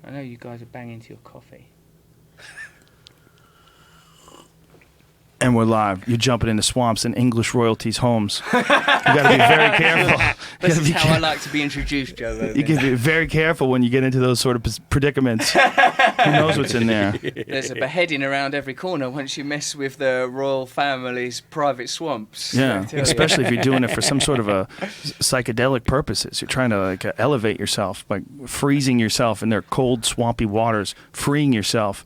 I know you guys are banging to your coffee. And we're live. You're jumping into swamps and English royalties' homes. You got to be very careful. This is how I like to be introduced, Joe. You got to be very careful when you get into those sort of predicaments. Who knows what's in there? There's a beheading around every corner once you mess with the royal family's private swamps. Yeah, especially if you're doing it for some sort of a psychedelic purposes. You're trying to like elevate yourself by freezing yourself in their cold, swampy waters, freeing yourself.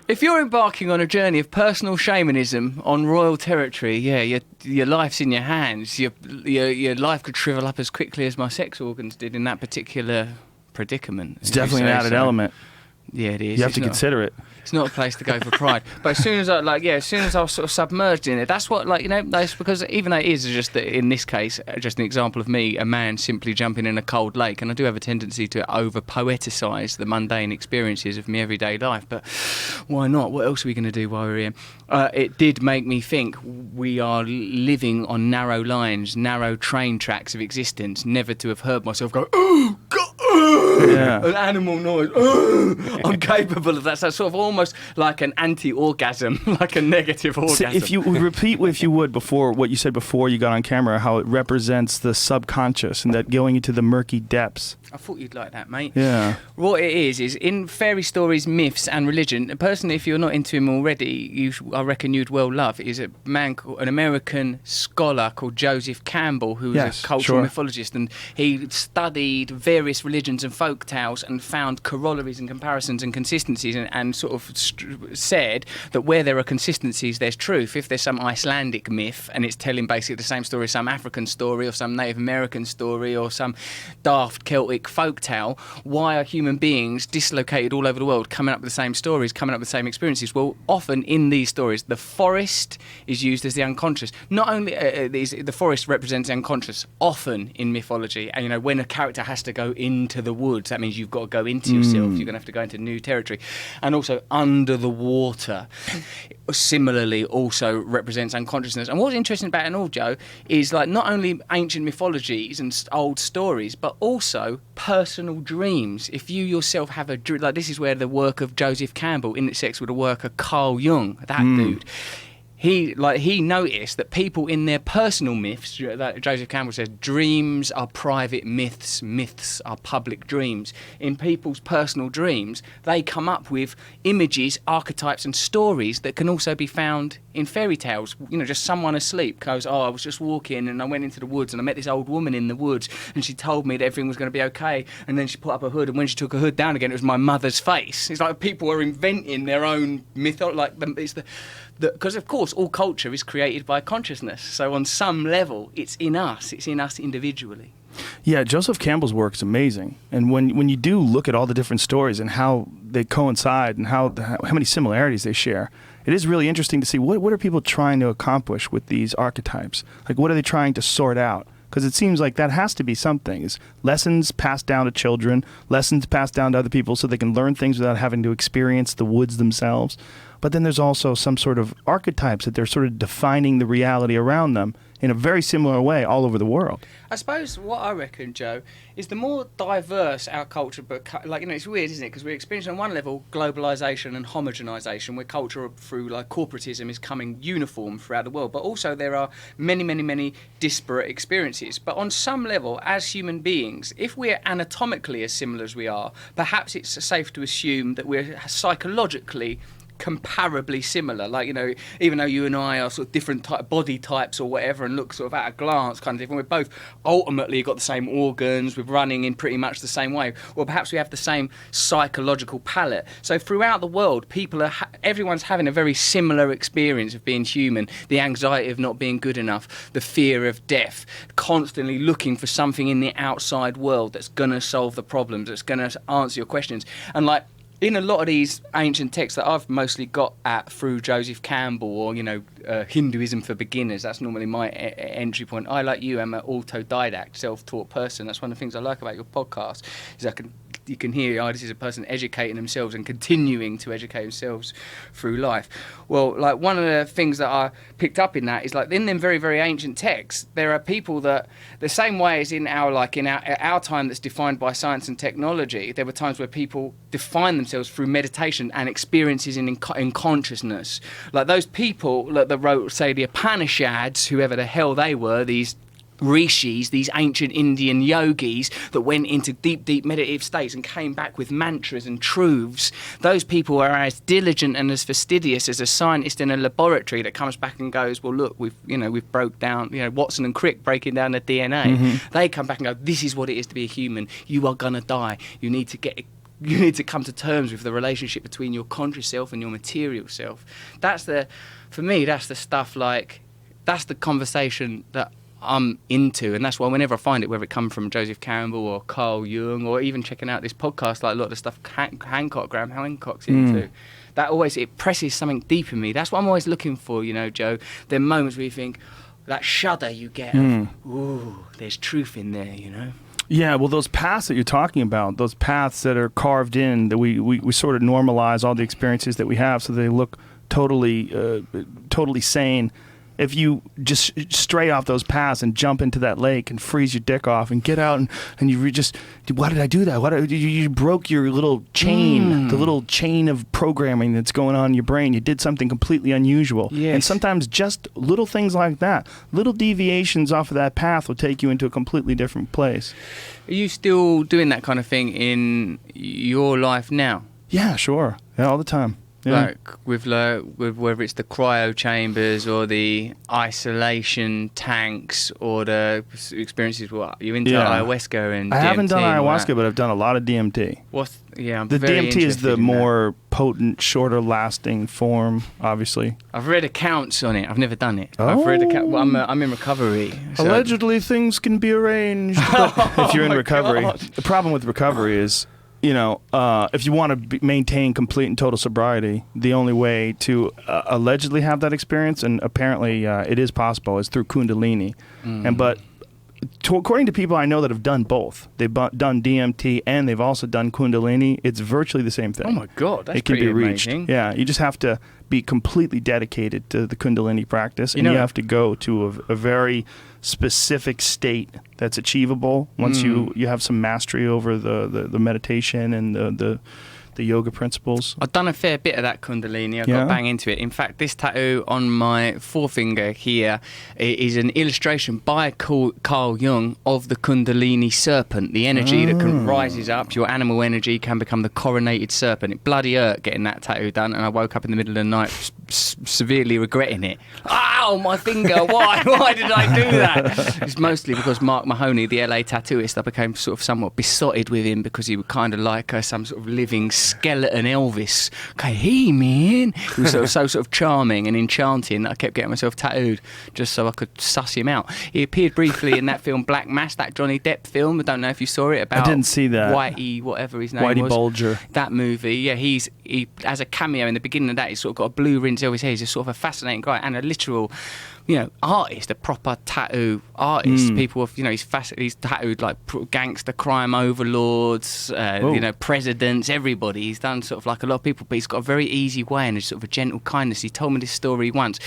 If you're embarking on a journey of personal shamanism on royal territory, yeah, your life's in your hands. Your life could shrivel up as quickly as my sex organs did in that particular predicament. It's definitely an added element. Yeah, it is. You have to consider it. It's not a place to go for pride. But as soon as I was sort of submerged in it, that's what, that's because even though it is just, in this case, just an example of me, a man simply jumping in a cold lake, and I do have a tendency to over-poeticise the mundane experiences of my everyday life, but why not? What else are we going to do while we're here? It did make me think we are living on narrow lines, narrow train tracks of existence, never to have heard myself go, oh, God! An animal noise. I'm capable of that. So sort of almost like an anti-orgasm, like a negative orgasm. So if you repeat, if you would, before what you said before you got on camera, how it represents the subconscious and that going into the murky depths. I thought you'd like that, mate. Yeah. What it is in fairy stories, myths, and religion. Personally, if you're not into him already, I reckon you'd well love. Is a man, an American scholar called Joseph Campbell, who was a cultural mythologist, and he studied various religions and folk tales and found corollaries and comparisons and consistencies, and sort of said that where there are consistencies, there's truth. If there's some Icelandic myth and it's telling basically the same story as some African story or some Native American story or some daft Celtic folk tale, why are human beings dislocated all over the world coming up with the same stories, coming up with the same experiences? Well, often in these stories, the forest is used as the unconscious. Not only the forest represents the unconscious, often in mythology, and when a character has to go into the woods, that means you've got to go into yourself, you're going to have to go into new territory. And also under the water, similarly, also represents unconsciousness. And what's interesting about it all, Joe, is like not only ancient mythologies and old stories, but also personal dreams. If you yourself have a dream, like this is where the work of Joseph Campbell intersects with the work of Carl Jung, that dude. He noticed that people in their personal myths, that Joseph Campbell said, dreams are private myths, myths are public dreams. In people's personal dreams, they come up with images, archetypes and stories that can also be found in fairy tales. Just someone asleep goes, I was just walking and I went into the woods and I met this old woman in the woods and she told me that everything was going to be okay, and then she put up her hood, and when she took her hood down again, it was my mother's face. It's like people are inventing their own myth, because of course all culture is created by consciousness, so on some level it's in us individually. Yeah, Joseph Campbell's work is amazing, and when you do look at all the different stories and how they coincide and how many similarities they share, it is really interesting to see what are people trying to accomplish with these archetypes. Like, what are they trying to sort out? Because it seems like that has to be something. Is lessons passed down to children, lessons passed down to other people so they can learn things without having to experience the woods themselves. But then there's also some sort of archetypes that they're sort of defining the reality around them in a very similar way all over the world. I suppose what I reckon, Joe, is the more diverse our culture, but it's weird, isn't it? Because we're experiencing on one level globalisation and homogenisation, where culture through corporatism is coming uniform throughout the world. But also there are many, many, many disparate experiences. But on some level, as human beings, if we're anatomically as similar as we are, perhaps it's safe to assume that we're psychologically comparably similar, even though you and I are sort of different body types or whatever and look sort of at a glance kind of different, we're both ultimately got the same organs, we're running in pretty much the same way, or perhaps we have the same psychological palette. So throughout the world, everyone's having a very similar experience of being human, the anxiety of not being good enough, the fear of death, constantly looking for something in the outside world that's going to solve the problems, that's going to answer your questions. And in a lot of these ancient texts that I've mostly got at through Joseph Campbell or, Hinduism for beginners, that's normally my entry point. I, like you, am an autodidact, self-taught person. That's one of the things I like about your podcast, is I can you can hear, this is a person educating themselves and continuing to educate themselves through life. Well, like one of the things that I picked up in that is like in them very, very ancient texts, there are people that the same way as in our time that's defined by science and technology, there were times where people define themselves through meditation and experiences in consciousness. Like those people that wrote, say, the Upanishads, whoever the hell they were, these rishis, these ancient Indian yogis that went into deep, deep meditative states and came back with mantras and truths. Those people are as diligent and as fastidious as a scientist in a laboratory that comes back and goes, well, look, we've broke down, Watson and Crick breaking down the DNA. Mm-hmm. They come back and go, this is what it is to be a human. You are gonna die. You need to come to terms with the relationship between your conscious self and your material self. For me, that's the stuff, like, that's the conversation that I'm into, and that's why whenever I find it, whether it comes from Joseph Campbell or Carl Jung, or even checking out this podcast, like a lot of the stuff Graham Hancock's into, that always, it presses something deep in me. That's what I'm always looking for, Joe. There are moments where you think, that shudder you get, ooh, there's truth in there, Yeah, well, those paths that you're talking about, those paths that are carved in, that we sort of normalize all the experiences that we have so they look totally sane. If you just stray off those paths and jump into that lake and freeze your dick off and get out and you why did I do that? You broke your little chain, the little chain of programming that's going on in your brain. You did something completely unusual. Yes. And sometimes just little things like that, little deviations off of that path will take you into a completely different place. Are you still doing that kind of thing in your life now? Yeah, sure. Yeah, all the time. Yeah. Like with whether it's the cryo chambers or the isolation tanks or the experiences. What you into ayahuasca and DMT? I haven't done ayahuasca, but I've done a lot of DMT. The DMT is the more potent, shorter lasting form. Obviously, I've read accounts on it. I've never done it. I've read accounts. Well, I'm in recovery. So allegedly, things can be arranged. If you're in recovery, God. The problem with recovery is, if you want to maintain complete and total sobriety, the only way to allegedly have that experience, and apparently it is possible, is through Kundalini. But according to people I know that have done both, they've done DMT and they've also done Kundalini, it's virtually the same thing. Oh my God, that's it can pretty be reached. Amazing. Yeah, you just have to be completely dedicated to the Kundalini practice, and you have to go to a very specific state that's achievable once you have some mastery over the meditation and the yoga principles. I've done a fair bit of that Kundalini. I got bang into it. In fact, this tattoo on my forefinger here is an illustration by Carl Jung of the Kundalini serpent, the energy that rises up. Your animal energy can become the coronated serpent. It bloody hurt getting that tattoo done, and I woke up in the middle of the night severely regretting it. Ow, my finger! Why did I do that? It's mostly because Mark Mahoney, the LA tattooist, I became sort of somewhat besotted with him because he was kind of like some sort of living skeleton Elvis. Okay, hey man, he was so sort of charming and enchanting that I kept getting myself tattooed just so I could suss him out. He appeared briefly in that film Black Mass, that Johnny Depp film. I don't know if you saw it. About I didn't see that. Whitey, whatever his name was. Whitey Bulger. That movie. Yeah, he as a cameo in the beginning of that. He's sort of got a blue ring over his head. He's sort of a fascinating guy and a literal, artist, a proper tattoo artist. People have, he's tattooed like gangster crime overlords, presidents, everybody. He's done sort of like a lot of people, but he's got a very easy way and a sort of a gentle kindness. He told me this story once.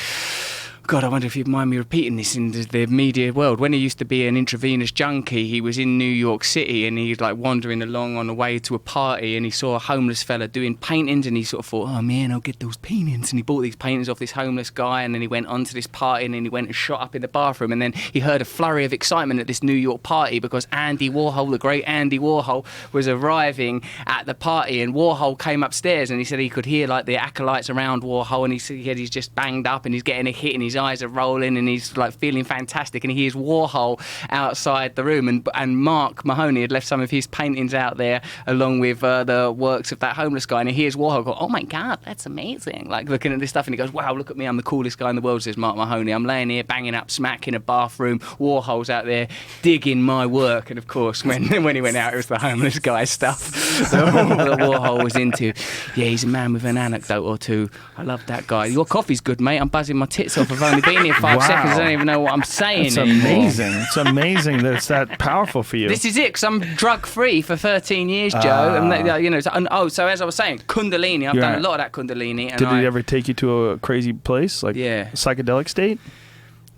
God, I wonder if you'd mind me repeating this in the media world. When he used to be an intravenous junkie, he was in New York City and he was like wandering along on the way to a party and he saw a homeless fella doing paintings and he sort of thought, oh man, I'll get those paintings. And he bought these paintings off this homeless guy and then he went onto this party and then he went and shot up in the bathroom and then he heard a flurry of excitement at this New York party because Andy Warhol, the great Andy Warhol, was arriving at the party and Warhol came upstairs and he said he could hear like the acolytes around Warhol and he said he's just banged up and he's getting a hit and his eyes are rolling and he's like feeling fantastic and he hears Warhol outside the room and Mark Mahoney had left some of his paintings out there along with the works of that homeless guy and he hears Warhol go, oh my God, that's amazing, like looking at this stuff and he goes, wow, look at me, I'm the coolest guy in the world, says Mark Mahoney. I'm laying here banging up smack in a bathroom, Warhol's out there digging my work. And of course when he went out it was the homeless guy stuff. that Warhol was into. Yeah, he's a man with an anecdote or two. I love that guy. Your coffee's good, mate. I'm buzzing my tits off. I've only been here 5 seconds. I don't even know what I'm saying It's anymore. amazing. It's amazing that it's that powerful for you. This is it, because I'm drug-free for 13 years, Joe. So as I was saying, Kundalini. I've done a lot of that Kundalini. And Did it ever take you to a crazy place, like a psychedelic state?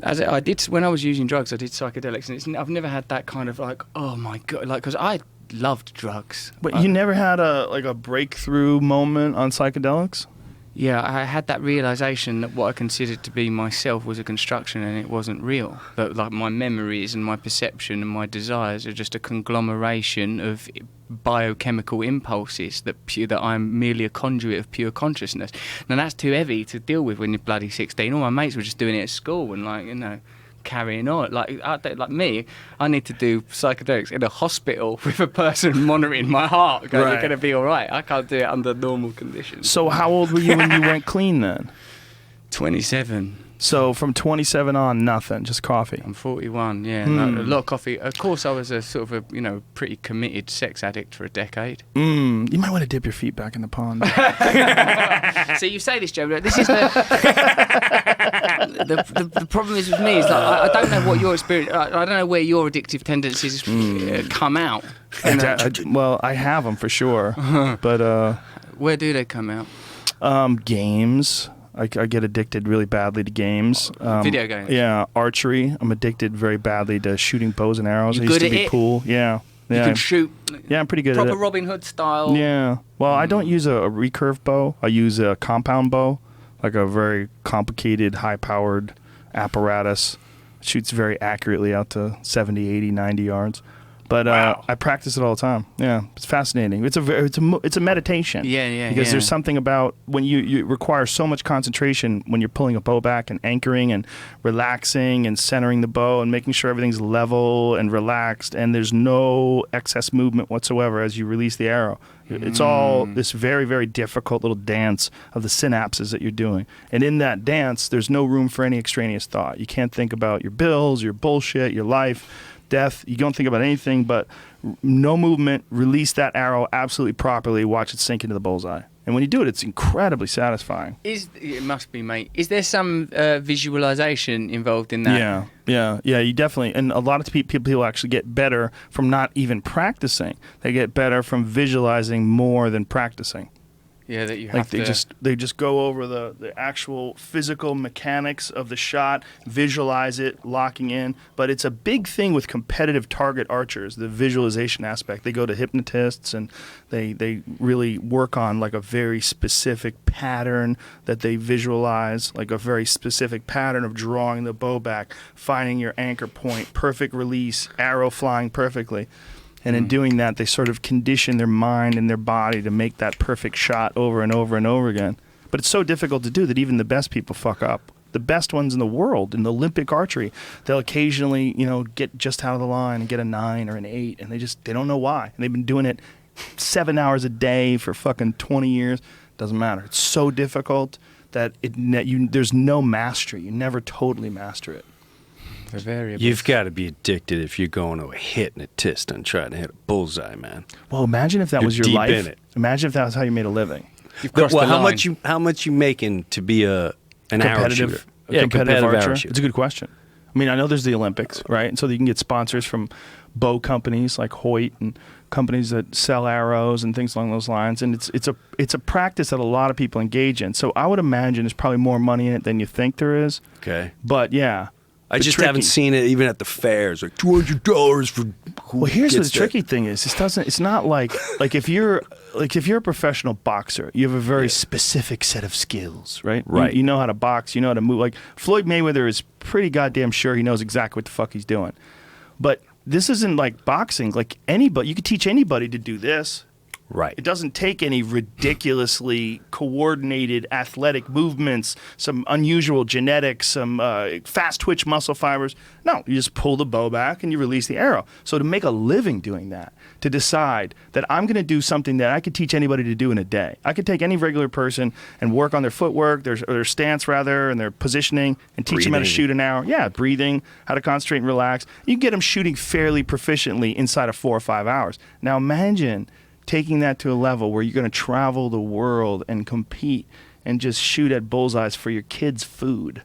I did when I was using drugs. I did psychedelics, and I've never had that kind of like, oh my god, like, because I loved drugs. But you never had a breakthrough moment on psychedelics? Yeah, I had that realization that what I considered to be myself was a construction and it wasn't real. That like my memories and my perception and my desires are just a conglomeration of biochemical impulses that I'm merely a conduit of pure consciousness. Now that's too heavy to deal with when you're bloody 16. All my mates were just doing it at school and carrying on. Like me, I need to do psychedelics in a hospital with a person monitoring my heart going, you're going to be all right. I can't do it under normal conditions. So how old were you when you went clean then? 27. So from 27 on, nothing, just coffee. I'm 41, yeah. No, a lot of coffee. Of course, I was a sort of a pretty committed sex addict for a decade. You might want to dip your feet back in the pond. See, you say this, Joe, but this is the problem is with me is I don't know what your experience. I don't know where your addictive tendencies come out. Well, I have them for sure, but where do they come out? Games. I get addicted really badly to games. Video games? Yeah, archery. I'm addicted very badly to shooting bows and arrows. You I used good to be at it? Pool. Yeah. You can shoot. Yeah, I'm pretty good at it. Proper Robin Hood style. Yeah. Well, I don't use a recurve bow. I use a compound bow, like a very complicated, high-powered apparatus. It shoots very accurately out to 70, 80, 90 yards. But I practice it all the time. Yeah, it's fascinating. It's a meditation. Yeah. Because there's something about when you require so much concentration when you're pulling a bow back and anchoring and relaxing and centering the bow and making sure everything's level and relaxed and there's no excess movement whatsoever as you release the arrow. It's all this very, very difficult little dance of the synapses that you're doing. And in that dance, there's no room for any extraneous thought. You can't think about your bills, your bullshit, your life, death. You don't think about anything but no movement. Release that arrow absolutely properly. Watch it sink into the bullseye. And when you do it, it's incredibly satisfying. It must be, mate. Is there some visualization involved in that? Yeah. You definitely. And a lot of people actually get better from not even practicing. They get better from visualizing more than practicing. Yeah, that you have they just go over the actual physical mechanics of the shot, visualize it, locking in. But it's a big thing with competitive target archers, the visualization aspect. They go to hypnotists and they really work on like a very specific pattern that they visualize, like a very specific pattern of drawing the bow back, finding your anchor point, perfect release, arrow flying perfectly. And in doing that, they sort of condition their mind and their body to make that perfect shot over and over and over again. But it's so difficult to do that even the best people fuck up. The best ones in the world, in the Olympic archery, they'll occasionally, get just out of the line and get a 9 or an 8, and they don't know why. And they've been doing it 7 hours a day for fucking 20 years. Doesn't matter. It's so difficult that there's no mastery. You never totally master it. The variables. You've got to be addicted if you're going to a hypnotist and trying to hit a bullseye, man. Well, imagine if that was your deep life. in it. Imagine if that was how you made a living. How much you making to be an arrow shooter? Competitive archer. It's a good question. I mean, I know there's the Olympics, right? And so you can get sponsors from bow companies like Hoyt and companies that sell arrows and things along those lines. And it's a practice that a lot of people engage in. So I would imagine there's probably more money in it than you think there is. Okay. But yeah. I just haven't seen it even at the fairs, like $200 for. Well, here's what the tricky thing is. It's not like if you're a professional boxer, you have a very specific set of skills, right? Right. You know how to box, you know how to move. Like Floyd Mayweather is pretty goddamn sure he knows exactly what the fuck he's doing. But this isn't like boxing. Like anybody, you could teach anybody to do this. Right. It doesn't take any ridiculously coordinated athletic movements, some unusual genetics, some fast twitch muscle fibers. No, you just pull the bow back and you release the arrow. So to make a living doing that, to decide that I'm going to do something that I could teach anybody to do in a day. I could take any regular person and work on their footwork, their stance rather, and their positioning, and teach them how to shoot an arrow. Yeah, breathing, how to concentrate and relax. You can get them shooting fairly proficiently inside of 4 or 5 hours. Now imagine taking that to a level where you're going to travel the world and compete and just shoot at bullseyes for your kids' food.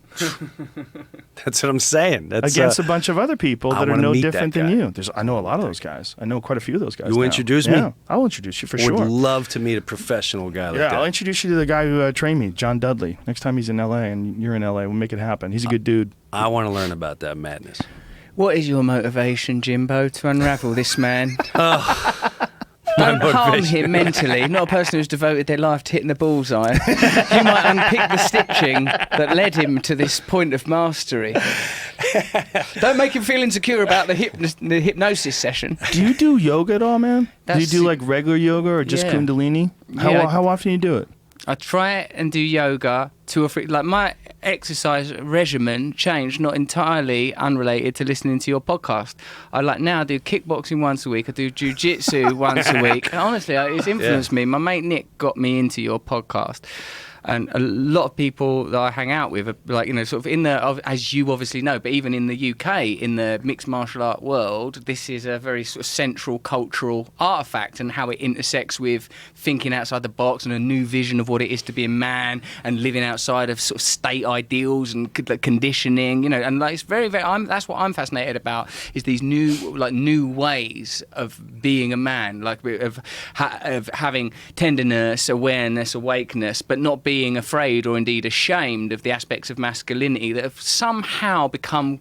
That's what I'm saying. That's against a bunch of other people that are no different than you. I know a lot of those guys. I know quite a few of those guys. You introduce me? Yeah, I'll introduce you for sure. Would love to meet a professional guy like that. Yeah, I'll introduce you to the guy who trained me, John Dudley. Next time he's in L.A. and you're in L.A., we'll make it happen. He's a good dude. I want to learn about that madness. What is your motivation, Jimbo, to unravel this man? Don't harm him mentally. Not a person who's devoted their life to hitting the bullseye. You might unpick the stitching that led him to this point of mastery. Don't make him feel insecure about the hypnosis session. Do you do yoga at all, man? Do you do like regular yoga or just Kundalini? How often do you do it? I try and do yoga 2 or 3. Like my exercise regimen changed, not entirely unrelated to listening to your podcast. I now do kickboxing once a week. I do jiu-jitsu once a week. And honestly, it's influenced me. My mate Nick got me into your podcast. And a lot of people that I hang out with are like, sort of in the, as you obviously know, but even in the UK, in the mixed martial art world, this is a very sort of central cultural artifact, and how it intersects with thinking outside the box and a new vision of what it is to be a man and living outside of sort of state ideals and conditioning, and like it's very, very, that's what I'm fascinated about, is these new ways of being a man, like of having tenderness, awareness, awakeness, but not being afraid or indeed ashamed of the aspects of masculinity that have somehow become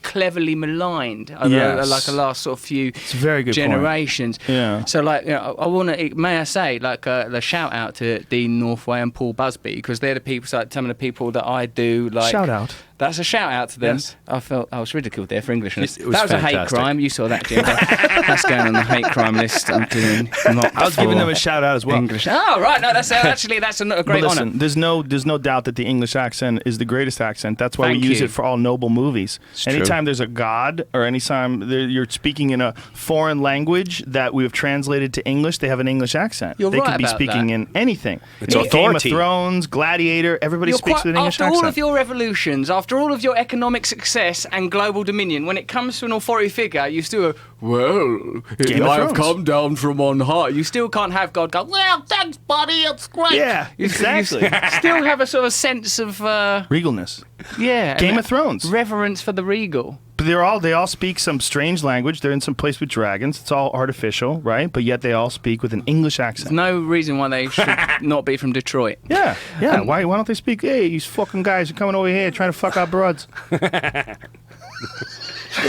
cleverly maligned over like the last sort of few generations. Point. Yeah. So I want to, may I say, the shout out to Dean Northway and Paul Busby, because they're the people, some of the people that I do like. Shout out. That's a shout out to them. Yes. I felt I was ridiculed there for Englishness. That was fantastic. A hate crime. You saw that, Jim. That's going on the hate crime list. I'm doing. I was giving them a shout out as well. English. Oh right, no, that's a great honour. There's no doubt that the English accent is the greatest accent. That's why we use it for all noble movies. It's anytime true. There's a god, or anytime you're speaking in a foreign language that we have translated to English, they have an English accent. You're they right could be about speaking that. in anything. It's Game of authority. Thrones, Gladiator, everybody speaks with an English accent. After all of your revolutions, after all of your economic success and global dominion, when it comes to an authority figure, you still go, well, I have come down from on high. You still can't have God go, well, thanks, buddy, it's great. Yeah, exactly. You still have a sort of sense of regalness. Yeah, Game of Thrones. Reverence for the regal. But they all speak some strange language. They're in some place with dragons. It's all artificial, right? But yet they all speak with an English accent. There's no reason why they should not be from Detroit. Yeah. Why don't they speak? Hey, these fucking guys are coming over here trying to fuck our broads.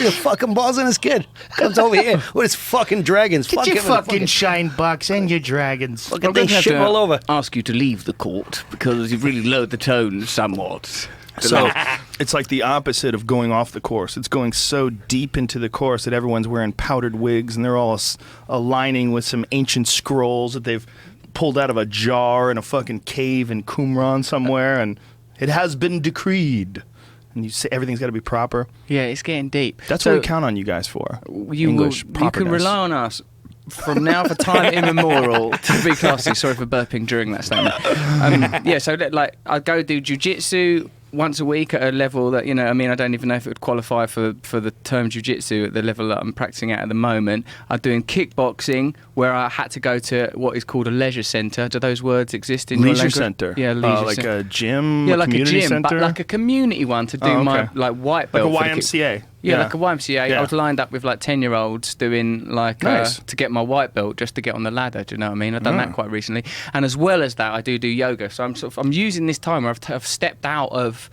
Your fucking balls in his kid. Comes over here with his fucking dragons. Get your fucking shine box and your dragons. Fucking they shit all over. Ask you to leave the court because you've really lowered the tone somewhat. So it's like the opposite of going off the course. It's going so deep into the course that everyone's wearing powdered wigs and they're all aligning with some ancient scrolls that they've pulled out of a jar in a fucking cave in Qumran somewhere, and it has been decreed. And you say everything's got to be proper. Yeah, it's getting deep. That's what we count on you guys for. You can rely on us from now for time immemorial to be classy. Sorry for burping during that statement. So I go do jiu-jitsu once a week at a level that, I don't even know if it would qualify for the term jiu-jitsu at the level that I'm practicing at the moment. I'm doing kickboxing, where I had to go to what is called a leisure centre. Do those words exist in leisure your centre? Yeah, leisure centre. Like a gym, like community a gym, centre? but like a community one to do my white belt. Like a YMCA. Yeah, like a YMCA. Yeah. I was lined up with 10-year-olds doing nice. To get my white belt, just to get on the ladder. Do you know what I mean? I've done that quite recently, and as well as that, I do yoga. So I'm using this time where I've stepped out of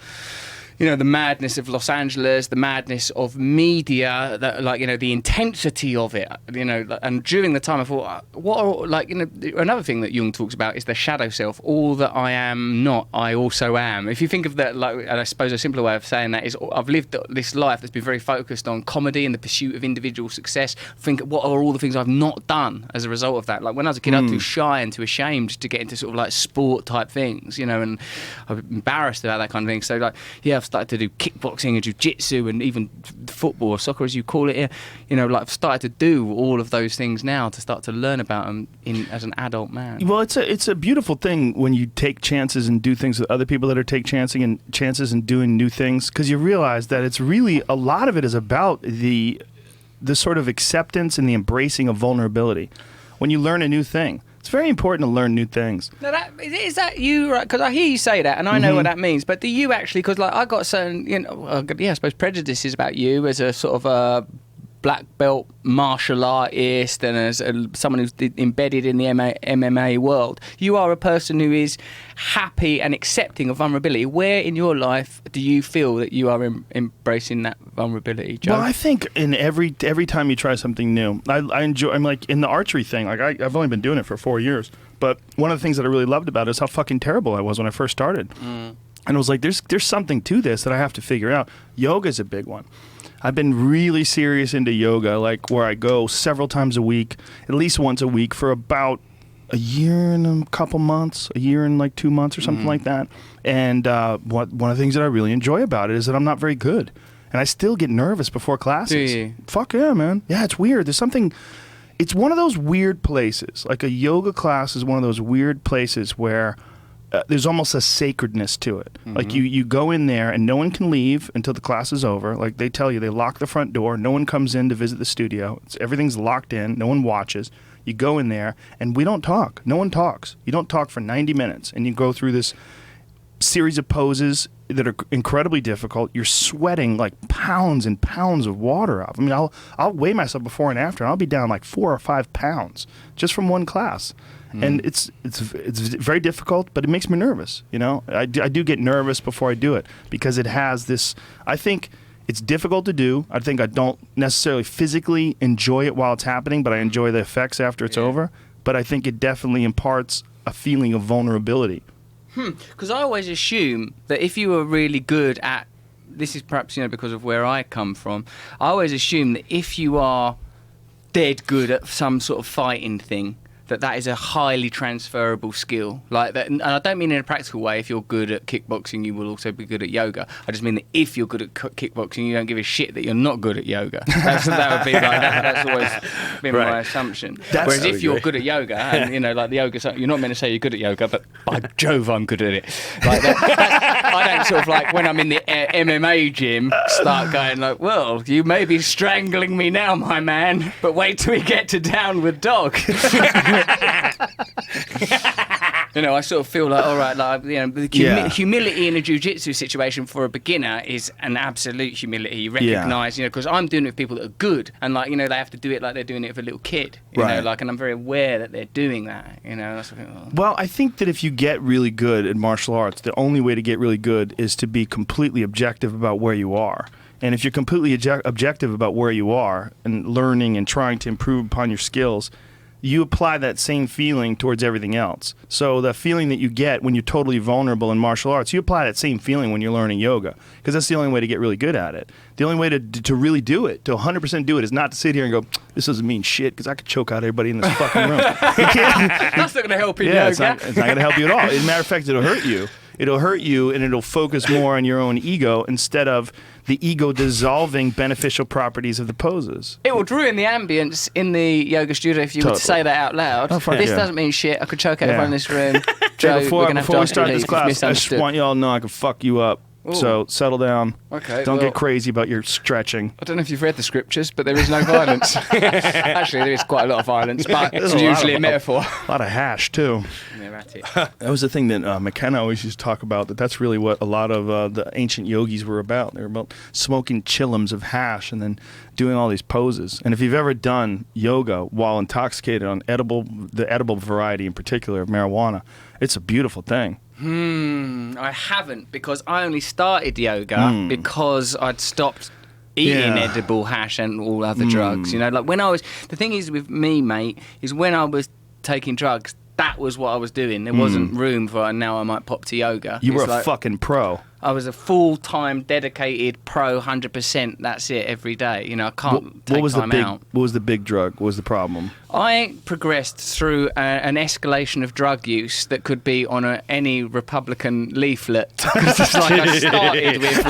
the madness of Los Angeles, the madness of media, the intensity of it, and during the time I thought, another thing that Jung talks about is the shadow self. All that I am not, I also am. If you think of that, and I suppose a simpler way of saying that is, I've lived this life that's been very focused on comedy and the pursuit of individual success. Think, what are all the things I've not done as a result of that? Like when I was a kid, I was too shy and too ashamed to get into sort of sport type things, and I'm embarrassed about that kind of thing. So I've started to do kickboxing and jiu-jitsu and even football or soccer, as you call it here. I've started to do all of those things now to start to learn about them as an adult man. Well, it's a beautiful thing when you take chances and do things with other people that are taking chances and doing new things, because you realize that it's really, a lot of it is about the sort of acceptance and the embracing of vulnerability. when you learn a new thing. It's very important to learn new things. Now is that you, right? Because I hear you say that, and I know what that means. But do you actually? Because like I got certain, I suppose prejudices about you as a sort of a black belt martial artist and as someone who's embedded in the MMA world. You are a person who is happy and accepting of vulnerability. Where in your life do you feel that you are embracing that vulnerability, Joe? Well, I think in every time you try something new, I enjoy. I'm like in the archery thing. Like I've only been doing it for 4 years, but one of the things that I really loved about it is how fucking terrible I was when I first started. And I was like, there's something to this that I have to figure out. Yoga's a big one. I've been really serious into yoga, like where I go several times a week, at least once a week for about a year and a couple months, a year and like 2 months or something like that. And one of the things that I really enjoy about it is that I'm not very good. And I still get nervous before classes. Do you? Fuck yeah, man. Yeah, it's weird. There's something... It's one of those weird places. Like a yoga class is one of those weird places where... there's almost a sacredness to it. Like you go in there and no one can leave until the class is over. Like they tell you, they lock the front door. No one comes in to visit the studio. Everything's locked in. No one watches. You go in there and we don't talk. No one talks. You don't talk for 90 minutes. And you go through this series of poses that are incredibly difficult. You're sweating like pounds and pounds of water off. I mean, I'll weigh myself before and after, and I'll be down like 4 or 5 pounds just from one class. And it's very difficult, but it makes me nervous. You know, I do get nervous before I do it because it has this. I think it's difficult to do. I think I don't necessarily physically enjoy it while it's happening, but I enjoy the effects after it's over. But I think it definitely imparts a feeling of vulnerability. Because I always assume that if you were really good at, this is perhaps because of where I come from, I always assume that if you are dead good at some sort of fighting thing, that is a highly transferable skill. Like that, and I don't mean in a practical way. If you're good at kickboxing, you will also be good at yoga. I just mean that if you're good at kickboxing, you don't give a shit that you're not good at yoga. That would be like that. That's always been my assumption. Whereas if you're good at yoga, and like the yoga, you're not meant to say you're good at yoga, but by Jove, I'm good at it. Like that, I don't sort of like when I'm in the MMA gym start going like, well, you may be strangling me now, my man, but wait till we get to downward dog. I sort of feel like, all right, like the humility in a jiu-jitsu situation for a beginner is an absolute humility. You recognise, because I'm doing it with people that are good, and like they have to do it like they're doing it with a little kid, you know, like, and I'm very aware that they're doing that, That's Well, I think that if you get really good at martial arts, the only way to get really good is to be completely objective about where you are. And if you're completely objective about where you are and learning and trying to improve upon your skills, you apply that same feeling towards everything else. So the feeling that you get when you're totally vulnerable in martial arts, you apply that same feeling when you're learning yoga, because that's the only way to get really good at it. The only way to really do it, to 100% do it, is not to sit here and go, this doesn't mean shit, because I could choke out everybody in this fucking room. That's not going to help you. Yeah, it's not going to help you at all. As a matter of fact, it'll hurt you. It'll hurt you, and it'll focus more on your own ego instead of the ego-dissolving beneficial properties of the poses. It would ruin the ambience in the yoga studio if you were to say that out loud. This doesn't mean shit. I could choke out everyone in this room. Joe, before we start this class, I just want you all to know I can fuck you up. Ooh. So settle down. Okay. Don't get crazy about your stretching. I don't know if you've read the scriptures, but there is no violence. Actually, there is quite a lot of violence, but it's usually a metaphor. A lot of hash, too. Yeah, that's it. That was the thing that McKenna always used to talk about, that's really what a lot of the ancient yogis were about. They were about smoking chillums of hash and then doing all these poses. And if you've ever done yoga while intoxicated on the edible variety in particular of marijuana, it's a beautiful thing. I haven't, because I only started yoga because I'd stopped eating edible hash and all other drugs. Like when the thing is with me, mate, is when I was taking drugs, that was what I was doing. There wasn't room for, now I might pop to yoga. You were a fucking pro. I was a full-time, dedicated pro, 100%. That's it, every day. I can't take time out. What was the big drug? What was the problem? I progressed through an escalation of drug use that could be on any Republican leaflet. Because it's like I started with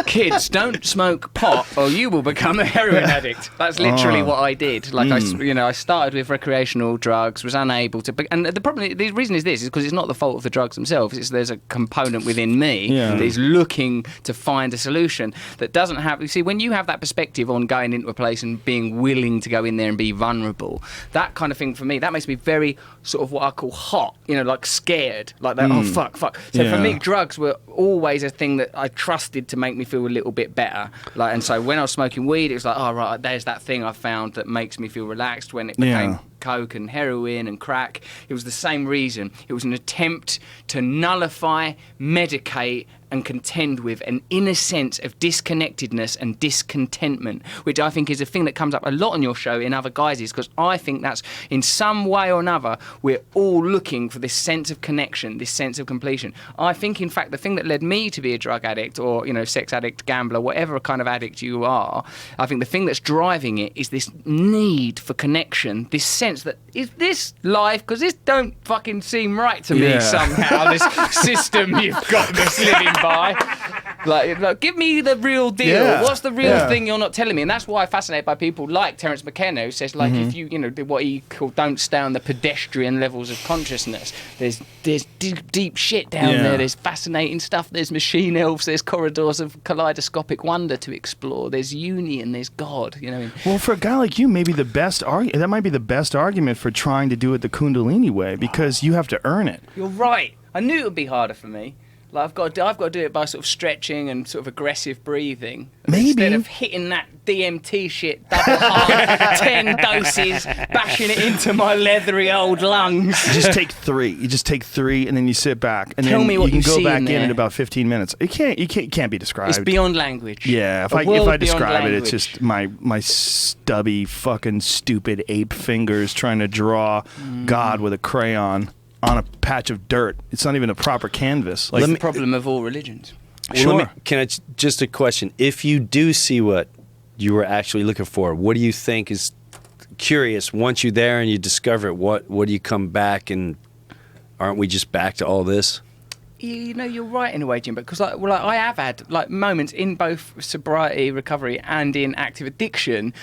Kids, don't smoke pot or you will become a heroin addict. That's literally what I did. Like I started with recreational drugs, was unable to, and the reason is because it's not the fault of the drugs themselves. There's a component within me that is looking to find a solution that doesn't have. You see, when you have that perspective on going into a place and being willing to go in there and be vulnerable, that kind of thing for me, that makes me very sort of what I call hot. Like scared, like that. Oh fuck. So for me, drugs were always a thing that I trusted to make me feel a little bit better. Like, and so when I was smoking weed, it was like, oh right, there's that thing I found that makes me feel relaxed. When it became coke and heroin and crack, it was the same reason. It was an attempt to nullify, medicate, and contend with an inner sense of disconnectedness and discontentment, which I think is a thing that comes up a lot on your show in other guises, because I think that's in some way or another we're all looking for this sense of connection, this sense of completion. I think, in fact, the thing that led me to be a drug addict or, sex addict, gambler, whatever kind of addict you are, I think the thing that's driving it is this need for connection, this sense that, is this life? Because this don't fucking seem right to me somehow, this system you've got that's living by. Like, give me the real deal. Yeah. What's the real thing you're not telling me? And that's why I'm fascinated by people like Terence McKenna, who says, like, if you, what he called don't stay on the pedestrian levels of consciousness. There's deep shit down there. There's fascinating stuff. There's machine elves. There's corridors of kaleidoscopic wonder to explore. There's union. There's God. Well, for a guy like you, maybe that might be the best argument for trying to do it the Kundalini way, because you have to earn it. You're right. I knew it would be harder for me. Like I've got to do it by sort of stretching and sort of aggressive breathing. Maybe. Instead of hitting that DMT shit double hard, 10 doses, bashing it into my leathery old lungs. You just take 3. You just take 3 and then you sit back. And Tell then me what you can go see back in in about 15 minutes. It can't be described. It's beyond language. Yeah, if I describe it, it's just my stubby fucking stupid ape fingers trying to draw God with a crayon on a patch of dirt. It's not even a proper canvas. Like, it's the problem of all religions. Sure. Just a question. If you do see what you were actually looking for, what do you think is curious? Once you're there and you discover it, what do you come back and aren't we just back to all this? You're right in a way, Jim, because I have had moments in both sobriety, recovery, and in active addiction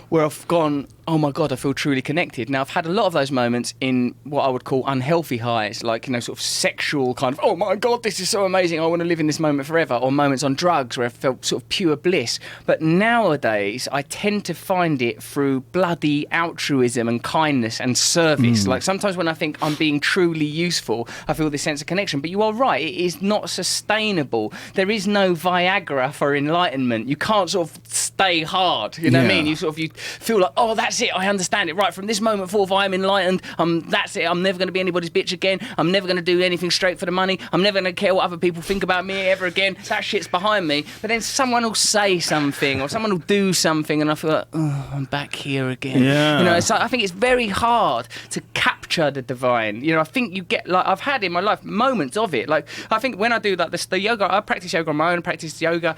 where I've gone, oh my God, I feel truly connected. Now, I've had a lot of those moments in what I would call unhealthy highs, like, sort of sexual kind of, oh my God, this is so amazing, I want to live in this moment forever, or moments on drugs where I felt sort of pure bliss. But nowadays, I tend to find it through bloody altruism and kindness and service. Like, sometimes when I think I'm being truly useful, I feel this sense of connection. But you are right, it is not sustainable. There is no Viagra for enlightenment. You can't sort of stay hard, you know what I mean? You feel like, oh, that's it, I understand it. Right, from this moment forth, I am enlightened. That's it, I'm never going to be anybody's bitch again. I'm never going to do anything straight for the money. I'm never going to care what other people think about me ever again. That shit's behind me. But then someone will say something or someone will do something and I feel like, oh, I'm back here again. Yeah. So I think it's very hard to capture the divine. I think you get, I've had in my life moments of it. I think when I do the yoga, I practice yoga on my own, practice yoga.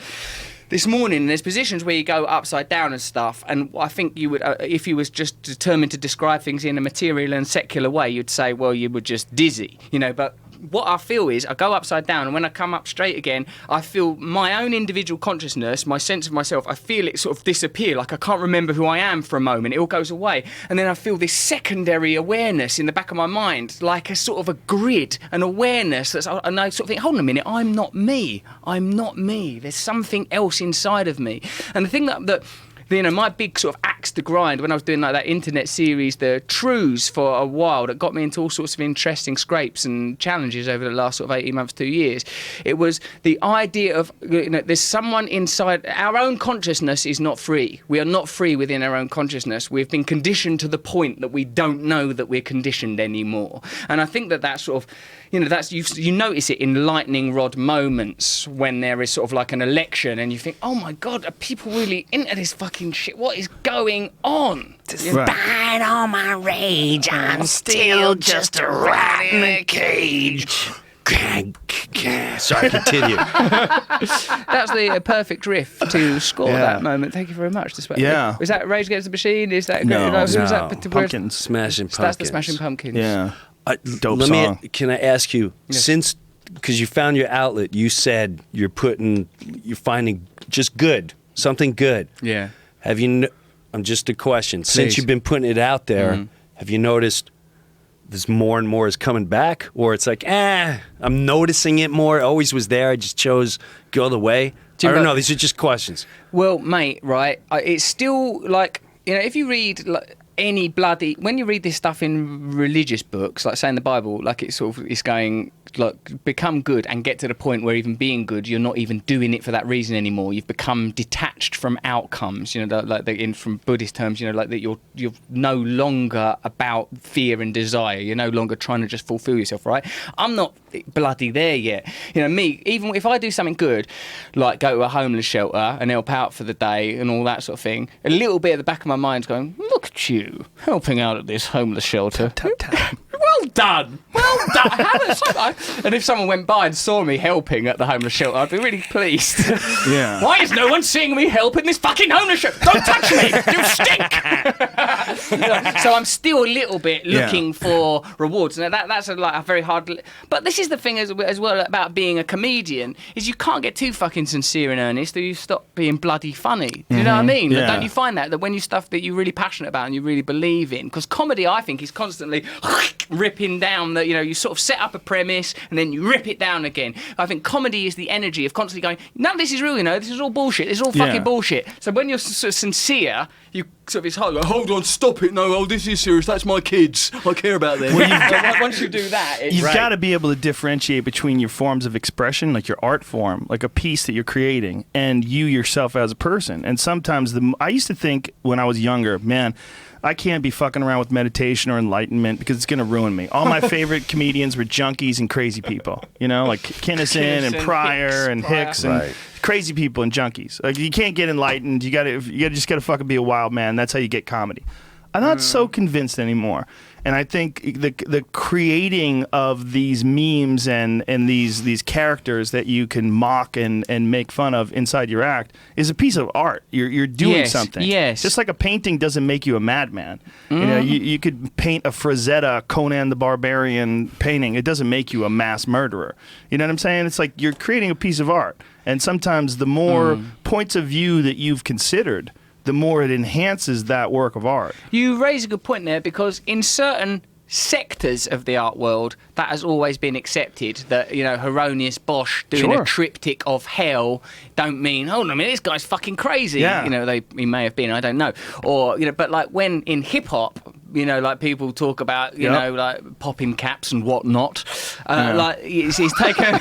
This morning, there's positions where you go upside down and stuff, and I think you would, if you was just determined to describe things in a material and secular way, you'd say, well, you were just dizzy, but what I feel is I go upside down, and when I come up straight again, I feel my own individual consciousness, my sense of myself, I feel it sort of disappear, like I can't remember who I am for a moment, it all goes away, and then I feel this secondary awareness in the back of my mind, like a sort of a grid, an awareness, and I sort of think, hold on a minute, I'm not me, there's something else inside of me. And the thing that my big sort of axe to grind when I was doing that internet series, The Truths, for a while, that got me into all sorts of interesting scrapes and challenges over the last sort of 18 months, 2 years. It was the idea of, there's someone inside, our own consciousness is not free. We are not free within our own consciousness. We've been conditioned to the point that we don't know that we're conditioned anymore. And I think that sort of, that's you notice it in lightning rod moments when there is sort of like an election and you think, oh my God, are people really into this fucking shit? What is going on? Despite all my rage, I'm still just a rat in a cage. Sorry, continue. That's the perfect riff to score that moment. Thank you very much. Yeah. Was that Rage Against the Machine? Is that no? Was that Pumpkins. Smashing Pumpkins. That's the Smashing Pumpkins. Yeah. Dope song. Can I ask you, since because you found your outlet. You said you're finding just good, something good. Yeah. Have you? Just a question. Since you've been putting it out there, have you noticed there's more and more is coming back, or it's like, I'm noticing it more. It always was there. I just chose go the way. I don't know. These are just questions. Well, mate, right? It's still like, if you read when you read this stuff in religious books, like say in the Bible, like it's going like become good and get to the point where even being good, you're not even doing it for that reason anymore. You've become detached from outcomes. From Buddhist terms, like that you're no longer about fear and desire. You're no longer trying to just fulfill yourself, right? I'm not bloody there yet. Me, even if I do something good, like go to a homeless shelter and help out for the day and all that sort of thing, a little bit at the back of my mind's going, look at you helping out at this homeless shelter. Well done. And if someone went by and saw me helping at the homeless shelter, I'd be really pleased. Yeah. Why is no one seeing me helping this fucking homeless shelter? Don't touch me! You stink! So I'm still a little bit looking for rewards. Now that's a very hard. But this is the thing as well about being a comedian is you can't get too fucking sincere and earnest, or you stop being bloody funny. Do you know what I mean? Yeah. Don't you find that when you stuff that you're really passionate about and you really believe in? Because comedy, I think, is constantly ripping down that, you sort of set up a premise and then you rip it down again. I think comedy is the energy of constantly going, no, this is real, this is all bullshit, this is all fucking bullshit. So when you're sort of sincere, you sort of, it's hard, like, hold on, stop it, no, this is serious, that's my kids, I care about them. Once you do that, you've got to be able to differentiate between your forms of expression, like your art form, like a piece that you're creating, and you yourself as a person. And sometimes I used to think when I was younger, man, I can't be fucking around with meditation or enlightenment because it's going to ruin me. All my favorite comedians were junkies and crazy people, like Kinnison and Pryor and Hicks and crazy people and junkies. Like, you can't get enlightened. You just got to fucking be a wild man. That's how you get comedy. I'm not so convinced anymore. And I think the creating of these memes and these characters that you can mock and make fun of inside your act is a piece of art. You're doing something. Yes. Just like a painting doesn't make you a madman. You could paint a Frazetta Conan the Barbarian painting. It doesn't make you a mass murderer. You know what I'm saying? It's like you're creating a piece of art. And sometimes the more points of view that you've considered, the more it enhances that work of art. You raise a good point there, because in certain sectors of the art world, that has always been accepted. That, Hieronymus Bosch doing a triptych of hell don't mean, hold on a minute, this guy's fucking crazy. Yeah. He may have been, I don't know. Or, but like when in hip hop, like people talk about, like popping caps and whatnot. Like it's taken,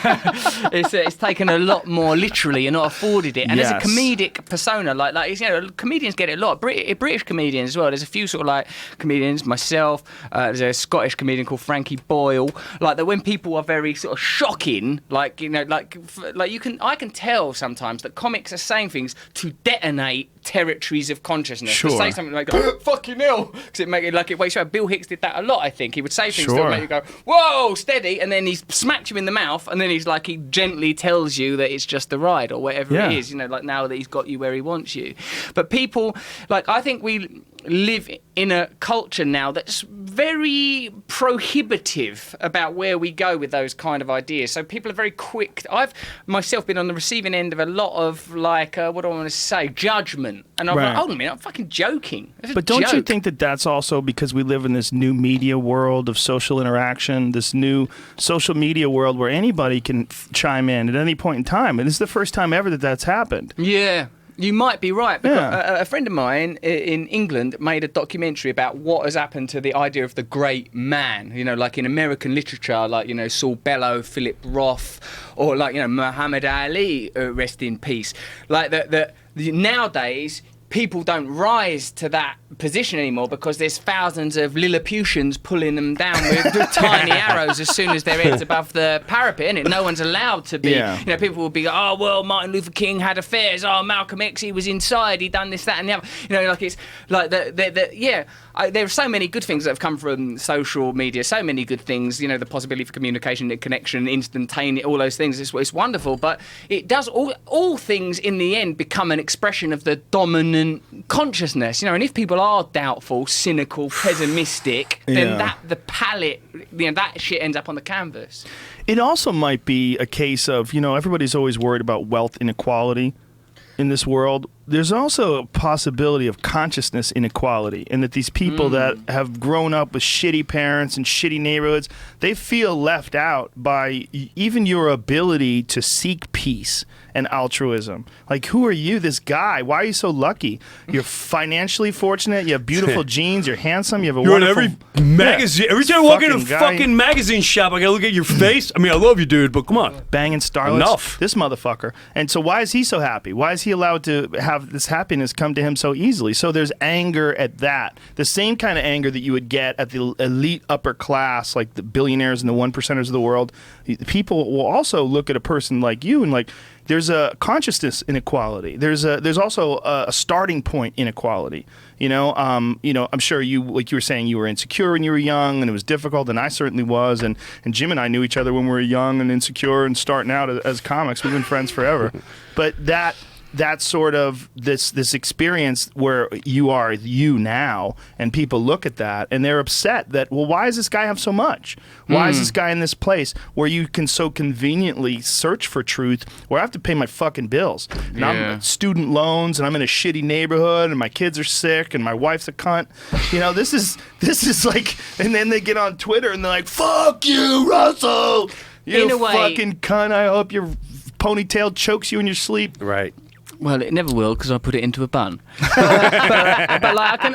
it's taken a lot more literally and not afforded it. And there's a comedic persona, comedians get it a lot. British comedians as well. There's a few sort of like comedians. Myself, there's a Scottish comedian called Frankie Boyle. Like that, when people are very sort of shocking, I can tell sometimes that comics are saying things to detonate territories of consciousness. Sure. To say something like, fucking hell, because it wakes you up. Bill Hicks did that a lot, I think. He would say things that would make you go, whoa, steady, and then he smacked you in the mouth, and then he gently tells you that it's just a ride or whatever it is, now that he's got you where he wants you. But people, I think we live in a culture now that's very prohibitive about where we go with those kind of ideas. So people are very quick. I've myself been on the receiving end of a lot of what do I want to say, judgment. And I'm like, hold on a minute, I'm fucking joking. But don't you think that that's also because we live in this new media world of social interaction, this new social media world where anybody can chime in at any point in time? And this is the first time ever that that's happened. Yeah. You might be right. Because a friend of mine in England made a documentary about what has happened to the idea of the great man. Like in American literature, Saul Bellow, Philip Roth, or Muhammad Ali, rest in peace. Nowadays, people don't rise to that position anymore because there's thousands of Lilliputians pulling them down with tiny arrows as soon as their head's above the parapet, innit? No one's allowed to be. Yeah. People will be like, oh, well, Martin Luther King had affairs. Oh, Malcolm X, he was inside. He done this, that, and the other. It's like there are so many good things that have come from social media. So many good things. The possibility for communication, connection, instantaneous, all those things. It's wonderful, but it does all things in the end become an expression of the dominant dominant consciousness, and if people are doubtful, cynical, pessimistic, then the palette, that shit ends up on the canvas. It also might be a case of, everybody's always worried about wealth inequality in this world. There's also a possibility of consciousness inequality, and that these people that have grown up with shitty parents and shitty neighborhoods, they feel left out by even your ability to seek peace and altruism. Like, who are you, this guy? Why are you so lucky? You're financially fortunate, you have beautiful genes, you're handsome, you have a You're wonderful... in every magazine. Every time I walk in a fucking magazine shop, I gotta look at your face. I mean, I love you, dude, but come on. Banging starlets. Enough. This motherfucker. And so why is he so happy? Why is he allowed to have this happiness come to him so easily? So there's anger at that. The same kind of anger that you would get at the elite upper class, like the billionaires and the 1%ers of the world. People will also look at a person like you and like, there's a consciousness inequality. There's also a starting point inequality. I'm sure you, like you were saying, you were insecure when you were young, and it was difficult, and I certainly was. And Jim and I knew each other when we were young and insecure and starting out as comics. We've been friends forever. But that's sort of this experience where you are you now, and people look at that and they're upset that, well, why does this guy have so much? Why is this guy in this place where you can so conveniently search for truth, where I have to pay my fucking bills, and I'm student loans, and I'm in a shitty neighborhood, and my kids are sick, and my wife's a cunt. This is like, and then they get on Twitter and they're like, fuck you, Russell, you fucking cunt, I hope your ponytail chokes you in your sleep. Right. Well, it never will, because I put it into a bun. but like, I can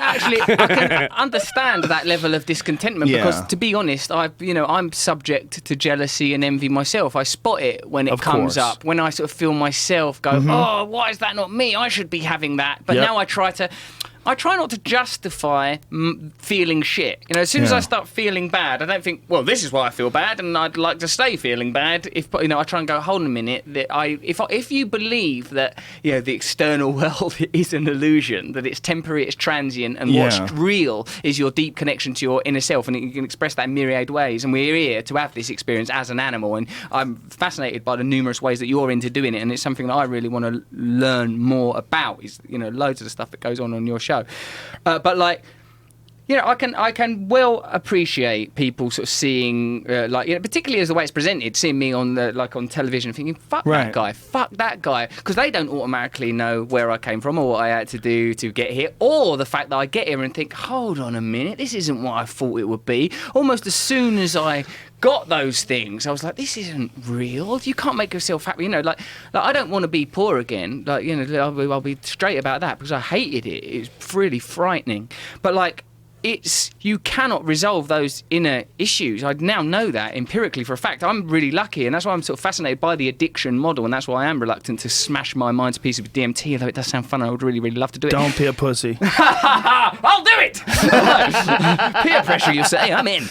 understand that level of discontentment, because, to be honest, I'm subject to jealousy and envy myself. I spot it when it comes up, when I sort of feel myself go, oh, why is that not me? I should be having that. But now I try not to justify feeling shit. As soon as I start feeling bad, I don't think, well, this is why I feel bad, and I'd like to stay feeling bad. I try and go, hold on a minute. If you believe that the external world is an illusion, that it's temporary, it's transient, and what's real is your deep connection to your inner self, and you can express that in myriad ways. And we're here to have this experience as an animal, and I'm fascinated by the numerous ways that you're into doing it, and it's something that I really want to learn more about. Is loads of the stuff that goes on your show. But like, I can well appreciate people sort of seeing, particularly as the way it's presented, seeing me on on television, thinking, fuck that guy, because they don't automatically know where I came from or what I had to do to get here, or the fact that I get here and think, hold on a minute, this isn't what I thought it would be. Almost as soon as I got those things, I was like, this isn't real. You can't make yourself happy. Like I don't want to be poor again. I'll be straight about that, because I hated it. It's really frightening. But like, you cannot resolve those inner issues. I now know that empirically for a fact. I'm really lucky, and that's why I'm sort of fascinated by the addiction model, and that's why I am reluctant to smash my mind to pieces with DMT, although it does sound fun. I would really, really love to do it. Don't be a pussy. I'll do it! Peer pressure, you say. I'm in.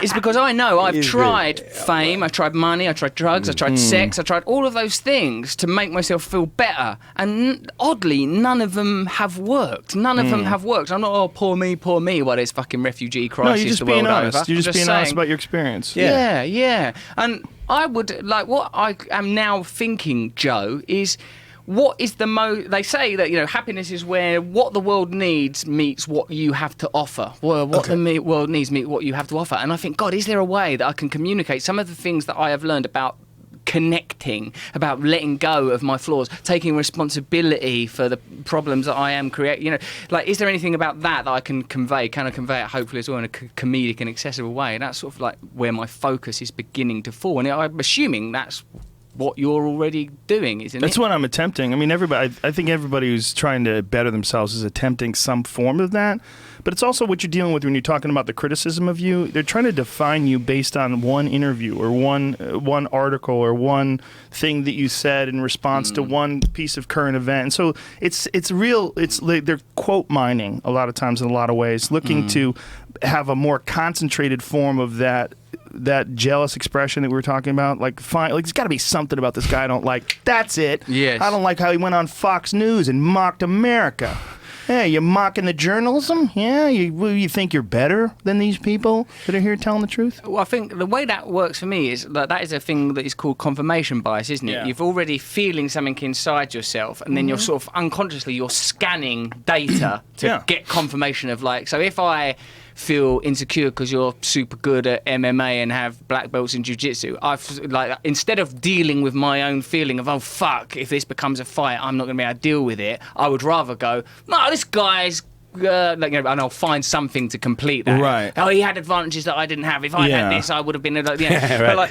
It's because I know I've tried fame, I've tried money, I've tried drugs, I've tried sex, I've tried all of those things to make myself feel better. And oddly, none of them have worked. None of them have worked. I'm not, poor me, while there's fucking refugee crisis. No, you're just being honest. You're just being honest about your experience. Yeah. And I would, what I am now thinking, Joe, is... what is the they say that happiness is where what the world needs meets what you have to offer. Well, the world needs meets what you have to offer. And I think, God, is there a way that I can communicate some of the things that I have learned about connecting, about letting go of my flaws, taking responsibility for the problems that I am creating? Is there anything about that I can convey? Can I convey it hopefully as well in a comedic and accessible way? And that's sort of like where my focus is beginning to fall. And I'm assuming that's what you're already doing, isn't it? That's what I'm attempting. I mean, I think everybody who's trying to better themselves is attempting some form of that. But it's also what you're dealing with when you're talking about the criticism of you. They're trying to define you based on one interview or one article or one thing that you said in response to one piece of current event. And so they're quote mining a lot of times in a lot of ways, looking to have a more concentrated form of that jealous expression that we were talking about. There's got to be something about this guy I don't like. That's it. Yes. I don't like how he went on Fox News and mocked America. Hey, you mocking the journalism? Yeah, you think you're better than these people that are here telling the truth? Well, I think the way that works for me is that is a thing that is called confirmation bias, isn't it? Yeah. You've already feeling something inside yourself, and then you're sort of unconsciously you're scanning data to get confirmation of like. So if I feel insecure because you're super good at MMA and have black belts in jiu-jitsu, instead of dealing with my own feeling of, oh fuck, if this becomes a fight I'm not going to be able to deal with it, I would rather go, no, this guy's and I'll find something to complete that. Right. Oh, he had advantages that I didn't have. If I had this, I would have been. Right.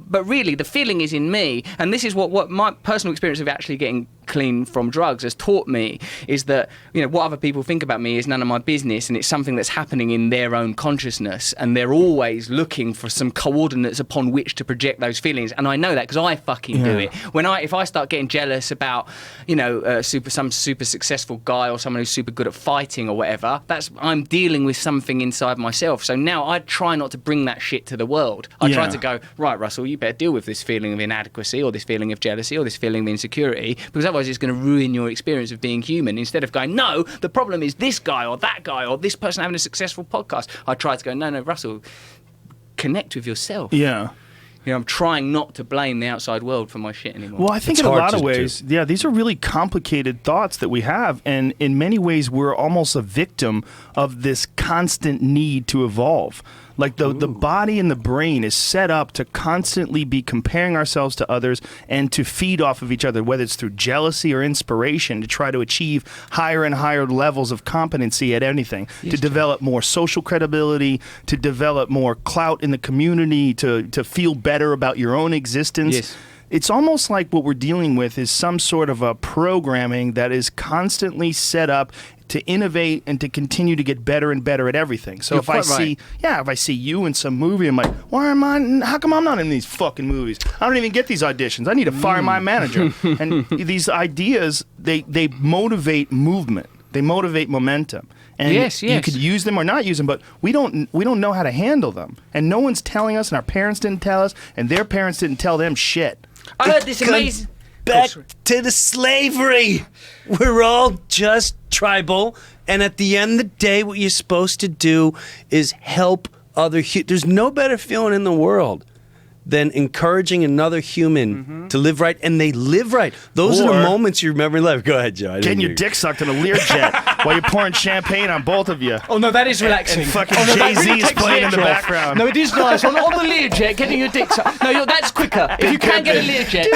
But really, the feeling is in me, and this is what my personal experience of actually getting clean from drugs has taught me, is that what other people think about me is none of my business, and it's something that's happening in their own consciousness, and they're always looking for some coordinates upon which to project those feelings, and I know that because I fucking do it. If I start getting jealous about some super successful guy or someone who's super good at fighting or whatever, I'm dealing with something inside myself. So now I try not to bring that shit to the world. I try to go, right, Russell, you better deal with this feeling of inadequacy or this feeling of jealousy or this feeling of insecurity, because otherwise it's going to ruin your experience of being human. Instead of going, no, the problem is this guy or that guy or this person having a successful podcast, I try to go, no, Russell, connect with yourself. Yeah. I'm trying not to blame the outside world for my shit anymore. Well, I think in a lot of ways, these are really complicated thoughts that we have, and in many ways we're almost a victim of this constant need to evolve. Like the body and the brain is set up to constantly be comparing ourselves to others and to feed off of each other, whether it's through jealousy or inspiration, to try to achieve higher and higher levels of competency at anything, to develop more social credibility, to develop more clout in the community, to feel better about your own existence. Yes. It's almost like what we're dealing with is some sort of a programming that is constantly set up to innovate and to continue to get better and better at everything. So if I see you in some movie, I'm like, how come I'm not in these fucking movies? I don't even get these auditions. I need to fire my manager. And these ideas, they motivate movement. They motivate momentum. And you could use them or not use them, but we don't know how to handle them. And no one's telling us, and our parents didn't tell us, and their parents didn't tell them shit. I heard this amazing... Back to the slavery. We're all just tribal, and at the end of the day, what you're supposed to do is help other humans. There's no better feeling in the world than encouraging another human to live right, and they live right. Those are the moments you remember in life. Go ahead, Joe. Getting your dick sucked in a Learjet while you're pouring champagne on both of you. Oh, no, that is relaxing. And fucking Jay-Z is playing in the background. No, it is nice. On the Learjet, getting your dick sucked. No, that's quicker. If you can get a Learjet.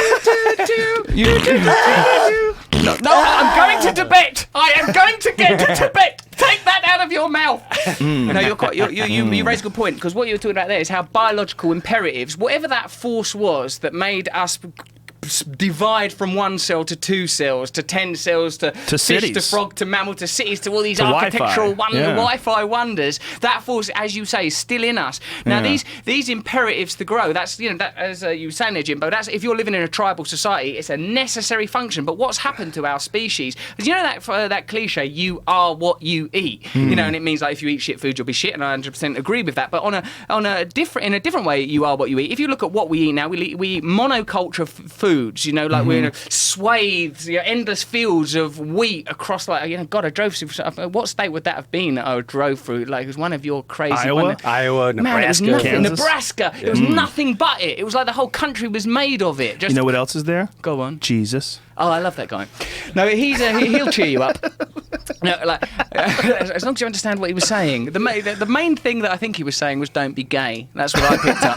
No, I'm going to Tibet. I am going to get to Tibet. Take that out of your mouth. No, you raise a good point, because what you were talking about there is how biological imperatives, whatever that force was that made us divide from one cell to 2 cells to 10 cells to fish cities, to frog to mammal to cities to all these to architectural Wi-Fi. Wi-Fi wonders. That force, as you say, is still in us. Now these imperatives to grow. That's that, as you were saying there, Jimbo. That's if you're living in a tribal society, it's a necessary function. But what's happened to our species? Because that cliche, you are what you eat. And it means like if you eat shit food, you'll be shit. And I 100% agree with that. But in a different way, you are what you eat. If you look at what we eat now, we eat monoculture foods. We're in swathes, endless fields of wheat across, God, I drove through. What state would that have been that I drove through? Like, it was one of your crazy... Iowa, Nebraska. Man, it was nothing. Kansas. Nebraska. It was nothing but it. It was like the whole country was made of it. You know what else is there? Go on. Jesus. Oh, I love that guy. No, he'll cheer you up. No, as long as you understand what he was saying. The main thing that I think he was saying was "Don't be gay." That's what I picked up.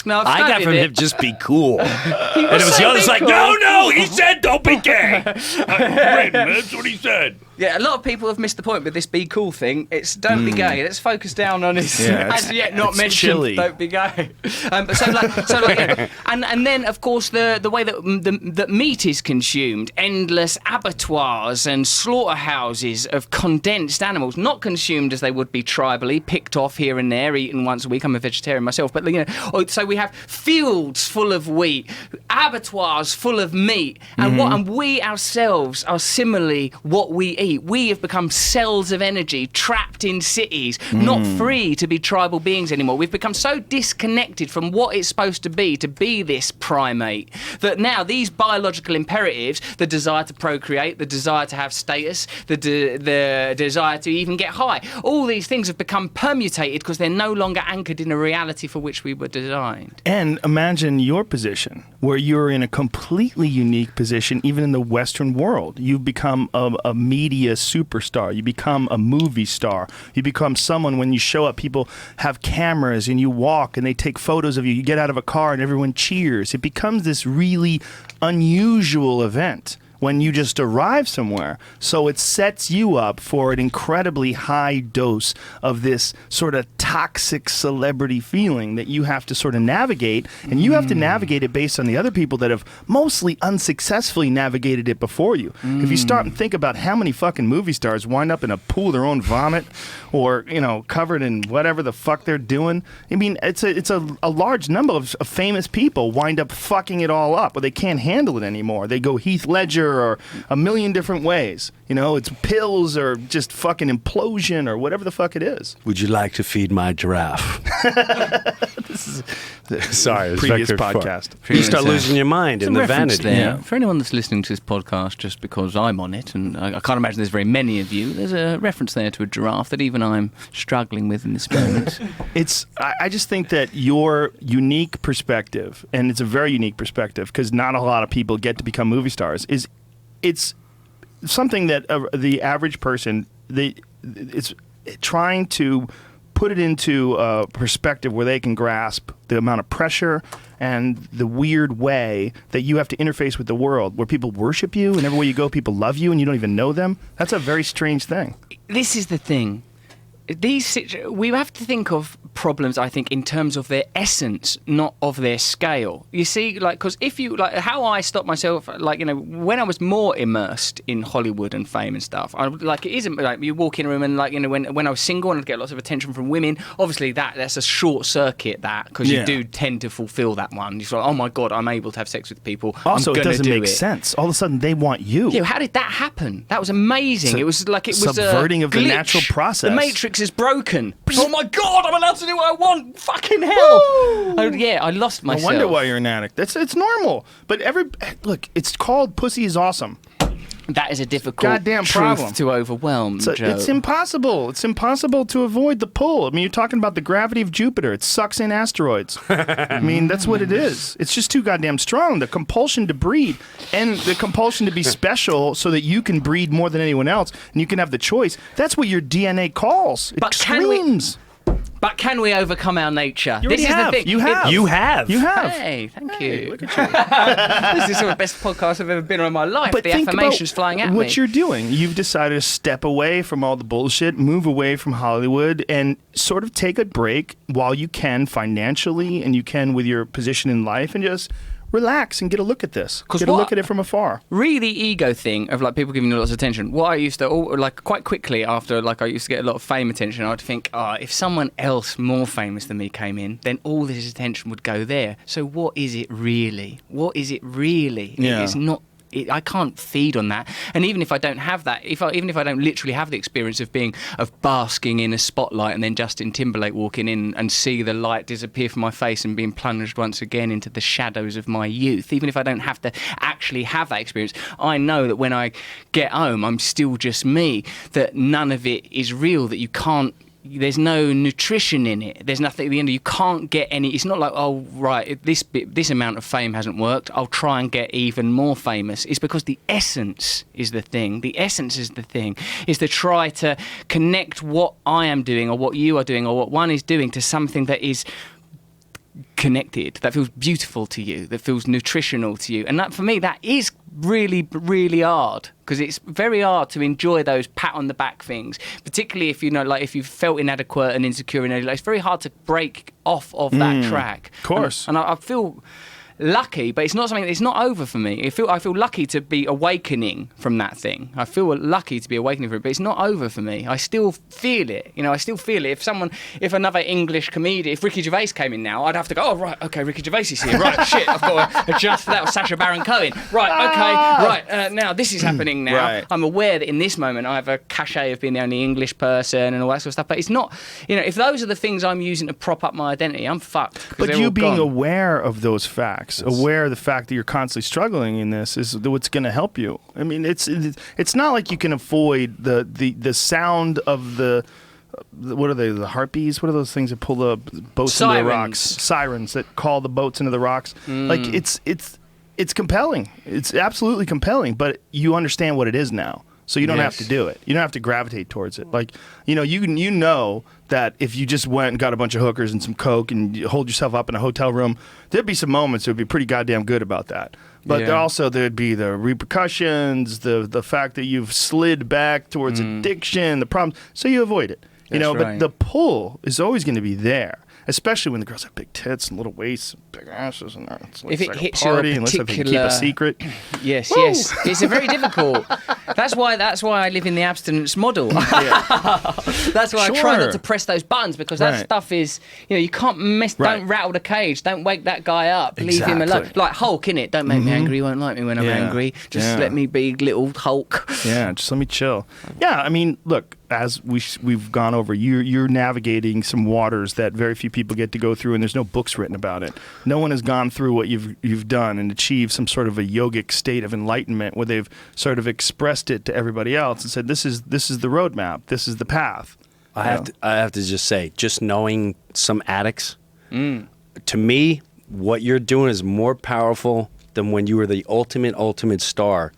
No, I got from him just be cool, and it was the others like, cool. no, he said don't be gay. That's what he said. Yeah, a lot of people have missed the point with this be cool thing. It's don't be gay. Let's focus down on his as yet not mentioned chilly. Don't be gay. And then of course the way that meat is consumed, endless abattoirs and slaughterhouses of condensed animals, not consumed as they would be tribally, picked off here and there, eaten once a week. I'm a vegetarian myself, but so we have fields full of wheat, abattoirs full of meat, and we ourselves are similarly what we eat. we have become cells of energy trapped in cities, not free to be tribal beings anymore. We've become so disconnected from what it's supposed to be this primate, that now these biological imperatives, the desire to procreate, the desire to have status, the desire to even get high, all these things have become permutated because they're no longer anchored in a reality for which we were designed. And imagine your position, where you're in a completely unique position, even in the Western world. You've become a media superstar. You become a movie star. You become someone, when you show up, people have cameras and you walk and they take photos of you. You get out of a car and everyone cheers. It becomes this really unusual event when you just arrive somewhere. So it sets you up for an incredibly high dose of this sort of toxic celebrity feeling that you have to sort of navigate. And you have to navigate it based on the other people that have mostly unsuccessfully navigated it before you. If you start and think about how many fucking movie stars wind up in a pool of their own vomit, or, you know, covered in whatever the fuck they're doing. I mean, it's a large number of famous people wind up fucking it all up, or they can't handle it anymore. They go Heath Ledger or a million different ways. You know, it's pills or just fucking implosion or whatever the fuck it is. Would you like to feed my giraffe? This is Sorry, it's previous Vector podcast. You start losing your mind in the vanity. There. Yeah. For anyone that's listening to this podcast just because I'm on it, and I can't imagine there's very many of you, there's a reference there to a giraffe that even I'm struggling with in this moment. I just think that your unique perspective, and it's a very unique perspective because not a lot of people get to become movie stars, it's something that the average person, it's trying to put it into a perspective where they can grasp the amount of pressure and the weird way that you have to interface with the world, where people worship you and everywhere you go people love you and you don't even know them. That's a very strange thing. This is the thing. We have to think of problems, I think, in terms of their essence, not of their scale. You see, like, because if you, like, how I stopped myself, like, you know, when I was more immersed in Hollywood and fame and stuff, it isn't like you walk in a room and, like, you know, when I was single and I'd get lots of attention from women, obviously that's a short circuit, that, because you do tend to fulfill that one. You're like, oh my God, I'm able to have sex with people. Also, it doesn't make it. sense. All of a sudden, they want you. Yeah, how did that happen? That was amazing. It was like it was subverting of the glitch. natural process. The Matrix is broken. Oh my God, I'm allowed to do what I want. Fucking hell. I lost myself. No wonder why you're an addict. It's normal. But look, it's called pussy is awesome. That is a difficult goddamn problem truth to overwhelm, Joe. It's impossible. It's impossible to avoid the pull. I mean, you're talking about the gravity of Jupiter. It sucks in asteroids. I mean, that's what it is. It's just too goddamn strong. The compulsion to breed and the compulsion to be special so that you can breed more than anyone else and you can have the choice. That's what your DNA calls. It screams. But can we overcome our nature? This is the thing. You have. Hey, thank you. Look at you. This is the best podcast I've ever been on in my life. But the think affirmations about flying at me. what you're doing. You've decided to step away from all the bullshit, move away from Hollywood, and sort of take a break while you can financially and you can with your position in life, and just relax and get a look at this. Get a look at it from afar. Really ego thing of, like, people giving you lots of attention. What I used to, like, quite quickly after, like, I used to get a lot of fame attention, I would think, if someone else more famous than me came in, then all this attention would go there. So what is it really? What is it really? Yeah. It's not. I can't feed on that, and even if I don't have that, even if I don't literally have the experience of basking in a spotlight and then Justin Timberlake walking in and see the light disappear from my face and being plunged once again into the shadows of my youth, even if I don't have to actually have that experience, I know that when I get home, I'm still just me. That none of it is real. That you can't. There's no nutrition in it. There's nothing at the end. You can't get any. It's not like, oh right, this amount of fame hasn't worked, I'll try and get even more famous. It's because the essence is the thing. The essence is the thing. Is to try to connect what I am doing or what you are doing or what one is doing to something that is connected, that feels beautiful to you, that feels nutritional to you. And that, for me, that is really, really hard, because it's very hard to enjoy those pat on the back things, particularly if, you know, like, if you've felt inadequate and insecure in any life. It's very hard to break off of that track. Of course. And I feel lucky, but it's not something. It's not over for me. I feel lucky to be awakening from that thing. I feel lucky to be awakening from it, but it's not over for me. I still feel it. I still feel it. If another English comedian, if Ricky Gervais came in now, I'd have to go. Oh right, okay, Ricky Gervais is here. Right, shit, I've got to adjust for that. Or Sacha Baron Cohen. Right, okay, right. Now this is happening now. Right. I'm aware that in this moment I have a cachet of being the only English person and all that sort of stuff. But it's not. If those are the things I'm using to prop up my identity, I'm fucked. But you being aware of those facts, aware of the fact that you're constantly struggling in this, is what's going to help you. I mean, it's not like you can avoid the sound of the. What are they? The harpies? What are those things that pull the boats into the rocks? Sirens that call the boats into the rocks. Like it's compelling. It's absolutely compelling. But you understand what it is now, so you don't have to do it. You don't have to gravitate towards it. Like you know that if you just went and got a bunch of hookers and some coke and you hold yourself up in a hotel room, there'd be some moments that would be pretty goddamn good about that. But there'd be the repercussions, the fact that you've slid back towards addiction, the problems. So you avoid it. But the pull is always going to be there, especially when the girls have big tits and little waists and big asses, and if it like hits a party, your unless they can keep a secret. Yes, it's a very difficult. That's why I live in the abstinence model. That's why I try not to press those buttons, because that stuff is, you can't mess. Don't rattle the cage. Don't wake that guy up. Leave him alone. Like Hulk, innit? Don't make me angry. You won't like me when I'm angry. Just let me be little Hulk. Yeah, just let me chill. Yeah, I mean, look. As we've gone over, you're navigating some waters that very few people get to go through, and there's no books written about it. No one has gone through what you've done and achieved some sort of a yogic state of enlightenment where they've sort of expressed it to everybody else and said, "This is the roadmap. This is the path." I have to just say, just knowing some addicts, to me, what you're doing is more powerful than when you were the ultimate star.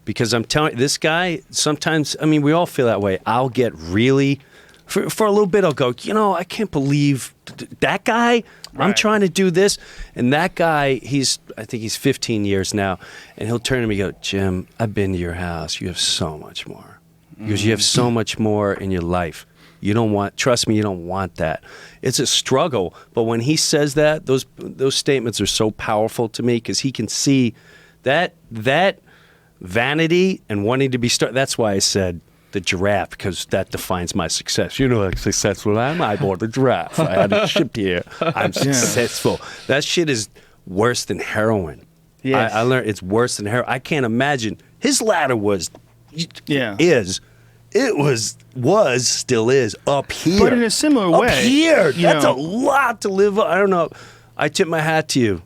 Because I'm telling you, this guy, sometimes, I mean, we all feel that way. I'll get really, for a little bit, I'll go, I can't believe that guy. Right. I'm trying to do this. And that guy, I think he's 15 years now. And he'll turn to me and go, Jim, I've been to your house. You have so much more. Because you have so much more in your life. Trust me, you don't want that. It's a struggle. But when he says that, those statements are so powerful to me, because he can see that vanity and wanting to be that's why I said the giraffe, because that defines my success. How successful am I? bought the giraffe. I had it shipped here. I'm successful. That shit is worse than heroin. Yes. I learned it's worse than heroin. I can't imagine. His ladder still is up here. But in a similar way. Up here. That's a lot to live on. I don't know. I tip my hat to you.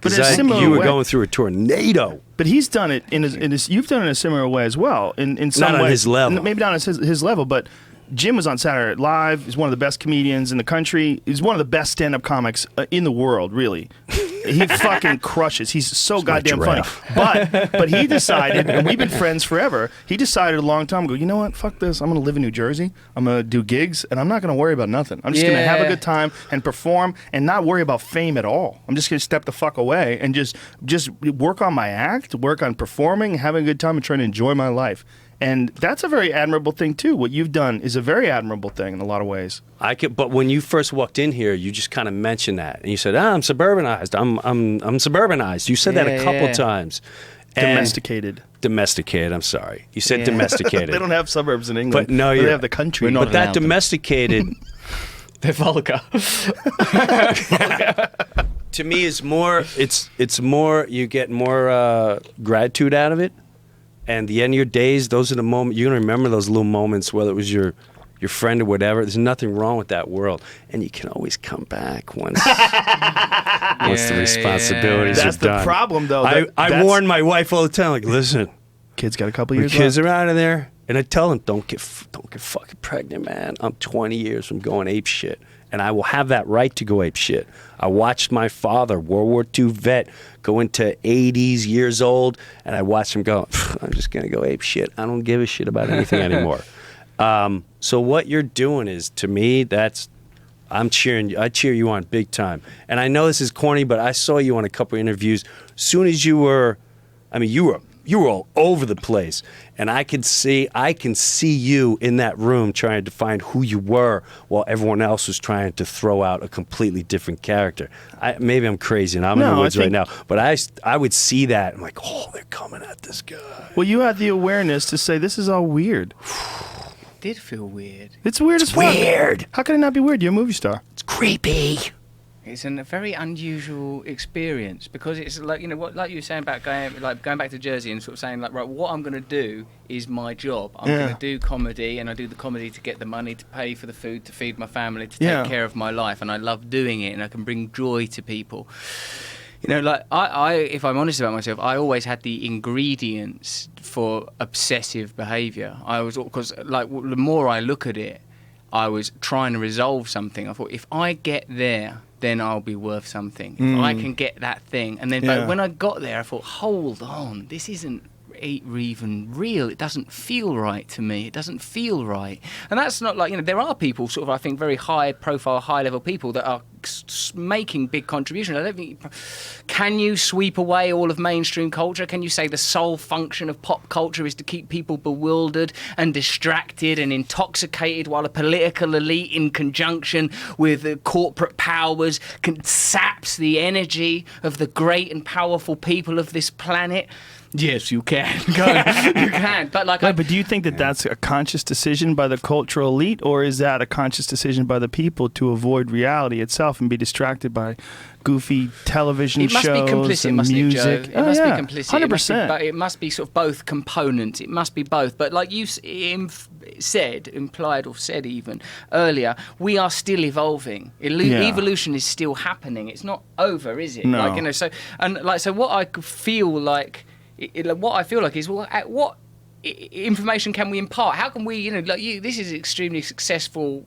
But in a similar you were way, going through a tornado. But he's done it in his. You've done it in a similar way as well. In some not way, on his level. Maybe not on his level, but Jim was on Saturday Night Live. He's one of the best comedians in the country. He's one of the best stand-up comics in the world, really. He fucking crushes. He's so goddamn funny. But he decided, and we've been friends forever, he decided a long time ago, you know what, fuck this. I'm going to live in New Jersey. I'm going to do gigs, and I'm not going to worry about nothing. I'm just going to have a good time and perform and not worry about fame at all. I'm just going to step the fuck away and just work on my act, work on performing, having a good time, and trying to enjoy my life. And that's a very admirable thing, too. What you've done is a very admirable thing in a lot of ways. But when you first walked in here, you just kind of mentioned that. And you said, I'm suburbanized. I'm suburbanized. You said that a couple times. Domesticated. Domesticated, I'm sorry. You said domesticated. They don't have suburbs in England. But no, they have the country. But that domesticated... They're vulgar. To me, it's more, you get more gratitude out of it. And the end of your days, those are the moments, you're going to remember those little moments, whether it was your friend or whatever. There's nothing wrong with that world. And you can always come back once the responsibilities are done. That's the problem, though. I warn my wife all the time, like, listen. Kids got a couple years kids are out of there. And I tell them, don't get fucking pregnant, man. I'm 20 years from going ape shit. And I will have that right to go ape shit. I watched my father, World War II vet, go into 80s years old, and I watched him go, I'm just going to go ape shit. I don't give a shit about anything anymore. So what you're doing is, to me, I cheer you on big time. And I know this is corny, but I saw you on a couple of interviews. Soon as you were you were all over the place, and I can see you in that room trying to find who you were, while everyone else was trying to throw out a completely different character. Maybe I'm crazy, and I'm in the woods right now, but I would see that. I'm like, oh, they're coming at this guy. Well, you had the awareness to say this is all weird. It did feel weird. It's weird as fuck. Weird. How can it not be weird? You're a movie star. It's creepy. It's a very unusual experience because it's like, like you were saying about going back to Jersey and sort of saying like, right, what I'm going to do is my job. I'm going to do comedy, and I do the comedy to get the money to pay for the food, to feed my family, to take care of my life, and I love doing it, and I can bring joy to people. Like I, if I'm honest about myself, I always had the ingredients for obsessive behaviour. Because like the more I look at it, I was trying to resolve something. I thought, if I get there, then I'll be worth something. If I can get that thing. And then but when I got there, I thought, hold on, this isn't even real. It doesn't feel right to me. It doesn't feel right. And that's not like, there are people sort of, I think, very high profile, high level people that are making big contributions. I don't think, can you sweep away all of mainstream culture? Can you say the sole function of pop culture is to keep people bewildered and distracted and intoxicated, while a political elite in conjunction with the corporate powers saps the energy of the great and powerful people of this planet? Yes, you can. You can. But but do you think that that's a conscious decision by the cultural elite, or is that a conscious decision by the people to avoid reality itself and be distracted by goofy television shows and music? It must be complicit, mustn't it, Joe? It must be complicit. 100%. But it must be sort of both components. It must be both. But like you implied or said even earlier, we are still evolving. Evolution is still happening. It's not over, is it? No. So what I feel like. What I feel like is, what information can we impart? How can we, this is an extremely successful,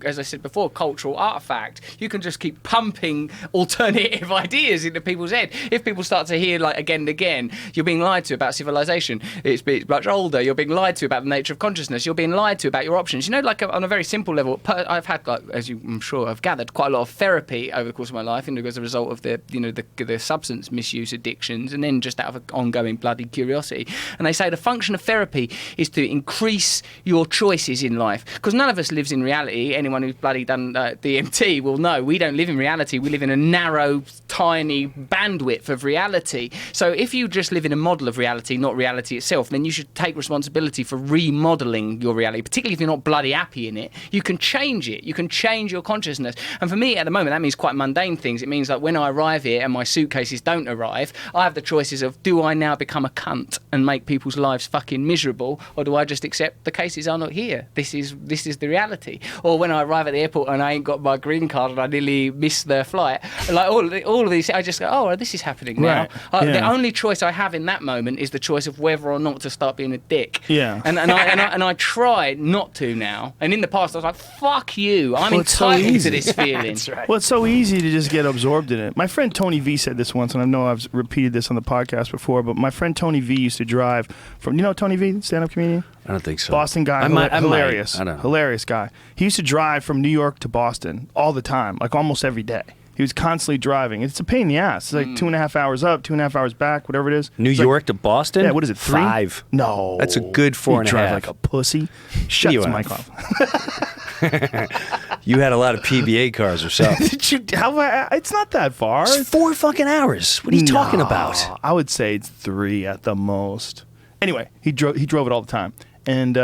as I said before, cultural artifact. You can just keep pumping alternative ideas into people's head. If people start to hear, like, again and again, you're being lied to about civilization, it's much older, you're being lied to about the nature of consciousness, you're being lied to about your options. Like on a very simple level, I've had, like, as I'm sure I've gathered, quite a lot of therapy over the course of my life, as a result of the substance misuse addictions, and then just out of ongoing bloody curiosity. And they say the function of therapy is to increase your choices in life, because none of us lives in reality. Anyone who's bloody done DMT will know we don't live in reality. We live in a narrow, tiny bandwidth of reality. So if you just live in a model of reality, not reality itself, then you should take responsibility for remodeling your reality, particularly if you're not bloody happy in it. You can change it. You can change your consciousness. And for me, at the moment, that means quite mundane things. It means like when I arrive here and my suitcases don't arrive, I have the choices of, do I now become a cunt and make people's lives fucking miserable, or do I just accept the cases are not here? This is the reality. Or when I arrive at the airport and I ain't got my green card and I nearly missed their flight, like all of these, I just go, oh, this is happening now. Right. The only choice I have in that moment is the choice of whether or not to start being a dick. Yeah. And I try not to now. And in the past, I was like, fuck you. I'm entitled to this feeling. That's right. Well, it's so easy to just get absorbed in it. My friend Tony V said this once, and I know I've repeated this on the podcast before, but my friend Tony V used to drive from, Tony V, stand-up comedian? I don't think so. Boston guy, hilarious. I don't know. Hilarious guy. He used to drive from New York to Boston all the time, like almost every day. He was constantly driving. It's a pain in the ass. It's like 2.5 hours up, 2.5 hours back, whatever it is. New York to Boston? Yeah, what is it, 3? 5. No. That's a good 4.5. You drive like a pussy. Shut the mic off. You had a lot of PBA cars or something. It's not that far. It's 4 fucking hours. What are you talking about? I would say it's 3 at the most. Anyway, he drove it all the time. And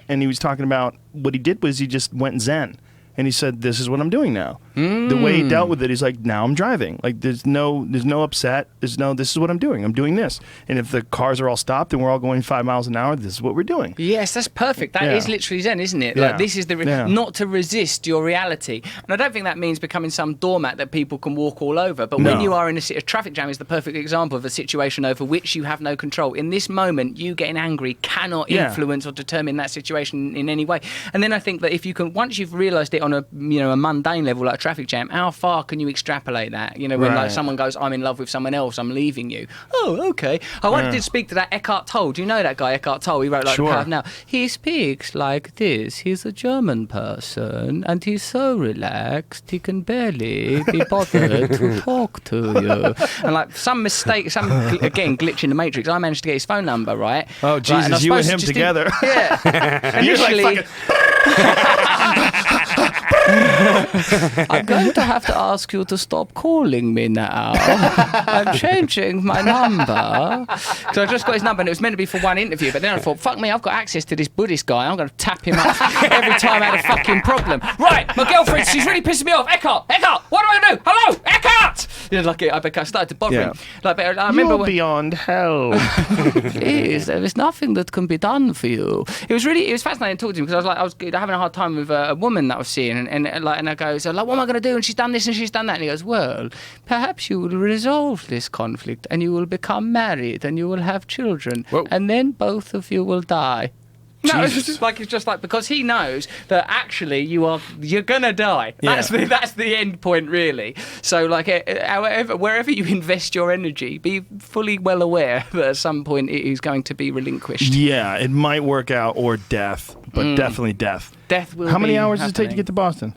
he was talking about what he did was he just went zen. And he said, this is what I'm doing now. The way he dealt with it, he's like, now I'm driving. Like, there's no upset. This is what I'm doing. I'm doing this. And if the cars are all stopped and we're all going 5 miles an hour, this is what we're doing. Yes, that's perfect. That is literally zen, isn't it? Yeah. Like, this is not to resist your reality. And I don't think that means becoming some doormat that people can walk all over. But when you are in a traffic jam is the perfect example of a situation over which you have no control. In this moment, you getting angry cannot influence or determine that situation in any way. And then I think that if you can, once you've realised it on a mundane level, like a traffic jam, how far can you extrapolate that? You know, when like someone goes, I'm in love with someone else, I'm leaving you. Oh, okay. I wanted to speak to that Eckhart Tolle. Do you know that guy, Eckhart Tolle? He wrote like The Power of Now. He speaks like this. He's a German person, and he's so relaxed, he can barely be bothered to talk to you. And like some mistake, again, glitch in the Matrix, I managed to get his phone number, right? Oh, Jesus, and you and him together. Initially, I'm going to have to ask you to stop calling me now. I'm changing my number. So I just got his number, and it was meant to be for one interview, but then I thought, fuck me, I've got access to this Buddhist guy. I'm going to tap him up every time I had a fucking problem. Right, my girlfriend, she's really pissing me off. Eckhart, what do I do? Hello, Eckhart! You know, like I started to bother him. Like, I remember You're beyond hell. Please, there is nothing that can be done for you. It was fascinating talking to him, because I was having a hard time with a woman that I was seeing, and I go, so like, what am I going to do? And she's done this and she's done that. And he goes, well, perhaps you will resolve this conflict and you will become married and you will have children. Whoa. And then both of you will die. No, it's just like because he knows that actually you're gonna die. That's the end point, really. So like, wherever you invest your energy, be fully well aware that at some point it is going to be relinquished. Yeah, it might work out, or death, but definitely death. Death will. How many hours happening. does it take to get to Boston?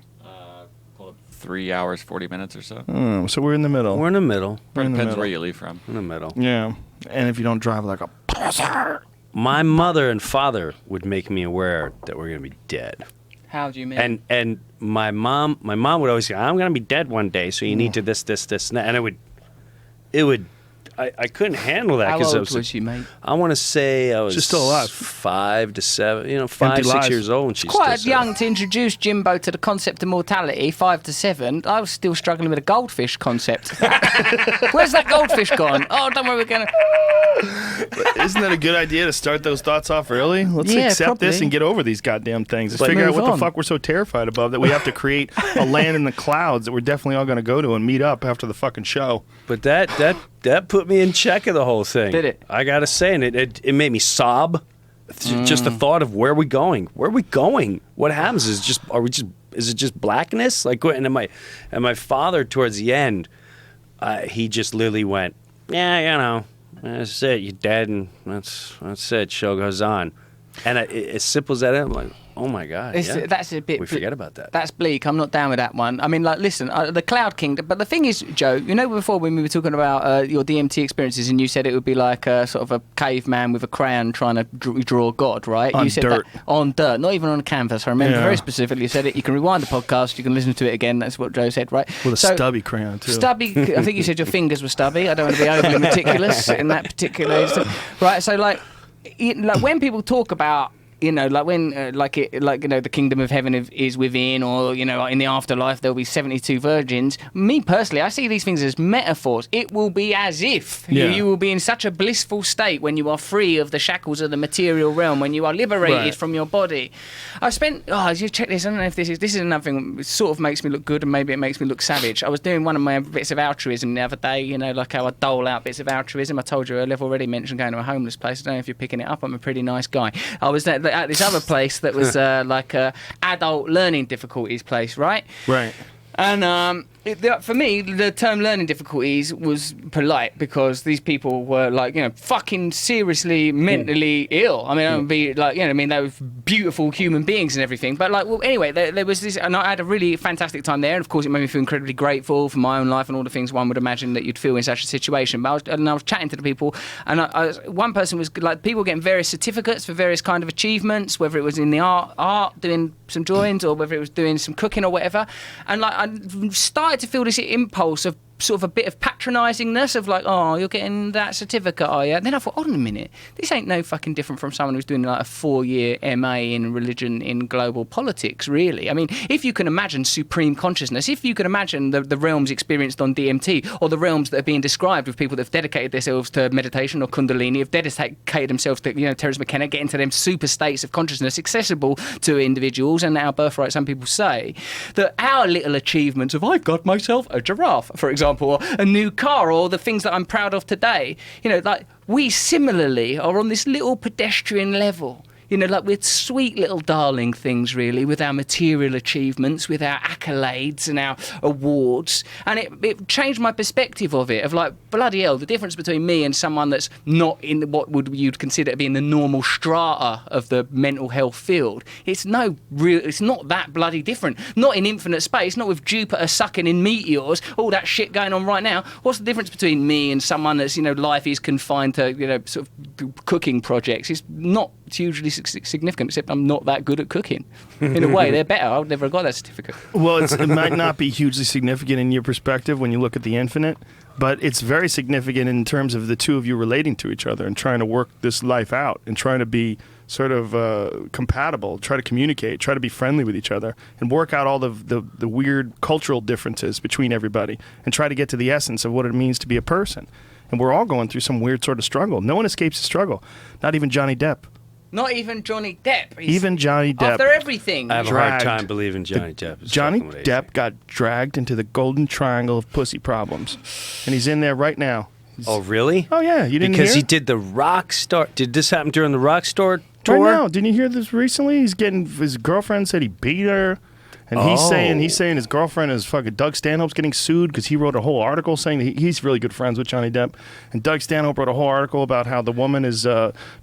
3 hours, 40 minutes or so. So we're in the middle. We're in the middle. Depends where you leave from. In the middle. Yeah, and if you don't drive like a pisser. My mother and father would make me aware that we're going to be dead. How do you mean? And my mom would always say, I'm going to be dead one day, so you need to this, and that. And I couldn't handle that. How old was she, mate? I want to say I was She's still alive. 5 to 7, 5, 6 years old. And she's quite still young to introduce Jimbo to the concept of mortality, 5 to 7. I was still struggling with the goldfish concept. Where's that goldfish gone? Oh, don't worry, we're going to... Isn't that a good idea to start those thoughts off early? Let's accept this and get over these goddamn things. Let's figure out what the fuck we're so terrified about that we have to create a land in the clouds that we're definitely all going to go to and meet up after the fucking show. But that put me in check of the whole thing. Did it? I gotta say, and it made me sob. Just the thought of where are we going? Where are we going? What happens? Is it just blackness? Like, and my father towards the end, he just literally went, yeah, that's it. You're dead, and that's it. Show goes on. And as simple as that, I'm like, oh my God, that's a bit. We forget about that. That's bleak. I'm not down with that one. I mean, like, listen, the Cloud Kingdom. But the thing is, Joe, before when we were talking about your DMT experiences, and you said it would be like a sort of a caveman with a crayon trying to draw God, right? On you said dirt. That on dirt, not even on a canvas. I remember very specifically you said it. You can rewind the podcast. You can listen to it again. That's what Joe said, right? With a stubby crayon too. Stubby. I think you said your fingers were stubby. I don't want to be overly meticulous in that particular instance. Right. So like when people talk about, like when, the kingdom of heaven is within, or, in the afterlife there'll be 72 virgins. Me personally, I see these things as metaphors. It will be as if you will be in such a blissful state when you are free of the shackles of the material realm, when you are liberated from your body. I've spent, you check this, I don't know if this is another thing, it sort of makes me look good and maybe it makes me look savage. I was doing one of my bits of altruism the other day, like how I dole out bits of altruism. I told you earlier, I've already mentioned going to a homeless place. I don't know if you're picking it up. I'm a pretty nice guy. I was at this other place that was like a adult learning difficulties place, right? Right. And for me, the term learning difficulties was polite because these people were fucking seriously mentally ill. I mean, I would be they were beautiful human beings and everything. But anyway, there was this, and I had a really fantastic time there. And of course, it made me feel incredibly grateful for my own life and all the things one would imagine that you'd feel in such a situation. But I was chatting to the people, and one person was like, people getting various certificates for various kind of achievements, whether it was in the art doing some drawings, or whether it was doing some cooking or whatever. And I started to feel this impulse of sort of a bit of patronising-ness of like, oh, you're getting that certificate, are you? And then I thought, hold on a minute, this ain't no fucking different from someone who's doing like a 4-year MA in religion in global politics, really. I mean, if you can imagine supreme consciousness, if you can imagine the realms experienced on DMT, or the realms that are being described with people that have dedicated themselves to meditation or Kundalini, have dedicated themselves to, Terence McKenna, get into them super states of consciousness accessible to individuals and our birthright, some people say, that our little achievements of, I've got myself a giraffe, for example, or a new car, or the things that I'm proud of today, we similarly are on this little pedestrian level. You know, like we're sweet little darling things, really, with our material achievements, with our accolades and our awards. And it changed my perspective of it, of like, bloody hell, the difference between me and someone that's not in what you'd consider to be in the normal strata of the mental health field. It's not that bloody different. Not in infinite space, not with Jupiter sucking in meteors, all that shit going on right now. What's the difference between me and someone that's, you know, life is confined to, you know, sort of cooking projects? It's not hugely significant, except I'm not that good at cooking. In a way, they're better. I would never have got that certificate. Well, it might not be hugely significant in your perspective when you look at the infinite, but it's very significant in terms of the two of you relating to each other and trying to work this life out and trying to be sort of compatible, try to communicate, try to be friendly with each other, and work out all the weird cultural differences between everybody and try to get to the essence of what it means to be a person. And we're all going through some weird sort of struggle. No one escapes the struggle, not even Johnny Depp. Not even Johnny Depp. Even Johnny Depp. After everything. I have a hard time believing Johnny Depp is Johnny fucking with Depp got dragged into the golden triangle of pussy problems. And he's in there right now. Oh, really? Oh, yeah. You didn't Because hear? he did the rock star. Did this happen during the rock star tour? Right now. Didn't you hear this recently? He's getting, his girlfriend said he beat her. And he's saying his girlfriend is fucking Doug Stanhope's getting sued because he wrote a whole article saying that he's really good friends with Johnny Depp. And Doug Stanhope wrote a whole article about how the woman has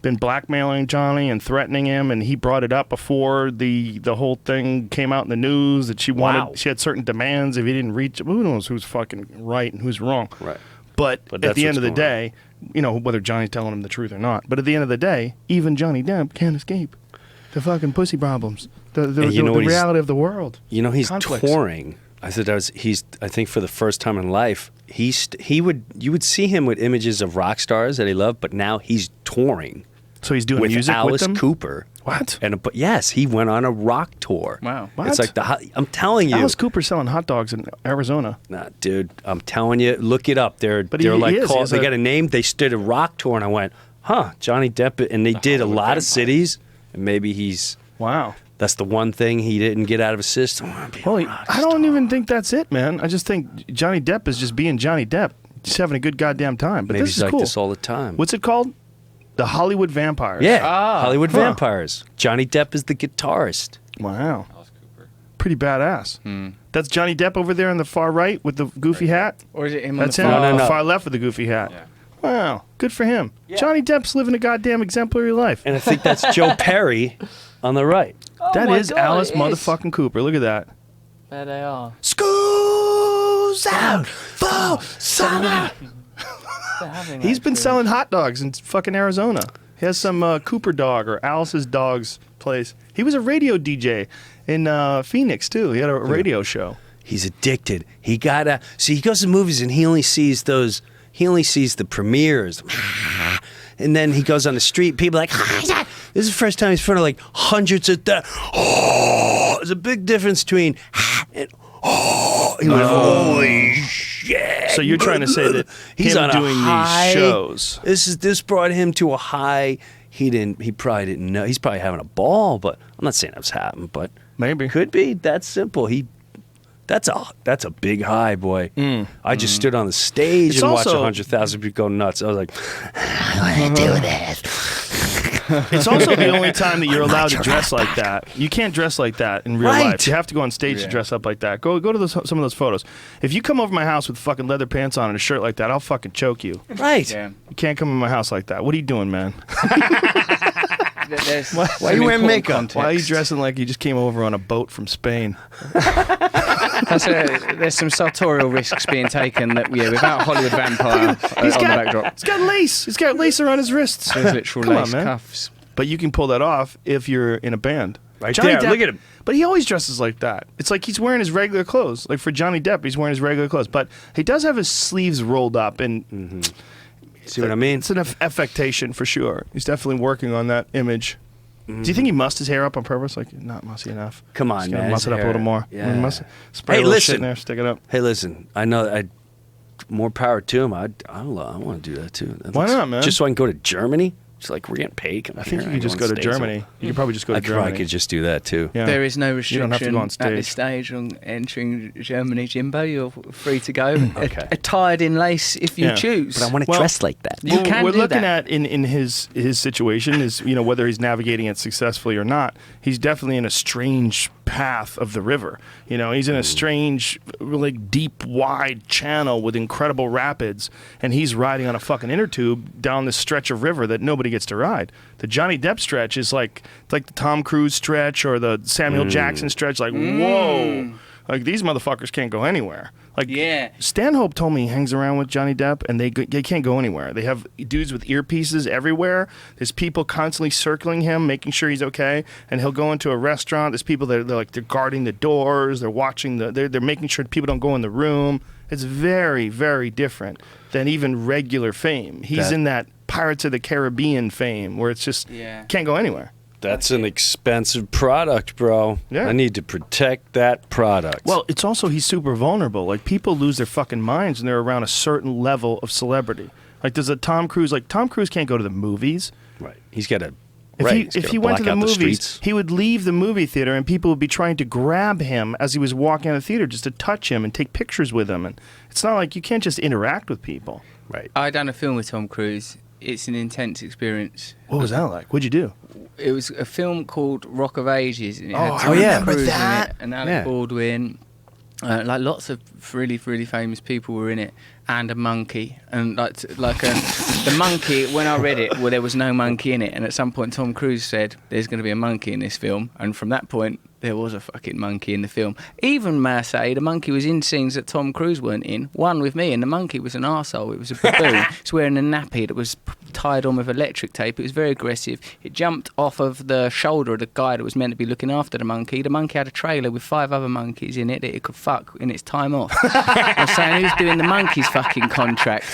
been blackmailing Johnny and threatening him, and he brought it up before the whole thing came out in the news that she wanted. She had certain demands if he didn't reach. Who knows who's fucking right and who's wrong? Right. But at that's the end what's of the going day, you know, whether Johnny's telling him the truth or not, but at the end of the day, even Johnny Depp can't escape the fucking pussy problems. The reality of the world. You know, he's Conflicts. touring. I said I think for the first time in life, you would see him with images of rock stars that he loved, but now he's touring. So he's doing with music Alice with them? Cooper. What? But yes, he went on a rock tour. Wow. What? It's like I'm telling you. Alice Cooper's selling hot dogs in Arizona. Nah, dude, I'm telling you, look it up. They're But he like is. called, they got a name. They did a rock tour, and I went, huh, Johnny Depp, and they did a lot of cities, and maybe he's. Wow. That's the one thing he didn't get out of his system. Well, I don't even think that's it, man. I just think Johnny Depp is just being Johnny Depp, just having a good goddamn time. But Maybe this he's is like cool. this all the time. What's it called? The Hollywood Vampires. Yeah, Hollywood Vampires. Johnny Depp is the guitarist. Wow. Alice Cooper. Pretty badass. That's Johnny Depp over there on the far right with the goofy hat? Or is it him That's on him the on No. the far left with the goofy hat. Yeah. Wow. Good for him. Johnny Depp's living a goddamn exemplary life. And I think that's Joe Perry on the right. That my is God, Alice it is. motherfucking Cooper. Look at that. There they are. School's out for summer. He's been selling hot dogs in fucking Arizona. He has some Cooper dog or Alice's dog's place. He was a radio DJ in Phoenix too. He had a radio show. He's addicted. He goes to movies and he only sees those. He only sees the premieres. And then he goes on the street. People are like, this is the first time he's in front of like hundreds of there's a big difference between and he went, holy shit. So you're trying to say that he's him on doing high. these shows. This brought him to a high. He probably didn't know. He's probably having a ball, but I'm not saying that's happened, but Maybe. could be. That's simple. That's a big high, boy. I just stood on the stage It's and watched also- 100,000 people go nuts. I was like, I want to do this. It's also the only time that you're allowed to dress like that. You can't dress like that in real Right. life. You have to go on stage to dress up like that. Go to some of those photos. If you come over my house with fucking leather pants on and a shirt like that, I'll fucking choke you. right. Yeah. You can't come in my house like that. What are you doing, man? Why are you wearing makeup? Why are you dressing like you just came over on a boat from Spain? There's some sartorial risks being taken that without Hollywood Vampire on the backdrop. He's got lace. He's got lace around his wrists. There's literal Come on, lace man. cuffs. But you can pull that off if you're in a band. Right Johnny there. Depp- Look at him. But he always dresses like that. It's like he's wearing his regular clothes. Like for Johnny Depp, he's wearing his regular clothes. But he does have his sleeves rolled up, and See what I mean? it's an affectation for sure. He's definitely working on that image. Do you think he mussed his hair up on purpose? Like, not mussy enough. Come on, Just gotta man. muss it up a little more. Yeah. Spray Hey, a little shit listen. in there, stick it up. Hey, listen. I know. More power to him. I want to do that too. Why not, man? Just so I can go to Germany. It's like, we're getting paid. I think you could just go to Germany. You could probably just go to Germany. I probably could just do that too. Yeah. There is no restriction you don't have to go on stage. at this stage on entering Germany, Jimbo. You're free to go. Okay. Attired in lace if you choose. But I want to dress like that. You can we're do looking that. at in his situation is, you know, whether he's navigating it successfully or not. He's definitely in a strange path of the river. You know, he's in a strange, like, deep, wide channel with incredible rapids, and he's riding on a fucking inner tube down this stretch of river that nobody gets to ride. The Johnny Depp stretch is like the Tom Cruise stretch or the Samuel Jackson stretch. Like, whoa, like these motherfuckers can't go anywhere. Like, Stanhope told me he hangs around with Johnny Depp, and they can't go anywhere. They have dudes with earpieces everywhere. There's people constantly circling him, making sure he's okay. And he'll go into a restaurant. There's people that they're guarding the doors. They're watching they're making sure people don't go in the room. It's very, very different than even regular fame. He's in that Pirates of the Caribbean fame where it's just can't go anywhere. That's an expensive product, bro. Yeah. I need to protect that product. Well, it's also he's super vulnerable. Like, people lose their fucking minds when they're around a certain level of celebrity. Like, there's a Tom Cruise. Like, Tom Cruise can't go to the movies. Right. He's got to. If he went to the movies, he would leave the movie theater, and people would be trying to grab him as he was walking out of the theater just to touch him and take pictures with him. And it's not like you can't just interact with people. Right. I done a film with Tom Cruise. It's an intense experience. What was that like? What'd you do? It was a film called Rock of Ages. And it I had Tom remember Cruise that. in it, and Alec Baldwin. Like, lots of really, really famous people were in it, and a monkey. And the monkey, when I read it, well, there was no monkey in it. And at some point, Tom Cruise said, "There's going to be a monkey in this film." And from that point, there was a fucking monkey in the film. Even, may I say, the monkey was in scenes that Tom Cruise weren't in. One with me, and the monkey was an arsehole. It was a baboon. It's wearing a nappy that was tied on with electric tape. It was very aggressive. It jumped off of the shoulder of the guy that was meant to be looking after the monkey. The monkey had a trailer with 5 other monkeys in it that it could fuck in its time off. I was saying, who's doing the monkey's fucking contract?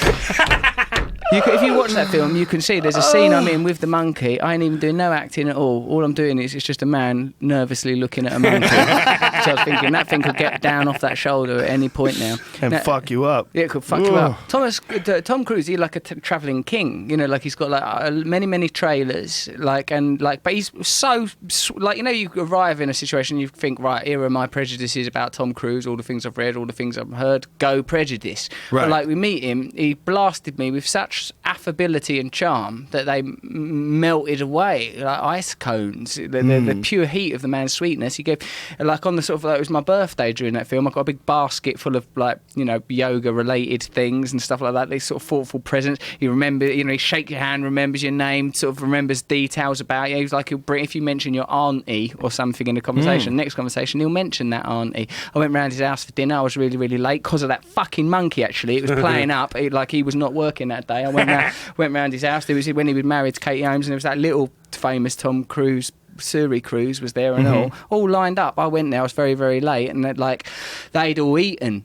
If you watch that film, you can see there's a scene I'm in with the monkey. I ain't even doing no acting at all. All I'm doing is it's just a man nervously looking at a monkey. So I was thinking that thing could get down off that shoulder at any point now. And fuck you up. Yeah, it could fuck you up. Tom Cruise, he's like a travelling king. You know, like he's got like many trailers. But he's so, like, you know, you arrive in a situation, you think, right, here are my prejudices about Tom Cruise, all the things I've read, all the things I've heard, go prejudice. Right. But like, we meet him, he blasted me with such affability and charm that they melted away like ice cones. The pure heat of the man's sweetness. He gave, like, on the sort of, like, it was my birthday during that film, I got a big basket full of, like, you know, yoga related things and stuff like that. These sort of thoughtful presents. You remember, you know, he shake your hand, remembers your name, sort of remembers details about you. He was like, he'll bring, if you mention your auntie or something in a conversation, next conversation he'll mention that auntie. I went round his house for dinner. I was really, really late because of that fucking monkey. Actually, it was playing up like he was not working that day. I went round his house. There was when he was married to Katie Holmes, and there was that little famous Tom Cruise Surrey cruise was there and all lined up. I went there. I was very, very late, and they'd all eaten,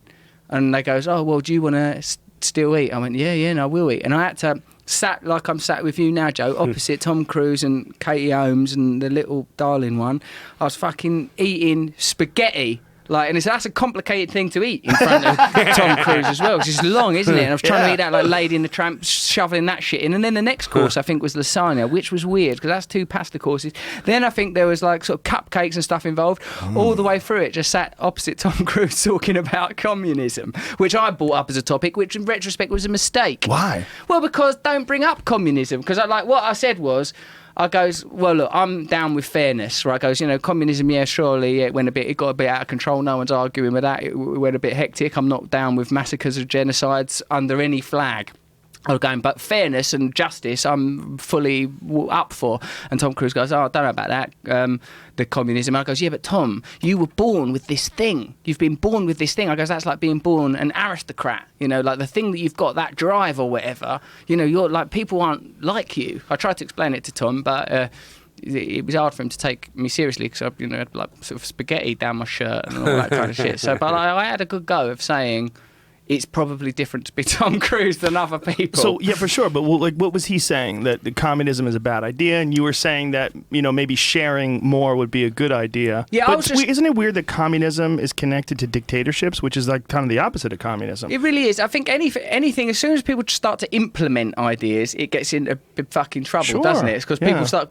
and they goes, "Oh well, do you want to still eat?" I went, "Yeah, no, I will eat." And I had to sat like I'm sat with you now, Joe, opposite Tom Cruise and Katie Holmes and the little darling one. I was fucking eating spaghetti. Like, and that's a complicated thing to eat in front of Tom Cruise as well. 'Cause it's long, isn't it? And I was trying to eat that like Lady in the Tramp, shoveling that shit in. And then the next course, I think, was lasagna, which was weird because that's 2 pasta courses. Then I think there was like sort of cupcakes and stuff involved. All the way through it, just sat opposite Tom Cruise talking about communism, which I brought up as a topic, which in retrospect was a mistake. Why? Well, because don't bring up communism. Because what I said was, I goes, well, look, I'm down with fairness, right? I goes, you know, communism, yeah, surely it got a bit out of control. No one's arguing with that. It went a bit hectic. I'm not down with massacres or genocides under any flag. I was going, but fairness and justice, I'm fully up for. And Tom Cruise goes, I don't know about that, the communism. And I goes, yeah, but Tom, you were born with this thing. You've been born with this thing. I goes, that's like being born an aristocrat. You know, like the thing that you've got, that drive or whatever, you know, you're like, people aren't like you. I tried to explain it to Tom, but it was hard for him to take me seriously because I, you know, had like sort of spaghetti down my shirt and all that kind of shit. So, but I had a good go of saying, it's probably different to be Tom Cruise than other people. So yeah, for sure. But what was he saying? That the communism is a bad idea, and you were saying that maybe sharing more would be a good idea. Yeah, but isn't it weird that communism is connected to dictatorships, which is like kind of the opposite of communism? It really is. I think anything as soon as people start to implement ideas, it gets into big fucking trouble, doesn't it? It's because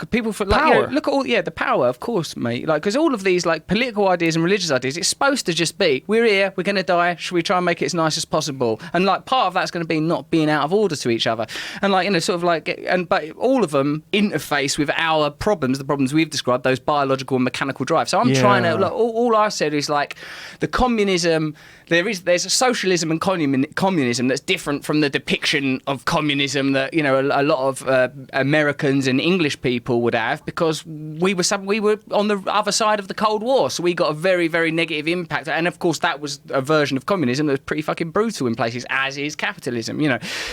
people feel like look at all the power, of course, mate. Like because all of these like political ideas and religious ideas, it's supposed to just be we're here, we're going to die. Should we try and make it as nice as possible? And like part of that's going to be not being out of order to each other, and like sort of like but all of them interface with our problems, the problems we've described, those biological and mechanical drives. So I'm trying to all I said is like the communism. There's a socialism and communism that's different from the depiction of communism that a lot of Americans and English people would have, because we were on the other side of the Cold War, so we got a very, very negative impact. And of course, that was a version of communism that was pretty fucking brutal in places, as is capitalism.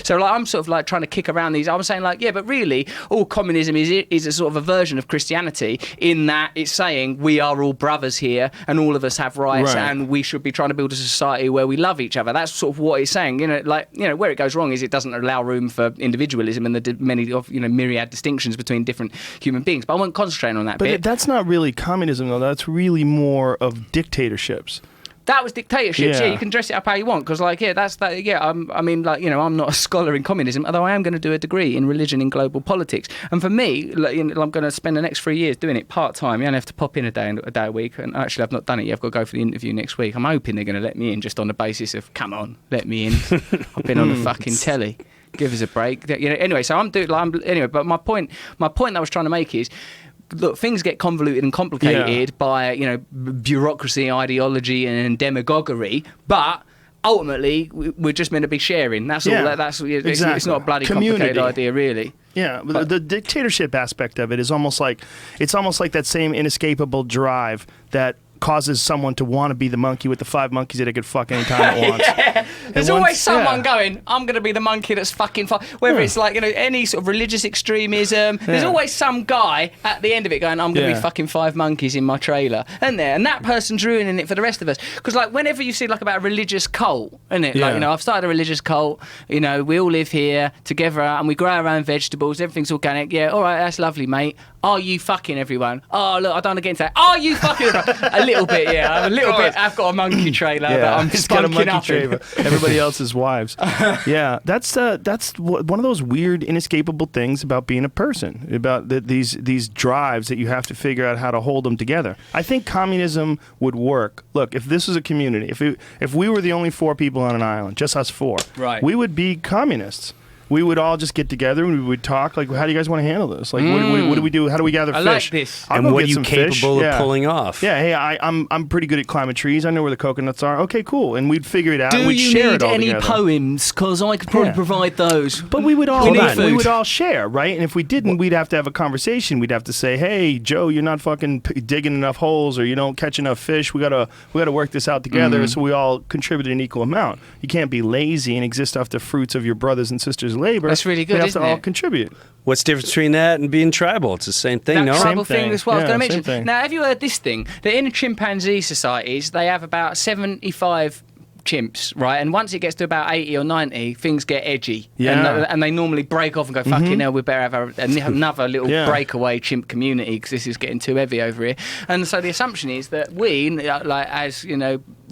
So like I'm sort of like trying to kick around these. I'm saying like but really, all communism is a sort of a version of Christianity in that it's saying we are all brothers here and all of us have rights and we should be trying to build a society where we love each other. That's sort of what it's saying. Where it goes wrong is it doesn't allow room for individualism and the many of myriad distinctions between different human beings. But I won't concentrate on that bit. But that's not really communism, though. That's really more of dictatorships. That was dictatorships. Yeah, you can dress it up how you want, because that's that. Yeah, I'm not a scholar in communism, although I am going to do a degree in religion in global politics. And for me, I'm going to spend the next 3 years doing it part time. You only have to pop in a day a week. And actually, I've not done it yet. I've got to go for the interview next week. I'm hoping they're going to let me in just on the basis of come on, let me in. I've been on the fucking telly. Give us a break. Anyway, so I'm doing. Anyway, but my point that I was trying to make is, look, things get convoluted and complicated by bureaucracy, ideology, and demagoguery, but ultimately we're just meant to be sharing. That's all. Exactly. It's not a bloody complicated idea, really. Yeah, but the dictatorship aspect of it is almost like that same inescapable drive that causes someone to want to be the monkey with the 5 monkeys that it could fuck anytime it wants. There's always someone going, I'm going to be the monkey that's fucking whether it's like any sort of religious extremism, there's always some guy at the end of it going, I'm going to be fucking 5 monkeys in my trailer, and that person's ruining it for the rest of us. Because like whenever you see like about a religious cult, isn't it? Like I've started a religious cult, we all live here together and we grow our own vegetables, everything's organic. Yeah, all right, that's lovely, mate. Are you fucking everyone? Oh, look, I don't want to get into that. Are you fucking everyone? A little bit, yeah. A little bit. I've got a monkey trailer that I'm spunking up in. Everybody else's wives. Yeah, that's one of those weird, inescapable things about being a person, about these drives that you have to figure out how to hold them together. I think communism would work. Look, if this was a community, if we were the only 4 people on an island, just us 4, we would be communists. We would all just get together and we would talk like, how do you guys want to handle this? Like, what do we do? How do we gather fish? I like this. And what are you capable of pulling off? Yeah, hey, I'm pretty good at climbing trees. I know where the coconuts are. Okay, cool. And we'd figure it out. We'd share it all together. Do you need any poems? Because I could probably provide those. But we would all share, right? And if we didn't, we'd have to have a conversation. We'd have to say, hey, Joe, you're not fucking digging enough holes, or you don't catch enough fish. We gotta work this out together, so we all contribute an equal amount. You can't be lazy and exist off the fruits of your brothers and sisters' labor. That's really good. We have to all contribute. What's the difference between that and being tribal? It's the same thing, no? Tribal thing is what I was going to mention. Now, have you heard this thing? That in chimpanzee societies, they have about 75 chimps, right? And once it gets to about 80 or 90, things get edgy. Yeah. And they normally break off and go, fucking hell, we better have another little breakaway chimp community because this is getting too heavy over here. And so the assumption is that we, like as,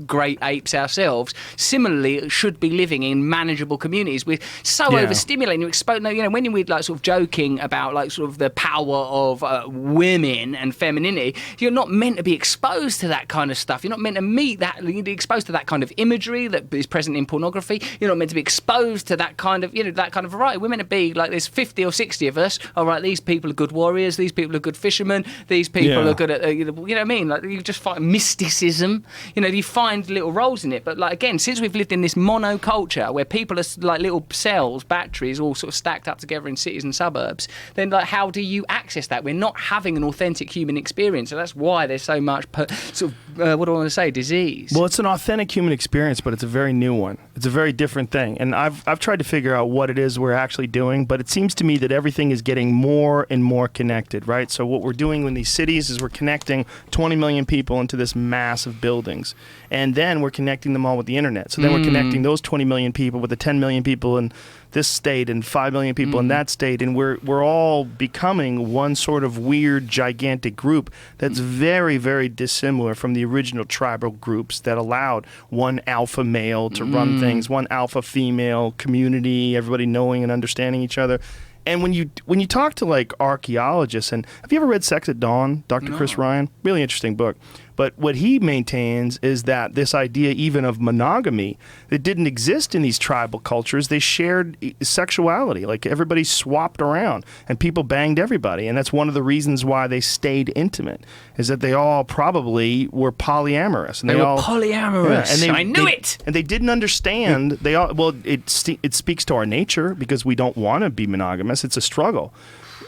great apes ourselves, similarly should be living in manageable communities. We're so overstimulating. You expose, when we're like sort of joking about like sort of the power of women and femininity, you're not meant to be exposed to that kind of stuff. You're not meant to meet that. You're exposed to that kind of imagery that is present in pornography. You're not meant to be exposed to that kind of, that kind of variety. We're meant to be like there's 50 or 60 of us. All right, these people are good warriors. These people are good fishermen. These people are good at, you know what I mean? Like you just find mysticism. You find little roles in it, but like again, since we've lived in this monoculture where people are like little cells, batteries, all sort of stacked up together in cities and suburbs, then like how do you access that? We're not having an authentic human experience, so that's why there's so much sort of what do I want to say? Disease. Well, it's an authentic human experience, but it's a very new one. It's a very different thing, and I've tried to figure out what it is we're actually doing, but it seems to me that everything is getting more and more connected, right? So what we're doing in these cities is we're connecting 20 million people into this mass of buildings. And then we're connecting them all with the internet. So then we're connecting those 20 million people with the 10 million people in this state and 5 million people in that state. And we're all becoming one sort of weird, gigantic group that's very, very dissimilar from the original tribal groups that allowed one alpha male to run things, one alpha female community, everybody knowing and understanding each other. And when you talk to like archaeologists, and have you ever read Sex at Dawn, Dr. Chris Ryan? Really interesting book. But what he maintains is that this idea even of monogamy that didn't exist in these tribal cultures, they shared sexuality. Like everybody swapped around and people banged everybody. And that's one of the reasons why they stayed intimate, is that they all probably were polyamorous. And they were polyamorous. Yeah, I knew it. And they didn't understand. It speaks to our nature because we don't want to be monogamous. It's a struggle.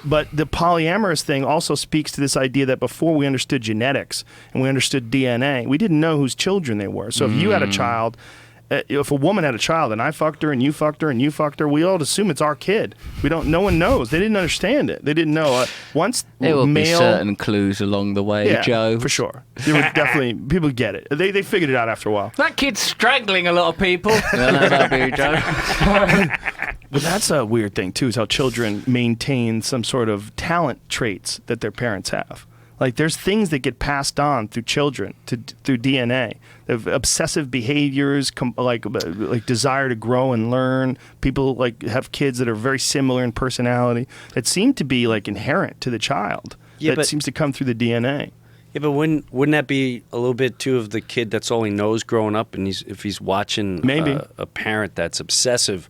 But the polyamorous thing also speaks to this idea that before we understood genetics and we understood DNA, we didn't know whose children they were. So if you had a child, if a woman had a child and I fucked her and you fucked her and you fucked her, we all assume it's our kid. No one knows. They didn't understand it. They didn't know. Once there will be certain clues along the way, yeah, Joe. For sure. There were definitely, people get it. They figured it out after a while. That kid's strangling a lot of people. That'll be Joe. But that's a weird thing, too, is how children maintain some sort of talent traits that their parents have. Like, there's things that get passed on through children, through DNA. They have obsessive behaviors, like desire to grow and learn. People, like, have kids that are very similar in personality that seem to be, like, inherent to the child. Yeah, that seems to come through the DNA. Yeah, but wouldn't that be a little bit, too, of the kid that's all he knows growing up, and if he's watching a parent that's obsessive,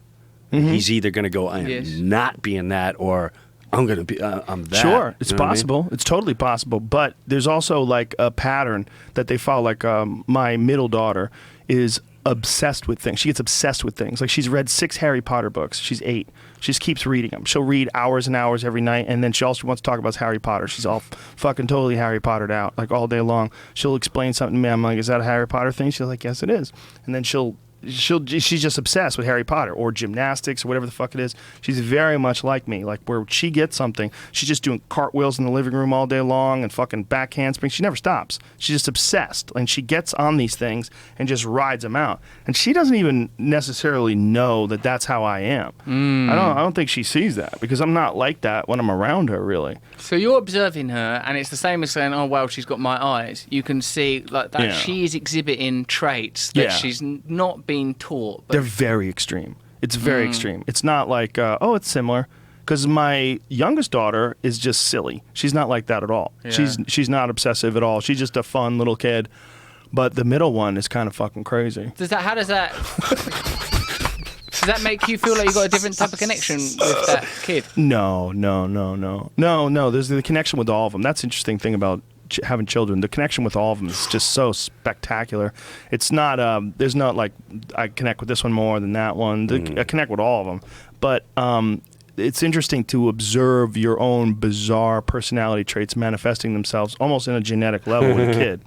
he's either going to go, I am not being that, or I'm going to be, I'm that. Sure, it's possible. I mean? It's totally possible. But there's also like a pattern that they follow. Like my middle daughter is obsessed with things. She gets obsessed with things. Like she's read 6 Harry Potter books. She's 8. She just keeps reading them. She'll read hours and hours every night, and then she also wants to talk about Harry Potter. She's all fucking totally Harry Pottered out, like all day long. She'll explain something to me. I'm like, is that a Harry Potter thing? She's like, yes, it is. And then she's just obsessed with Harry Potter or gymnastics or whatever the fuck it is. She's very much like me. Like where she gets something, she's just doing cartwheels in the living room all day long and fucking back handsprings. She never stops. She's just obsessed, and she gets on these things and just rides them out. And she doesn't even necessarily know that that's how I am. I don't think she sees that because I'm not like that when I'm around her, really. So you're observing her, and it's the same as saying, "Oh well, she's got my eyes." You can see like that she is exhibiting traits that she's not being taught. But they're very extreme. It's very extreme. It's not like, it's similar. Because my youngest daughter is just silly. She's not like that at all. Yeah. She's not obsessive at all. She's just a fun little kid. But the middle one is kind of fucking crazy. How does that does that make you feel like you got a different type of connection with that kid? No. There's the connection with all of them. That's the interesting thing about having children. The connection with all of them is just so spectacular. It's not there's not like I connect with this one more than that one. I connect with all of them, but it's interesting to observe your own bizarre personality traits manifesting themselves almost in a genetic level with a kid.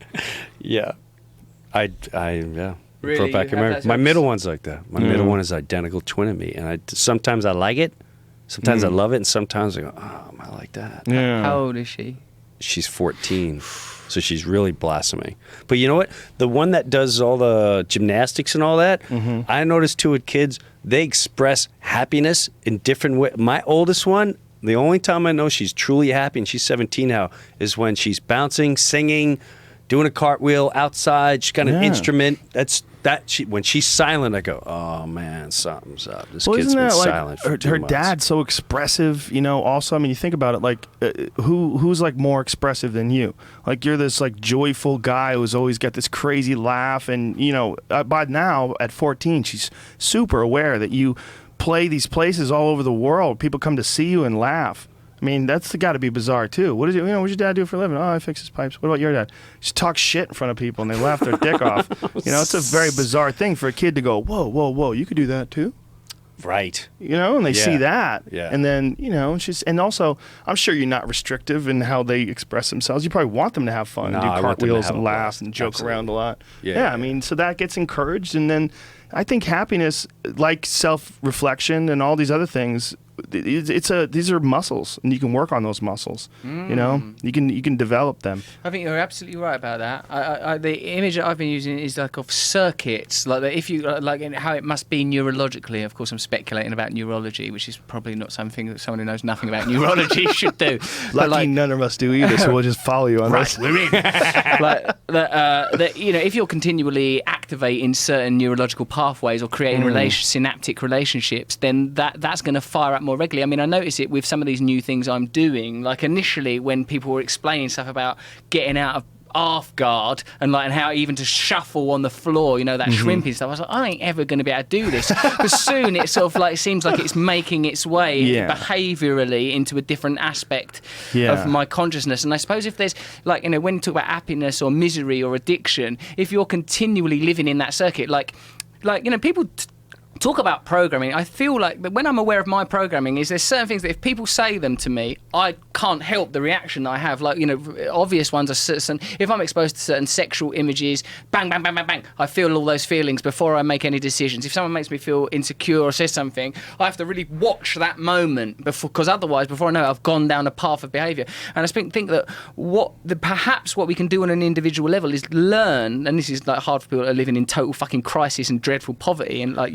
Yeah, I Really? My middle one's like that. My middle one is identical twin of me, and sometimes I like it, sometimes I love it, and sometimes I go, oh, am I like that? Yeah. How old is she? She's 14, so she's really blossoming. But you know what? The one that does all the gymnastics and all that, I noticed too with kids, they express happiness in different ways. My oldest one, the only time I know she's truly happy, and she's 17 now, is when she's bouncing, singing, doing a cartwheel outside. She's got an instrument. When she's silent, I go, oh man, something's up. This kid's been silent for 2 her months. dad's so expressive, also, I mean, you think about it, like, who's like more expressive than you? Like, you're this like joyful guy who's always got this crazy laugh, and by now at 14, she's super aware that you play these places all over the world. People come to see you and laugh. I mean, that's got to be bizarre too. What is it? What's your dad do for a living? Oh, I fix his pipes. What about your dad? Just talk shit in front of people and they laugh their dick off. It's a very bizarre thing for a kid to go, whoa, you could do that too, right? And they see that, and then and also, I'm sure you're not restrictive in how they express themselves. You probably want them to have fun, do cartwheels and laugh and joke around a lot. Yeah, I mean, so that gets encouraged, and then I think happiness, like self-reflection and all these other things, these are muscles, and you can work on those muscles. You know, you can develop them. I think you're absolutely right about that. The image that I've been using is like of circuits, like that if you like how it must be neurologically. Of course, I'm speculating about neurology, which is probably not something that someone who knows nothing about neurology should do. Lucky none of us do either, so we'll just follow you on this. We're in. Like that, you know, if you're continually activating certain neurological pathways or creating synaptic relationships, then that's going to fire up more regularly. I mean, I notice it with some of these new things I'm doing. Like initially, when people were explaining stuff about getting out of half guard and how even to shuffle on the floor, you know, that shrimping stuff, I was like, I ain't ever going to be able to do this. But soon it sort of seems like it's making its way behaviourally into a different aspect of my consciousness. And I suppose if there's when you talk about happiness or misery or addiction, if you're continually living in that circuit, people talk about programming. I feel like when I'm aware of my programming, there's certain things that if people say them to me, I can't help the reaction I have. Obvious ones are certain. If I'm exposed to certain sexual images, bang, bang, bang, bang, bang, I feel all those feelings before I make any decisions. If someone makes me feel insecure or says something, I have to really watch that moment because otherwise, before I know it, I've gone down a path of behaviour. And I think that perhaps what we can do on an individual level is learn, and this is hard for people that are living in total fucking crisis and dreadful poverty, and like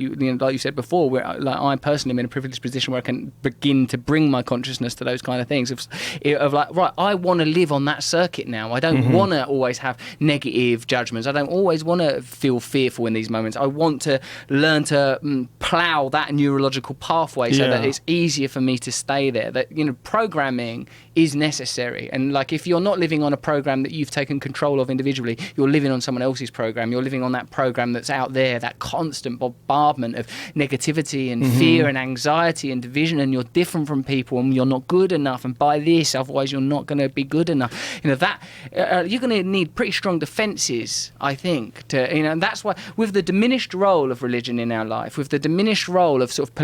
you said before, where I personally am in a privileged position where I can begin to bring my consciousness to those kind of things I want to live on that circuit now. I don't want to always have negative judgments. I don't always want to feel fearful in these moments. I want to learn to plough that neurological pathway so that it's easier for me to stay there. That programming is necessary, and if you're not living on a program that you've taken control of individually, you're living on someone else's program. You're living on that program that's out there, that constant bombardment of negativity and fear and anxiety and division, and you're different from people and you're not good enough, and buy this, otherwise you're not going to be good enough. You're going to need pretty strong defenses, I think, and that's why with the diminished role of religion in our life, with the diminished role of sort of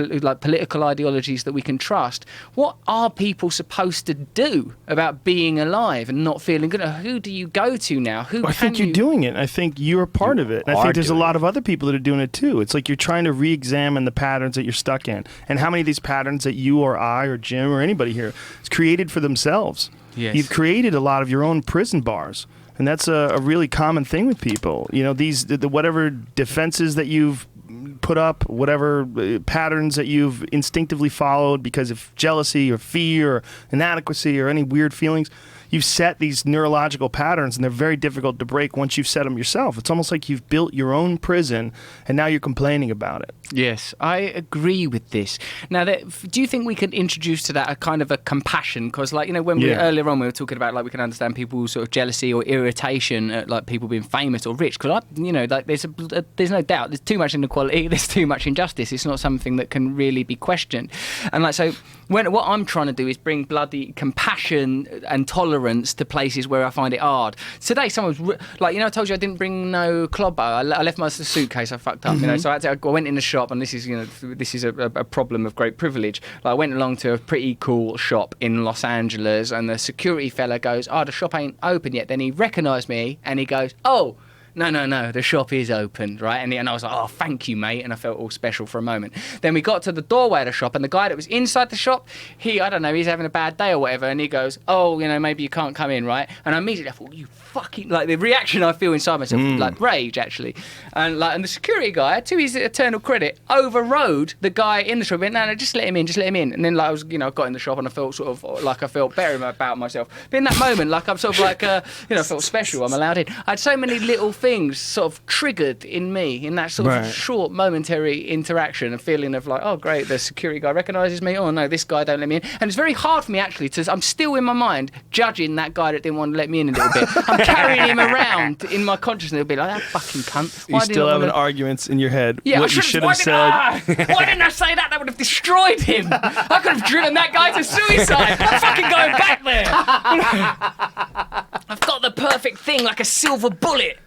political ideologies that we can trust, what are people supposed to do about being alive and not feeling good? Who do you go to now? I think you're doing it. I think you're part of it. And I think there's a lot of other people that are doing it too. It's like you're trying to re-examine the patterns that you're stuck in, and how many of these patterns that you or I or Jim or anybody here has created for themselves. Yes. You've created a lot of your own prison bars, and that's a really common thing with people. The whatever defenses that you've put up, whatever patterns that you've instinctively followed because of jealousy or fear or inadequacy or any weird feelings, you've set these neurological patterns, and they're very difficult to break once you've set them yourself. It's almost like you've built your own prison, and now you're complaining about it. Yes, I agree with this. Now, do you think we could introduce to that a kind of a compassion? Because, when we earlier on we were talking about we can understand people's sort of jealousy or irritation at people being famous or rich. Because there's no doubt there's too much inequality, there's too much injustice. It's not something that can really be questioned. And what I'm trying to do is bring bloody compassion and tolerance to places where I find it hard. Today, someone's I told you I didn't bring no clobber. I left my suitcase. I fucked up. So I went in the shop, and this is a problem of great privilege. I went along to a pretty cool shop in Los Angeles, and the security fella goes, "Oh, the shop ain't open yet." Then he recognised me, and he goes, "Oh, no, the shop is open," right? And I was like, "Oh, thank you, mate," and I felt all special for a moment. Then we got to the doorway of the shop, and the guy that was inside the shop, he's having a bad day or whatever, and he goes, "Oh, maybe you can't come in," right? And immediately I thought, you fucking, the reaction I feel inside myself, rage, actually. And the security guy, to his eternal credit, overrode the guy in the shop. He went, "No, just let him in. And then I was, I got in the shop, and I felt sort of I felt better about myself. But in that moment, I'm sort of felt special. I'm allowed in. I had so many little things sort of triggered in me in that sort of short momentary interaction, a feeling of oh great, the security guy recognises me, oh no, this guy don't let me in. And it's very hard for me actually I'm still in my mind judging that guy that didn't want to let me in a little bit. I'm carrying him around in my consciousness. It'll be like, that fucking cunt. You still having arguments in your head. Yeah, what you should have said. Why didn't I say that? That would have destroyed him. I could have driven that guy to suicide. I'm fucking going back there. I've got the perfect thing, like a silver bullet.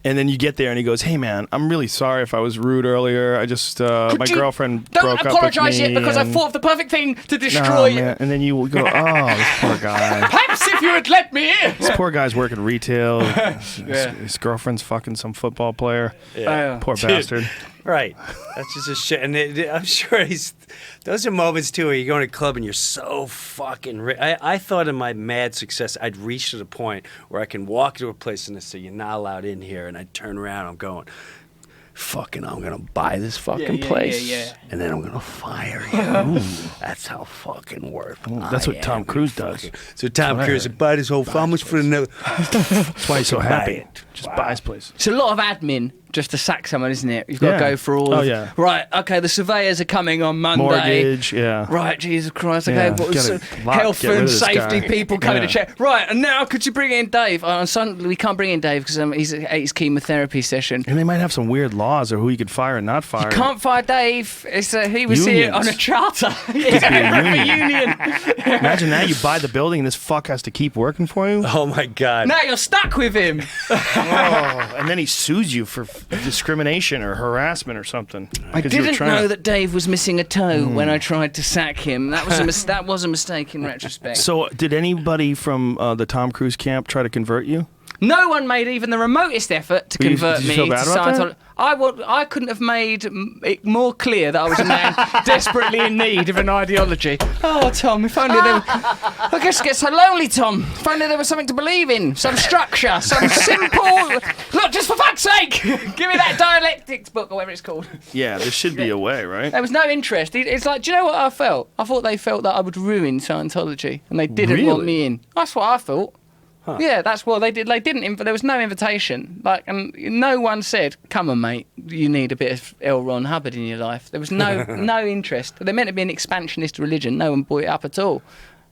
And then you get there and he goes, "Hey man, I'm really sorry if I was rude earlier. I just my girlfriend broke up with me." Don't apologise yet, because I thought of the perfect thing to destroy you. And then you go, "Oh, this poor guy. Perhaps if you had let me in." This poor guy's working retail. His girlfriend's fucking some football player. Yeah. Poor bastard. Right. That's just a shit. And I'm sure those are moments too where you go to a club and you're so fucking rich. I thought in my mad success, I'd reached to the point where I can walk to a place and they say, you're not allowed in here. And I turn around, I'm going, fucking, I'm going to buy this fucking place. And then I'm going to fire you. That's how fucking worth. That's what Tom Cruise does. So Tom Cruise said, buy this whole how much for the That's why he's so happy. Just buys place. It's a lot of admin just to sack someone, isn't it? You've got to go for all right, okay, the surveyors are coming on Monday. Mortgage, yeah. Right, Jesus Christ, okay, health and safety people coming to check. Right, and now could you bring in Dave? On Sunday, we can't bring in Dave because he's at his chemotherapy session. And they might have some weird laws or who you could fire and not fire. You can't fire Dave. He was here on a charter. A union. Imagine that, you buy the building and this fuck has to keep working for you. Oh my God. Now you're stuck with him. And then he sues you for discrimination or harassment or something. I didn't know that Dave was missing a toe when I tried to sack him. That was a mistake in retrospect. So, did anybody from the Tom Cruise camp try to convert you? No one made even the remotest effort to convert me to Scientology. I couldn't have made it more clear that I was a man desperately in need of an ideology. Oh, Tom, if only there was... I just get so lonely, Tom. If only there was something to believe in, some structure, some simple... Look, just for fuck's sake, give me that dialectics book or whatever it's called. Yeah, there should be a way, right? There was no interest. It's like, do you know what I felt? I thought they felt that I would ruin Scientology, and they didn't want me in. That's what I thought. Huh. Yeah, that's what they did. They didn't. There was no invitation. And no one said, "Come on, mate, you need a bit of L. Ron Hubbard in your life." There was no interest. They're meant to be an expansionist religion. No one brought it up at all.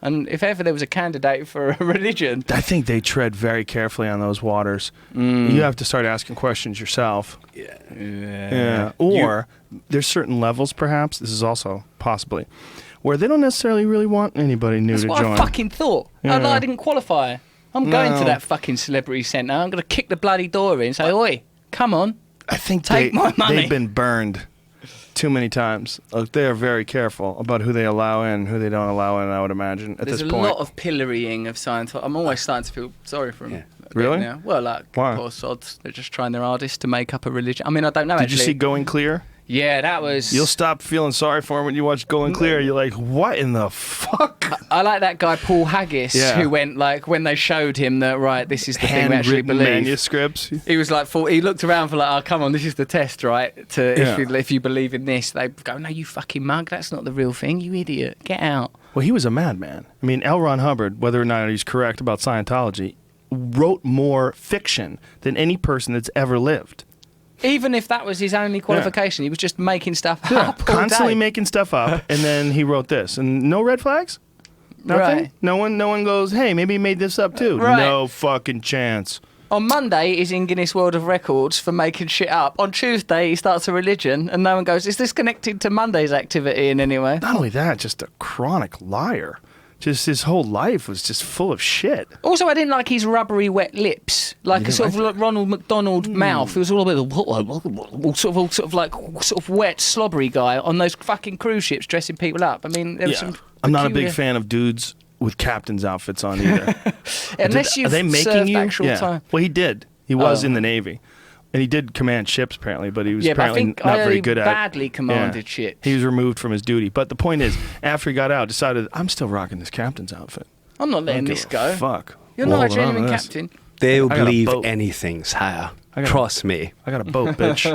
And if ever there was a candidate for a religion, I think they tread very carefully on those waters. You have to start asking questions yourself. Yeah. Or there's certain levels, perhaps. This is also possibly where they don't necessarily really want anybody new to join. That's what I fucking thought. Yeah. I didn't qualify. I'm going to that fucking celebrity centre. I'm going to kick the bloody door in and say, oi, come on. I think take my money. They've been burned too many times. They are very careful about who they allow in, who they don't allow in, I would imagine, at this point. There's a lot of pillorying of Scientology. I'm always starting to feel sorry for them. Yeah. Really? Now. Well, poor sods. They're just trying their hardest to make up a religion. I mean, I don't know, Did you see Going Clear? Yeah, that was... You'll stop feeling sorry for him when you watch Going Clear. You're like, what in the fuck? I like that guy, Paul Haggis, who went, when they showed him that, right, this is the thing we actually believe. Manuscripts. He was like, he looked around for oh, come on, this is the test, right? If you believe in this. They go, no, you fucking mug, that's not the real thing, you idiot, get out. Well, he was a madman. I mean, L. Ron Hubbard, whether or not he's correct about Scientology, wrote more fiction than any person that's ever lived. Even if that was his only qualification, he was just making stuff up all constantly day. Making stuff up, and then he wrote this. And no red flags? Nothing? Right. No one goes, hey, maybe he made this up too. Right. No fucking chance. On Monday, he's in Guinness World of Records for making shit up. On Tuesday, he starts a religion, and no one goes, is this connected to Monday's activity in any way? Not only that, just a chronic liar. Just his whole life was just full of shit. Also, I didn't like his rubbery wet lips, like a sort of Ronald McDonald mouth. It was all a bit sort of wet, slobbery guy on those fucking cruise ships dressing people up. I mean, there was some. I'm not a big fan of dudes with captain's outfits on either. Unless you've served actual time. Well, he did. He was in the Navy. And he did command ships, apparently, but he was apparently not very good at it. Badly commanded ships. He was removed from his duty. But the point is, after he got out, decided, I'm still rocking this captain's outfit. I'm not letting this go. Fuck. You're not a genuine captain. They'll believe anything, sire. Trust me. I got a boat, bitch.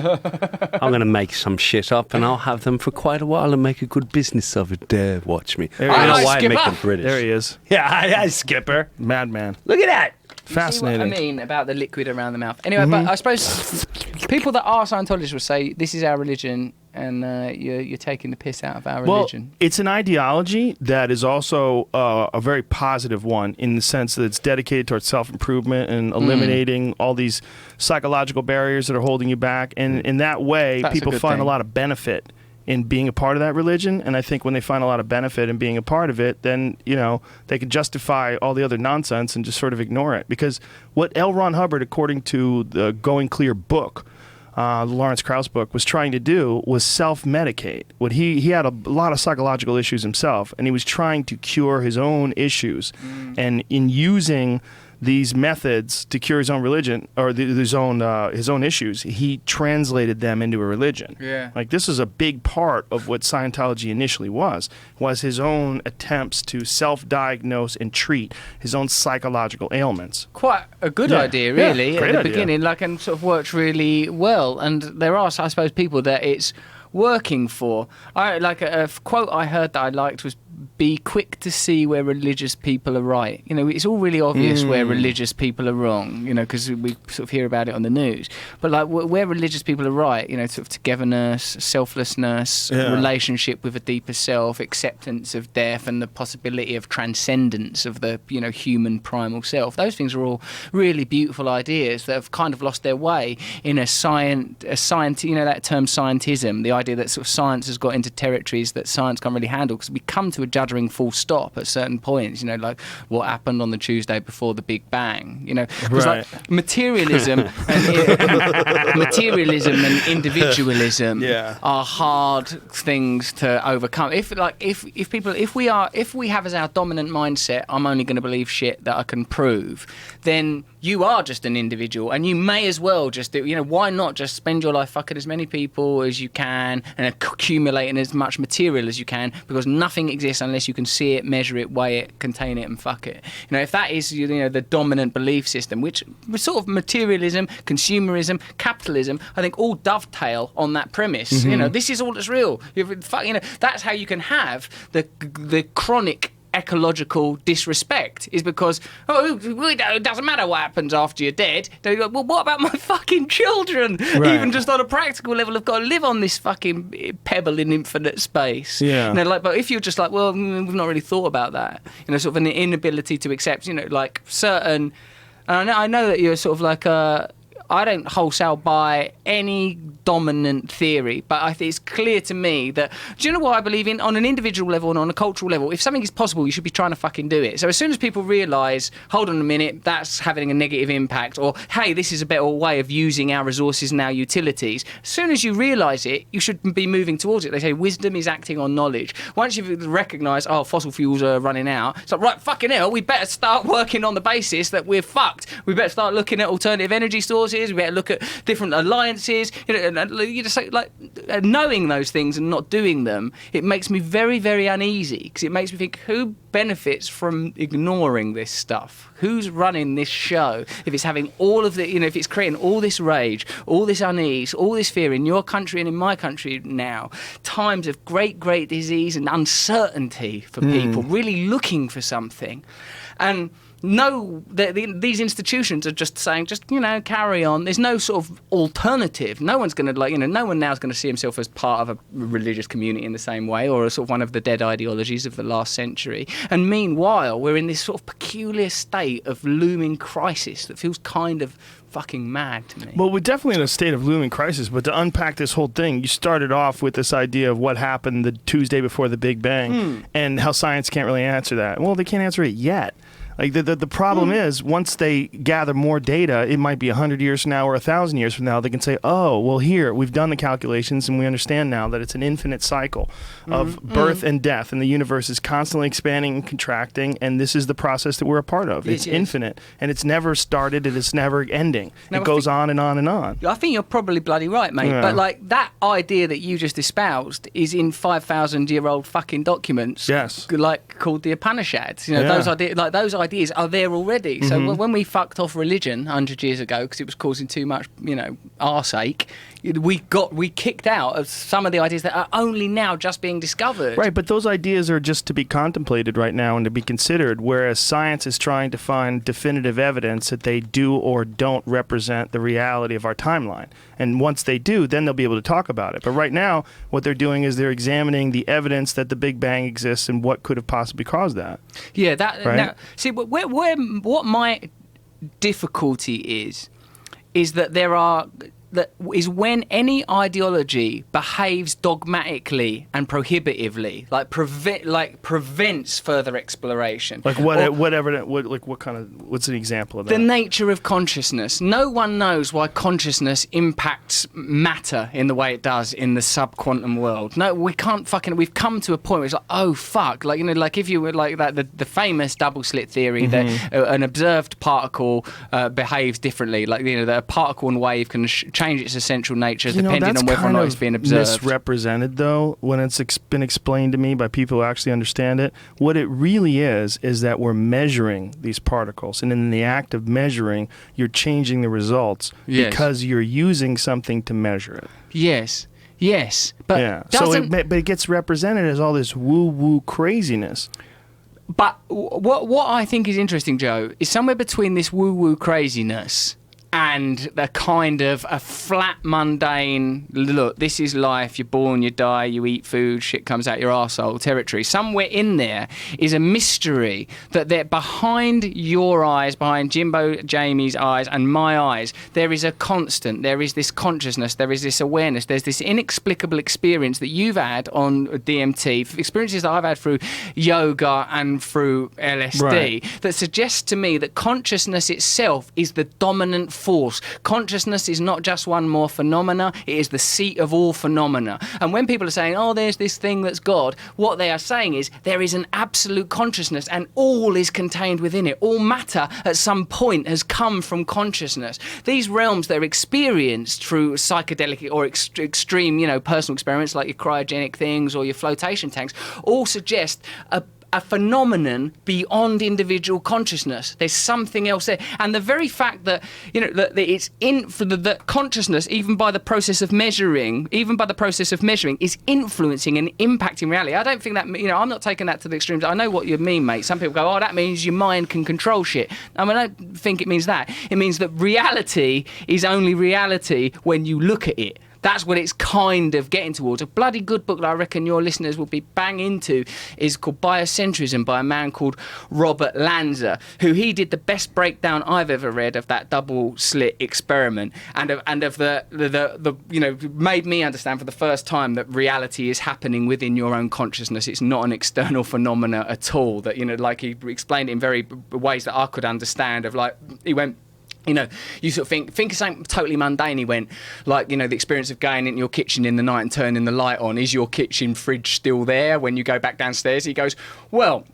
I'm going to make some shit up and I'll have them for quite a while and make a good business of it. Dare watch me. I don't know why I make them British. There he is. Yeah, hi, Skipper. Madman. Look at that. Fascinating. See what I mean about the liquid around the mouth. Anyway, but I suppose people that are Scientologists will say this is our religion, and you're taking the piss out of our religion. Well, it's an ideology that is also a very positive one in the sense that it's dedicated towards self-improvement and eliminating all these psychological barriers that are holding you back. And in that way, people find a lot of benefit in being a part of that religion. And I think when they find a lot of benefit in being a part of it, then, they can justify all the other nonsense and just sort of ignore it. Because what L. Ron Hubbard, according to the Going Clear book, the Lawrence Krauss book, was trying to do was self-medicate. What he had a lot of psychological issues himself, and he was trying to cure his own issues. And in using these methods to cure his own religion or his own issues, he translated them into a religion. Yeah. Like, this is a big part of what Scientology initially was his own attempts to self-diagnose and treat his own psychological ailments. Quite a good idea, really, great at the idea. beginning, and sort of works really well. And there are, I suppose, people that it's working for. A quote I heard that I liked was, "Be quick to see where religious people are right." It's all really obvious where religious people are wrong, because we sort of hear about it on the news. But where religious people are right, sort of togetherness, selflessness, relationship with a deeper self, acceptance of death, and the possibility of transcendence of the human primal self. Those things are all really beautiful ideas that have kind of lost their way in a science. That term scientism, the idea that sort of science has got into territories that science can't really handle, because we come to a judging full stop at certain points, like what happened on the Tuesday before the Big Bang, because materialism and individualism are hard things to overcome. If we have as our dominant mindset, I'm only going to believe shit that I can prove, then you are just an individual, and you may as well just why not just spend your life fucking as many people as you can and accumulating as much material as you can, because nothing exists unless you can see it, measure it, weigh it, contain it, and fuck it. If that is the dominant belief system, which sort of materialism, consumerism, capitalism, I think all dovetail on that premise. This is all that's real. That's how you can have the chronic ecological disrespect, is because it doesn't matter what happens after you're dead. They go, well, what about my fucking children? Right. Even just on a practical level, I've got to live on this fucking pebble in infinite space. Yeah. But if you're just like, well, we've not really thought about that, sort of an inability to accept, certain. And I know that you're sort of like I don't wholesale buy any dominant theory, but I think it's clear to me that, do you know what I believe in? On an individual level and on a cultural level, if something is possible, you should be trying to fucking do it. So as soon as people realise, hold on a minute, that's having a negative impact, or hey, this is a better way of using our resources and our utilities, as soon as you realise it, you should be moving towards it. They say wisdom is acting on knowledge. Once you've recognised, fossil fuels are running out, it's like, right, fucking hell, we better start working on the basis that we're fucked. We better start looking at alternative energy sources. We better look at different alliances. Knowing those things and not doing them, it makes me very, very uneasy, because it makes me think, who benefits from ignoring this stuff? Who's running this show? If it's having all of the, if it's creating all this rage, all this unease, all this fear in your country and in my country now, times of great, great disease and uncertainty for people really looking for something. And no, these institutions are just saying, carry on. There's no sort of alternative. No one's going to, no one now is going to see himself as part of a religious community in the same way, or a sort of one of the dead ideologies of the last century. And meanwhile, we're in this sort of peculiar state of looming crisis that feels kind of fucking mad to me. Well, we're definitely in a state of looming crisis, but to unpack this whole thing, you started off with this idea of what happened the Tuesday before the Big Bang and how science can't really answer that. Well, they can't answer it yet. Like the problem is, once they gather more data, it might be 100 years from now or 1,000 years from now, they can say, oh, well, here, we've done the calculations and we understand now that it's an infinite cycle of birth and death, and the universe is constantly expanding and contracting, and this is the process that we're a part of. It's infinite, and it's never started and it's never ending. It goes on and on and on. I think you're probably bloody right, mate. Yeah. But that idea that you just espoused is in 5,000-year-old fucking documents, called the Upanishads. Those ideas are there already. So when we fucked off religion 100 years ago because it was causing too much, arseache, we kicked out of some of the ideas that are only now just being discovered. Right, but those ideas are just to be contemplated right now and to be considered, whereas science is trying to find definitive evidence that they do or don't represent the reality of our timeline. And once they do, then they'll be able to talk about it. But right now, what they're doing is they're examining the evidence that the Big Bang exists and what could have possibly caused that. Yeah, right? Now, see, what my difficulty is that there are when any ideology behaves dogmatically and prohibitively, like prevents further exploration. Like what's an example of that? The nature of consciousness. No one knows why consciousness impacts matter in the way it does in the subquantum world. No, we can't fucking. We've come to a point where it's like, oh fuck, like, you know, like if you were like that, the famous double slit theory that an observed particle behaves differently. Like, you know, that a particle and wave can change its essential nature depending on whether or not it's being observed. Misrepresented though when it's been explained to me by people who actually understand it. What it really is that we're measuring these particles, and in the act of measuring, you're changing the results because you're using something to measure it. Yes, but but it gets represented as all this woo-woo craziness. But what I think is interesting, Joe, is somewhere between this woo-woo craziness and the kind of a flat, mundane, look, this is life, you're born, you die, you eat food, shit comes out your arsehole territory. Somewhere in there is a mystery that they're behind your eyes, behind Jimbo, Jamie's eyes, and my eyes, there is a constant, there is this consciousness, there is this awareness, there's this inexplicable experience that you've had on DMT, experiences that I've had through yoga and through LSD, that suggests to me that consciousness itself is the dominant force. Consciousness is not just one more phenomena, it is the seat of all phenomena. And when people are saying, oh, there's this thing that's God, what they are saying is there is an absolute consciousness and all is contained within it. All matter at some point has come from consciousness. These realms that are experienced through psychedelic or extreme, you know, personal experiments like your cryogenic things or your flotation tanks all suggest a phenomenon beyond individual consciousness. There's something else there. And the very fact that, you know, that it's in for the consciousness, even by the process of measuring, is influencing and impacting reality. I don't think that, you know, I'm not taking that to the extremes. I know what you mean, mate. Some people go, oh, that means your mind can control shit. I mean, I don't think it means that. It means that reality is only reality when you look at it. That's what it's kind of getting towards. A bloody good book that I reckon your listeners will be bang into is called Biocentrism by a man called Robert Lanza, who he did the best breakdown I've ever read of that double slit experiment and of the you know, made me understand for the first time that reality is happening within your own consciousness. It's not an external phenomena at all. That, you know, like he explained it in very ways that I could understand. Of like, he went, you know, you sort of think of something totally mundane. He went, like, you know, the experience of going into your kitchen in the night and turning the light on. Is your kitchen fridge still there when you go back downstairs? He goes, well,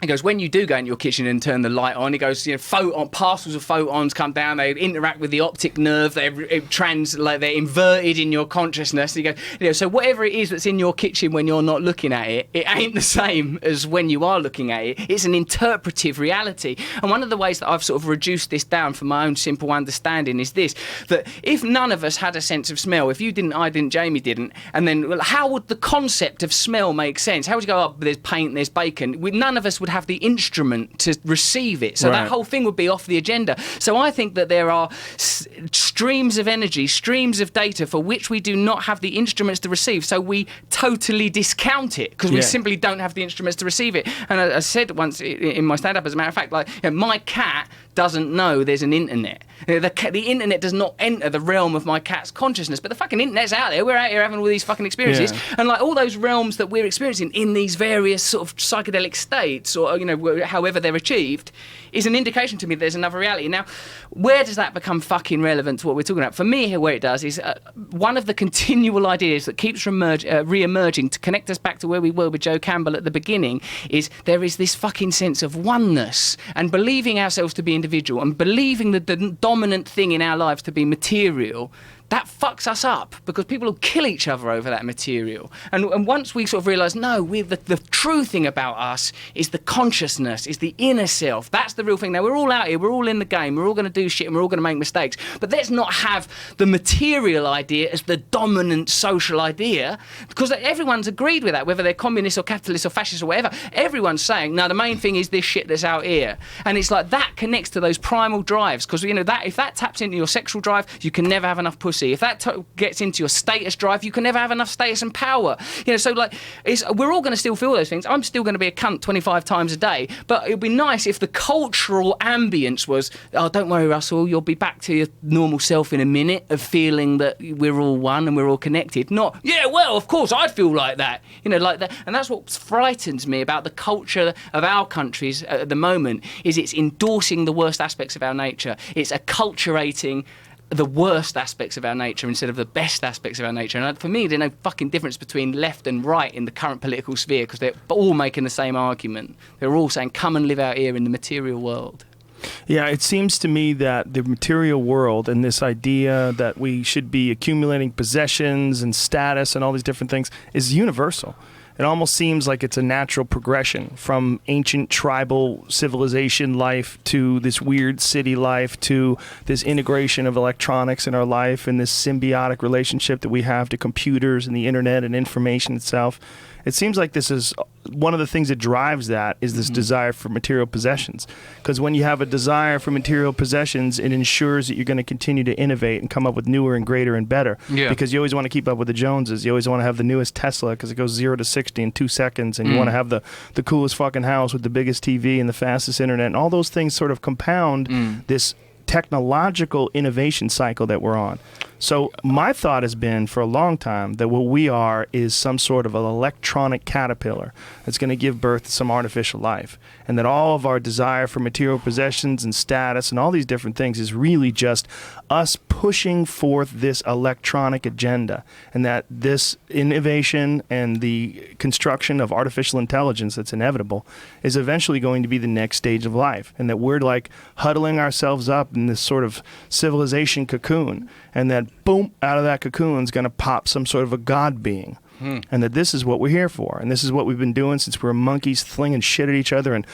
he goes, when you do go into your kitchen and turn the light on, he goes, you know, parcels of photons come down, they interact with the optic nerve, they're inverted in your consciousness. He goes, you know, so whatever it is that's in your kitchen when you're not looking at it, it ain't the same as when you are looking at it. It's an interpretive reality. And one of the ways that I've sort of reduced this down for my own simple understanding is this, that if none of us had a sense of smell, if you didn't, I didn't, Jamie didn't, and then, well, how would the concept of smell make sense? How would you go, oh, there's paint, there's bacon? None of us would have the instrument to receive it, so that whole thing would be off the agenda. So I think that there are streams of energy, streams of data for which we do not have the instruments to receive, so we totally discount it because we simply don't have the instruments to receive it. And I said once in my stand-up, as a matter of fact, like, you know, my cat doesn't know there's an internet. The internet does not enter the realm of my cat's consciousness, but the fucking internet's out there. We're out here having all these fucking experiences, and like all those realms that we're experiencing in these various sort of psychedelic states, or, you know, however they're achieved, is an indication to me there's another reality. Now, where does that become fucking relevant to what we're talking about? For me, where it does is one of the continual ideas that keeps re-emerging to connect us back to where we were with Joe Campbell at the beginning is there is this fucking sense of oneness and believing ourselves to be individual and believing that the dominant thing in our lives to be material. That fucks us up because people will kill each other over that material. And once we sort of realise, no, the true thing about us is the consciousness, is the inner self. That's the real thing. Now, we're all out here, we're all in the game, we're all going to do shit and we're all going to make mistakes. But let's not have the material idea as the dominant social idea, because everyone's agreed with that, whether they're communists or capitalists or fascists or whatever. Everyone's saying, no, the main thing is this shit that's out here. And it's like that connects to those primal drives, because, you know, that if that taps into your sexual drive, you can never have enough pussy. supremacy, if that gets into your status drive, you can never have enough status and power. So like, we're all going to still feel those things. I'm still going to be a cunt 25 times a day, but it would be nice if the cultural ambience was, oh, don't worry, Russell, you'll be back to your normal self in a minute, of feeling that we're all one and we're all connected. Not, yeah, well, of course, I'd feel like that. Like that. And that's what frightens me about the culture of our countries at the moment, is it's endorsing the worst aspects of our nature. It's acculturating the worst aspects of our nature instead of the best aspects of our nature. And for me, there's no fucking difference between left and right in the current political sphere, because they're all making the same argument. They're all saying, come and live out here in the material world. Yeah, it seems to me that the material world and this idea that we should be accumulating possessions and status and all these different things is universal. It almost seems like it's a natural progression from ancient tribal civilization life to this weird city life to this integration of electronics in our life and this symbiotic relationship that we have to computers and the internet and information itself. It seems like this is one of the things that drives that, is this desire for material possessions. Because when you have a desire for material possessions, it ensures that you're going to continue to innovate and come up with newer and greater and better. Yeah. Because you always want to keep up with the Joneses. You always want to have the newest Tesla because it goes 0 to 60 in 2 seconds. And you want to have the coolest fucking house with the biggest TV and the fastest internet. And all those things sort of compound this technological innovation cycle that we're on. So my thought has been for a long time that what we are is some sort of an electronic caterpillar that's going to give birth to some artificial life. And that all of our desire for material possessions and status and all these different things is really just us pushing forth this electronic agenda. And that this innovation and the construction of artificial intelligence that's inevitable is eventually going to be the next stage of life. And that we're like huddling ourselves up in this sort of civilization cocoon. And that boom, out of that cocoon is going to pop some sort of a god being. And that this is what we're here for. And this is what we've been doing since we were monkeys flinging shit at each other and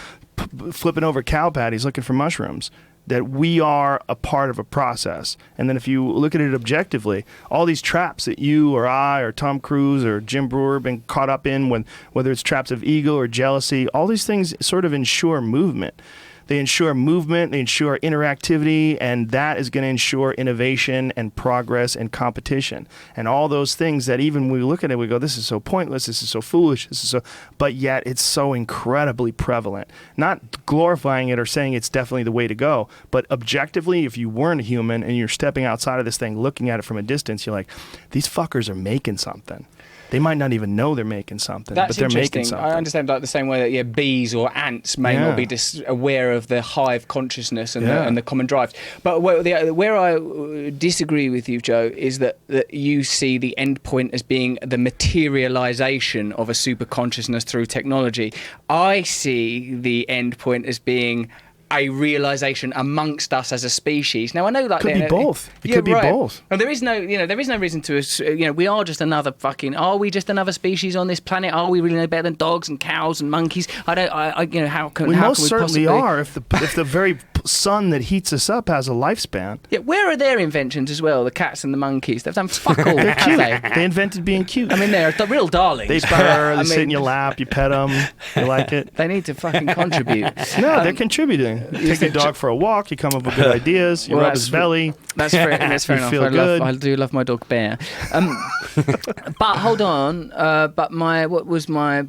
flipping over cow patties looking for mushrooms. That we are a part of a process. And then if you look at it objectively, all these traps that you or I or Tom Cruise or Jim Breuer have been caught up in, whether it's traps of ego or jealousy, all these things sort of ensure movement. They ensure movement, they ensure interactivity, and that is going to ensure innovation and progress and competition. And all those things that even when we look at it, we go, this is so pointless, this is so foolish, this is so, but yet it's so incredibly prevalent. Not glorifying it or saying it's definitely the way to go, but objectively, if you weren't a human and you're stepping outside of this thing, looking at it from a distance, you're like, these fuckers are making something. They might not even know they're making something, but they're making something. I understand, like the same way that bees or ants may not be aware of the hive consciousness and the common drives. But where I disagree with you, Joe, is that you see the end point as being the materialization of a super consciousness through technology. I see the end point as being a realization amongst us as a species. Now I know that could be both. It could be both. And there is no reason to. We are just another fucking. Are we just another species on this planet? Are we really no better than dogs and cows and monkeys? I don't. How can we how most can we certainly possibly... are? If the very sun that heats us up has a lifespan. Yeah, where are their inventions as well? The cats and the monkeys. They've done fuck all. They're cute. They invented being cute. I mean, they're real darlings. They purr. They sit in your lap. You pet them. You like it. They need to fucking contribute. No, they're contributing. You take your dog for a walk. You come up with good ideas. You rub his belly. That's fair enough. Feel good. I do love my dog Bear. But hold on. But what was my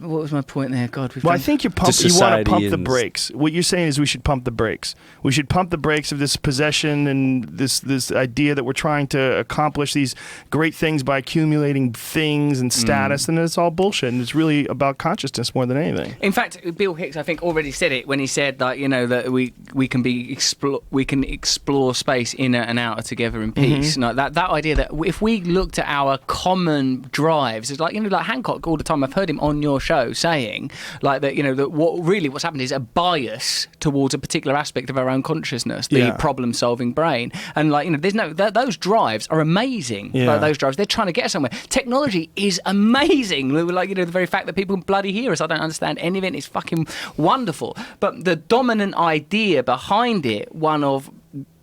point there? God. I think you want to pump the brakes. What you're saying is we should pump the brakes. We should pump the brakes of this possession and this idea that we're trying to accomplish these great things by accumulating things and status, and it's all bullshit. And it's really about consciousness more than anything. In fact, Bill Hicks, I think, already said it when he said that that we can explore space inner and outer together in peace. Like that idea that if we looked at our common drives, it's like like Hancock all the time. I've heard him on your show saying like that that what's happened is a bias towards a particular aspect of our own consciousness, the problem-solving brain, and there's those drives are amazing. Like those drives, they're trying to get us somewhere. Technology is amazing. The very fact that people bloody hear us, I don't understand any of it. It's fucking wonderful. But the dominant idea behind it, one of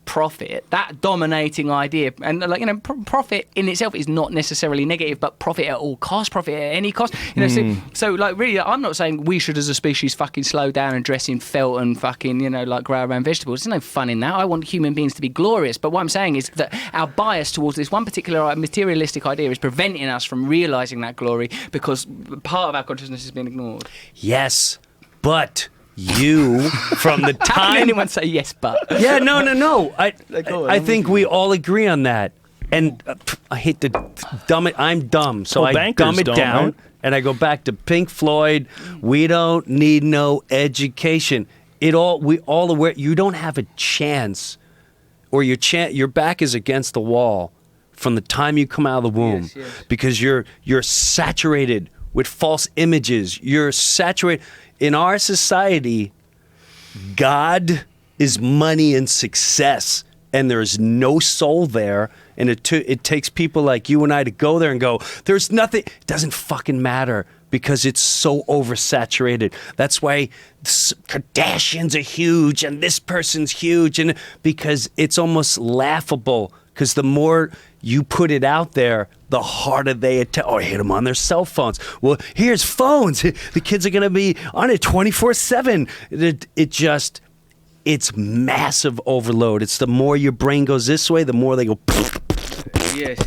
profit, that dominating idea, and like, you know, profit in itself is not necessarily negative, but profit at all costs, profit at any cost, you know. So like, really, I'm not saying we should as a species fucking slow down and dress in felt and fucking, you know, like grow around vegetables. There's no fun in that. I want human beings to be glorious, but what I'm saying is that our bias towards this one particular materialistic idea is preventing us from realizing that glory, because part of our consciousness has been ignored. Yes, but you, from the time... How can anyone say yes, but? Yeah, no. I think we all agree on that. And I hate to dumb it. I'm dumb, so I dumb it down. Right? And I go back to Pink Floyd. We don't need no education. We all aware. You don't have a chance, or your back is against the wall from the time you come out of the womb, because you're saturated with false images. You're saturated. In our society, God is money and success, and there's no soul there. And it takes people like you and I to go there and go, there's nothing. It doesn't fucking matter, because it's so oversaturated. That's why Kardashians are huge and this person's huge, and because it's almost laughable, because the more you put it out there, the harder they attack. Oh, I hit them on their cell phones. Well, here's phones. The kids are going to be on it 24/7. It's massive overload. It's the more your brain goes this way, the more they go. Yes.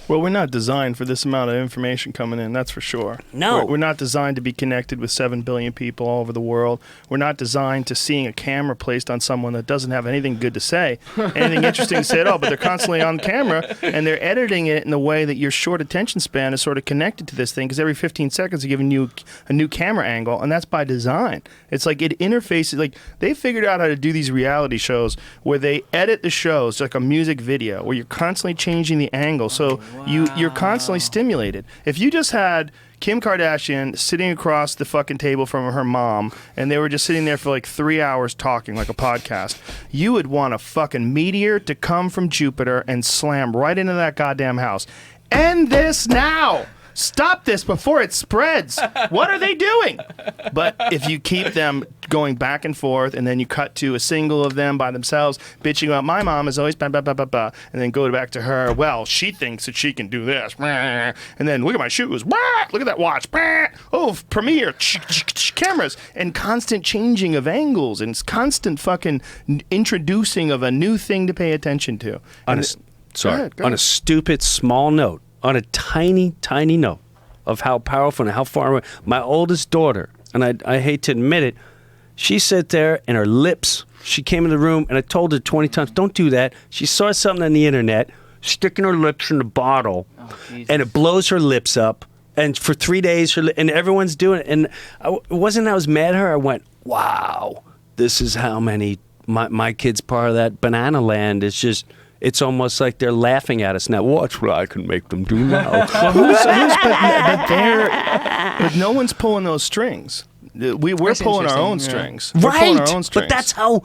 Well, we're not designed for this amount of information coming in, that's for sure. No. We're not designed to be connected with 7 billion people all over the world. We're not designed to seeing a camera placed on someone that doesn't have anything good to say, anything interesting to say at all, but they're constantly on camera, and they're editing it in the way that your short attention span is sort of connected to this thing, because every 15 seconds they're giving you a new camera angle, and that's by design. It's like it interfaces, like they figured out how to do these reality shows where they edit the shows like a music video, where you're constantly changing the angle, so you're constantly stimulated. If you just had Kim Kardashian sitting across the fucking table from her mom, and they were just sitting there for like 3 hours talking like a podcast, you would want a fucking meteor to come from Jupiter and slam right into that goddamn house. End this now! Stop this before it spreads. What are they doing? But if you keep them going back and forth, and then you cut to a single of them by themselves bitching about, my mom is always blah, blah, blah, blah, blah, and then go back to her, well, she thinks that she can do this. And then look at my shoes. Look at that watch. Oh, Premiere. Cameras. And constant changing of angles, and constant fucking introducing of a new thing to pay attention to. On a stupid small note, on a tiny, tiny note of how powerful and how far away, my oldest daughter, and I hate to admit it, she sat there and her lips, she came in the room, and I told her 20 times, don't do that. She saw something on the internet, sticking her lips in the bottle, and it blows her lips up. And for 3 days, and everyone's doing it. And it wasn't that I was mad at her. I went, wow, this is how many, my kid's part of that banana land. It's just... It's almost like they're laughing at us now. Watch what I can make them do now. But no one's pulling those strings. We're pulling our own strings. Right. We're pulling our own strings. But that's how...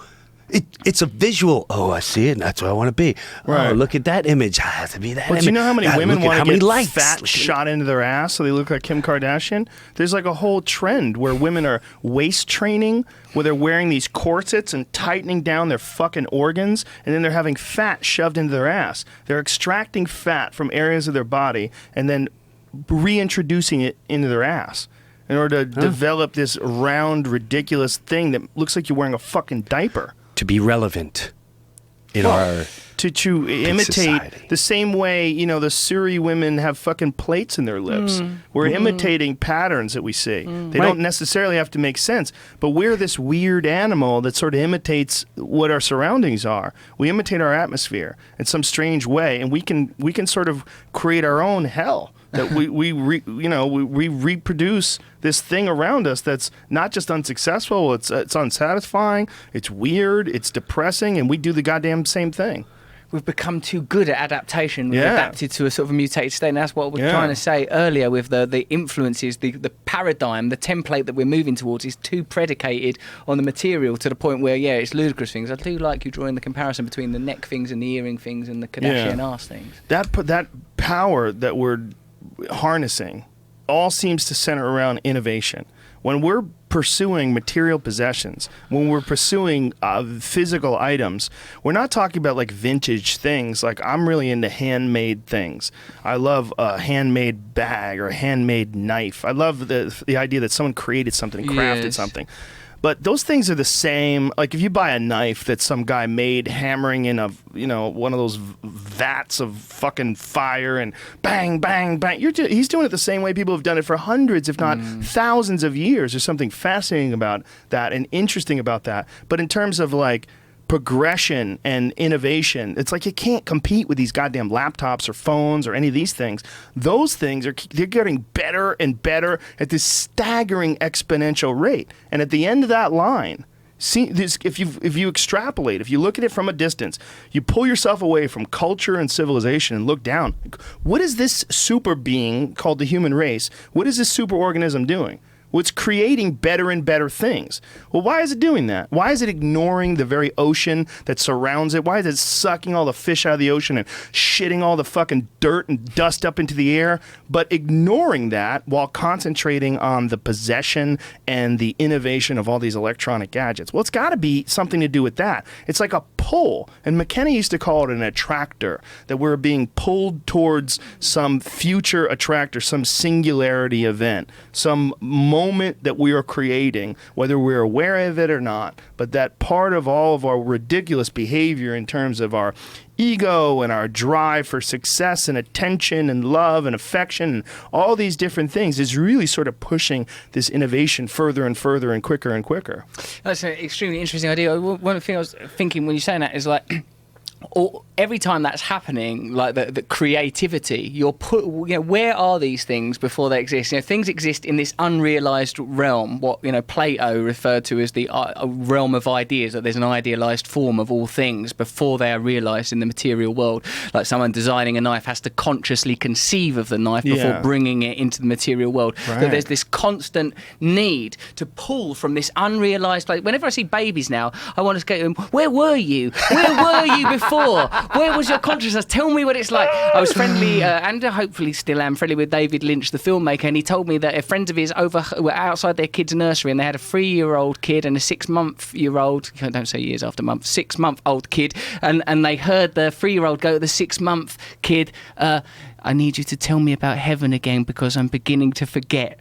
It's a visual. Oh, I see it, and that's what I want to be. Right. Oh, look at that image. I have to be that image. Do you know how many women want to get fat shot into their ass so they look like Kim Kardashian? There's like a whole trend where women are waist training, where they're wearing these corsets and tightening down their fucking organs, and then they're having fat shoved into their ass. They're extracting fat from areas of their body and then reintroducing it into their ass in order to develop this round, ridiculous thing that looks like you're wearing a fucking diaper. To be relevant in our to imitate society. The same way, you know, the Suri women have fucking plates in their lips. We're imitating patterns that we see. They don't necessarily have to make sense, but we're this weird animal that sort of imitates what our surroundings are. We imitate our atmosphere in some strange way, and we can sort of create our own hell. That we reproduce this thing around us that's not just unsuccessful, it's unsatisfying, it's weird, it's depressing, and we do the goddamn same thing. We've become too good at adaptation. We've adapted to a sort of a mutated state, and that's what we're trying to say earlier with the influences, the paradigm, the template that we're moving towards is too predicated on the material to the point where, it's ludicrous things. I do like you drawing the comparison between the neck things and the earring things and the Kardashian ass things. That power that we're harnessing all seems to center around innovation. when we're pursuing material possessions, when we're pursuing physical items, we're not talking about like vintage things. Like I'm really into handmade things. I love a handmade bag or a handmade knife. I love the idea that someone created something, crafted something. But those things are the same. Like if you buy a knife that some guy made hammering in one of those vats of fucking fire and bang, bang, bang. He's doing it the same way people have done it for hundreds, if not thousands of years. There's something fascinating about that and interesting about that. But in terms of like progression and innovation, it's like you can't compete with these goddamn laptops or phones or any of these things. Those things they're getting better and better at this staggering exponential rate. And at the end of that line, see this, if you extrapolate, if you look at it from a distance, you pull yourself away from culture and civilization and look down. What is this super being called the human race? What is this super organism doing? Well, it's creating better and better things. Well, why is it doing that? Why is it ignoring the very ocean that surrounds it? Why is it sucking all the fish out of the ocean and shitting all the fucking dirt and dust up into the air, but ignoring that while concentrating on the possession and the innovation of all these electronic gadgets? Well, it's got to be something to do with that. It's like a pull, and McKenna used to call it an attractor, that we're being pulled towards some future attractor, some singularity event, some moment that we are creating, whether we're aware of it or not, but that part of all of our ridiculous behavior in terms of our ego and our drive for success and attention and love and affection and all these different things is really sort of pushing this innovation further and further and quicker. That's an extremely interesting idea. One thing I was thinking when you're saying that is like, every time that's happening, like the creativity, where are these things before they exist? Things exist in this unrealized realm, what Plato referred to as the realm of ideas, that there's an idealized form of all things before they are realized in the material world. Like someone designing a knife has to consciously conceive of the knife before bringing it into the material world. Right. That there's this constant need to pull from this unrealized, like whenever I see babies now, I want to go to them, where were you? Where were you before? Where was your consciousness? Tell me what it's like. I was friendly, and hopefully still am friendly with David Lynch, the filmmaker, and he told me that a friend of his were outside their kid's nursery and they had a 3-year-old kid and a 6-month-year-old, don't say years after month, 6-month-old kid, and they heard the 3-year-old go to the 6-month kid, I need you to tell me about heaven again because I'm beginning to forget.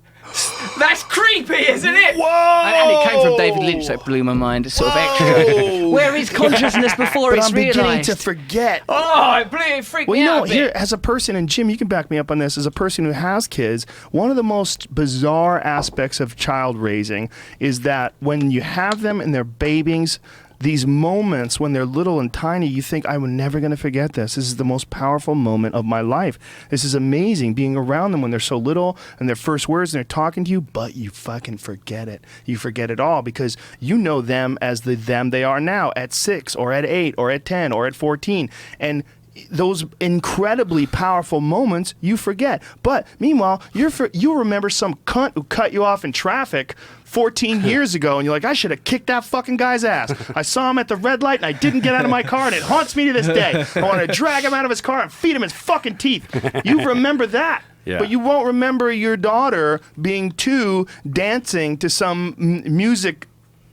That's creepy, isn't it? Whoa! And it came from David Lynch, so it blew my mind. It's sort of extra. Where is consciousness before it's realised? I'm beginning to forget. Oh, it freaked me out. Here, as a person, and Jim, you can back me up on this, as a person who has kids, one of the most bizarre aspects of child raising is that when you have them and they're babies, these moments when they're little and tiny, you think, I'm never going to forget this. This is the most powerful moment of my life. This is amazing, being around them when they're so little and their first words and they're talking to you, but you fucking forget it. You forget it all because you know them as the them they are now at 6 or at 8 or at 10 or at 14. And those incredibly powerful moments you forget. But meanwhile, you remember some cunt who cut you off in traffic 14 years ago, and you're like, I should have kicked that fucking guy's ass. I saw him at the red light, and I didn't get out of my car, and it haunts me to this day. I want to drag him out of his car and feed him his fucking teeth. You remember that. Yeah. But you won't remember your daughter being 2 dancing to some music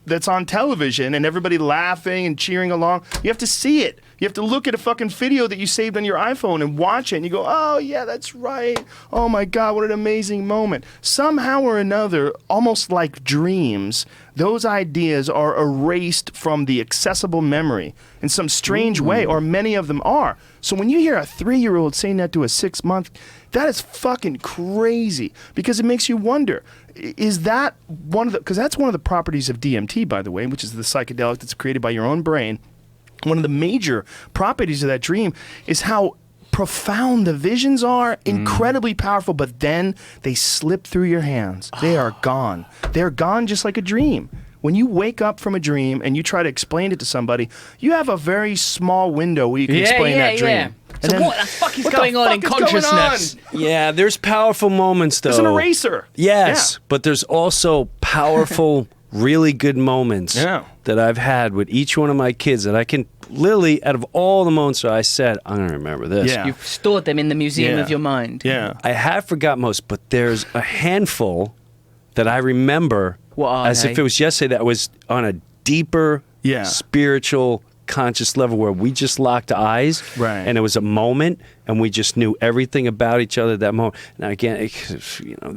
that's on television and everybody laughing and cheering along. You have to see it. You have to look at a fucking video that you saved on your iPhone and watch it, and you go, oh, yeah, that's right. Oh, my God, what an amazing moment. Somehow or another, almost like dreams, those ideas are erased from the accessible memory in some strange way, or many of them are. So when you hear a 3-year-old saying that to a 6-month, that is fucking crazy, because it makes you wonder, is that one of the, because that's one of the properties of DMT, by the way, which is the psychedelic that's created by your own brain. One of the major properties of that dream is how profound the visions are, incredibly powerful, but then they slip through your hands. They are gone. They're gone just like a dream. When you wake up from a dream and you try to explain it to somebody, you have a very small window where you can explain that dream. Yeah. So then, what the fuck is going on in consciousness? Yeah, there's powerful moments, though. There's an eraser. Yes, but there's also powerful, really good moments that I've had with each one of my kids that I can literally, out of all the moments that I said, I'm going to remember this. Yeah. You've stored them in the museum of your mind. Yeah. I have forgot most, but there's a handful that I remember as if it was yesterday, that was on a deeper spiritual conscious level where we just locked eyes, and it was a moment, and we just knew everything about each other at that moment. Now again,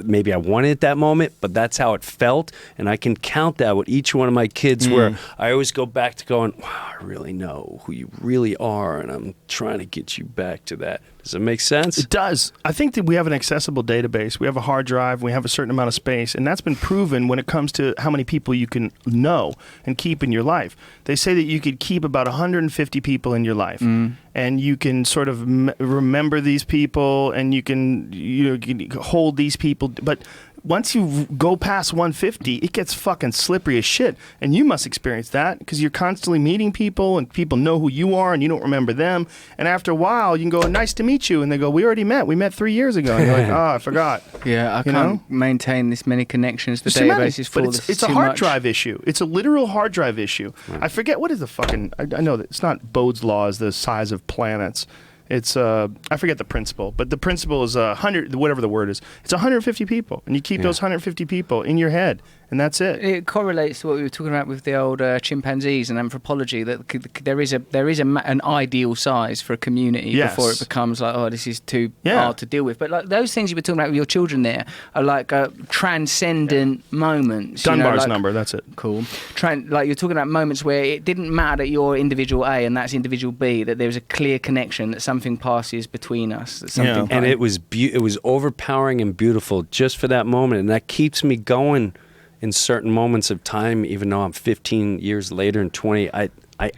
maybe I wanted it that moment, but that's how it felt, and I can count that with each one of my kids where I always go back to going, wow, I really know who you really are, and I'm trying to get you back to that. Does it make sense? It does. I think that we have an accessible database. We have a hard drive. We have a certain amount of space. And that's been proven when it comes to how many people you can know and keep in your life. They say that you could keep about 150 people in your life. And you can sort of remember these people, and you can hold these people. But once you go past 150, it gets fucking slippery as shit. And you must experience that because you're constantly meeting people, and people know who you are, and you don't remember them. And after a while, you can go, nice to meet you. And they go, we already met. We met 3 years ago. And you're like, oh, I forgot. Yeah, I can't maintain this many connections. The database is full. But it's a hard drive issue. It's a literal hard drive issue. I forget, what is the fucking, I know that it's not Bode's law is the size of planets. It's I forget the principle, but the principle is 100, whatever the word is. It's 150 people, and you keep those 150 people in your head, and that's it. It correlates to what we were talking about with the old chimpanzees and anthropology. That there is an ideal size for a community before it becomes like, oh, this is too hard to deal with. But like those things you were talking about with your children there are like transcendent moments. Dunbar's number, that's it. Cool. Like you're talking about moments where it didn't matter that you're individual A and that's individual B. That there was a clear connection. That something passes between us. That something and it was overpowering and beautiful just for that moment, and that keeps me going in certain moments of time, even though I'm 15 years later and 20.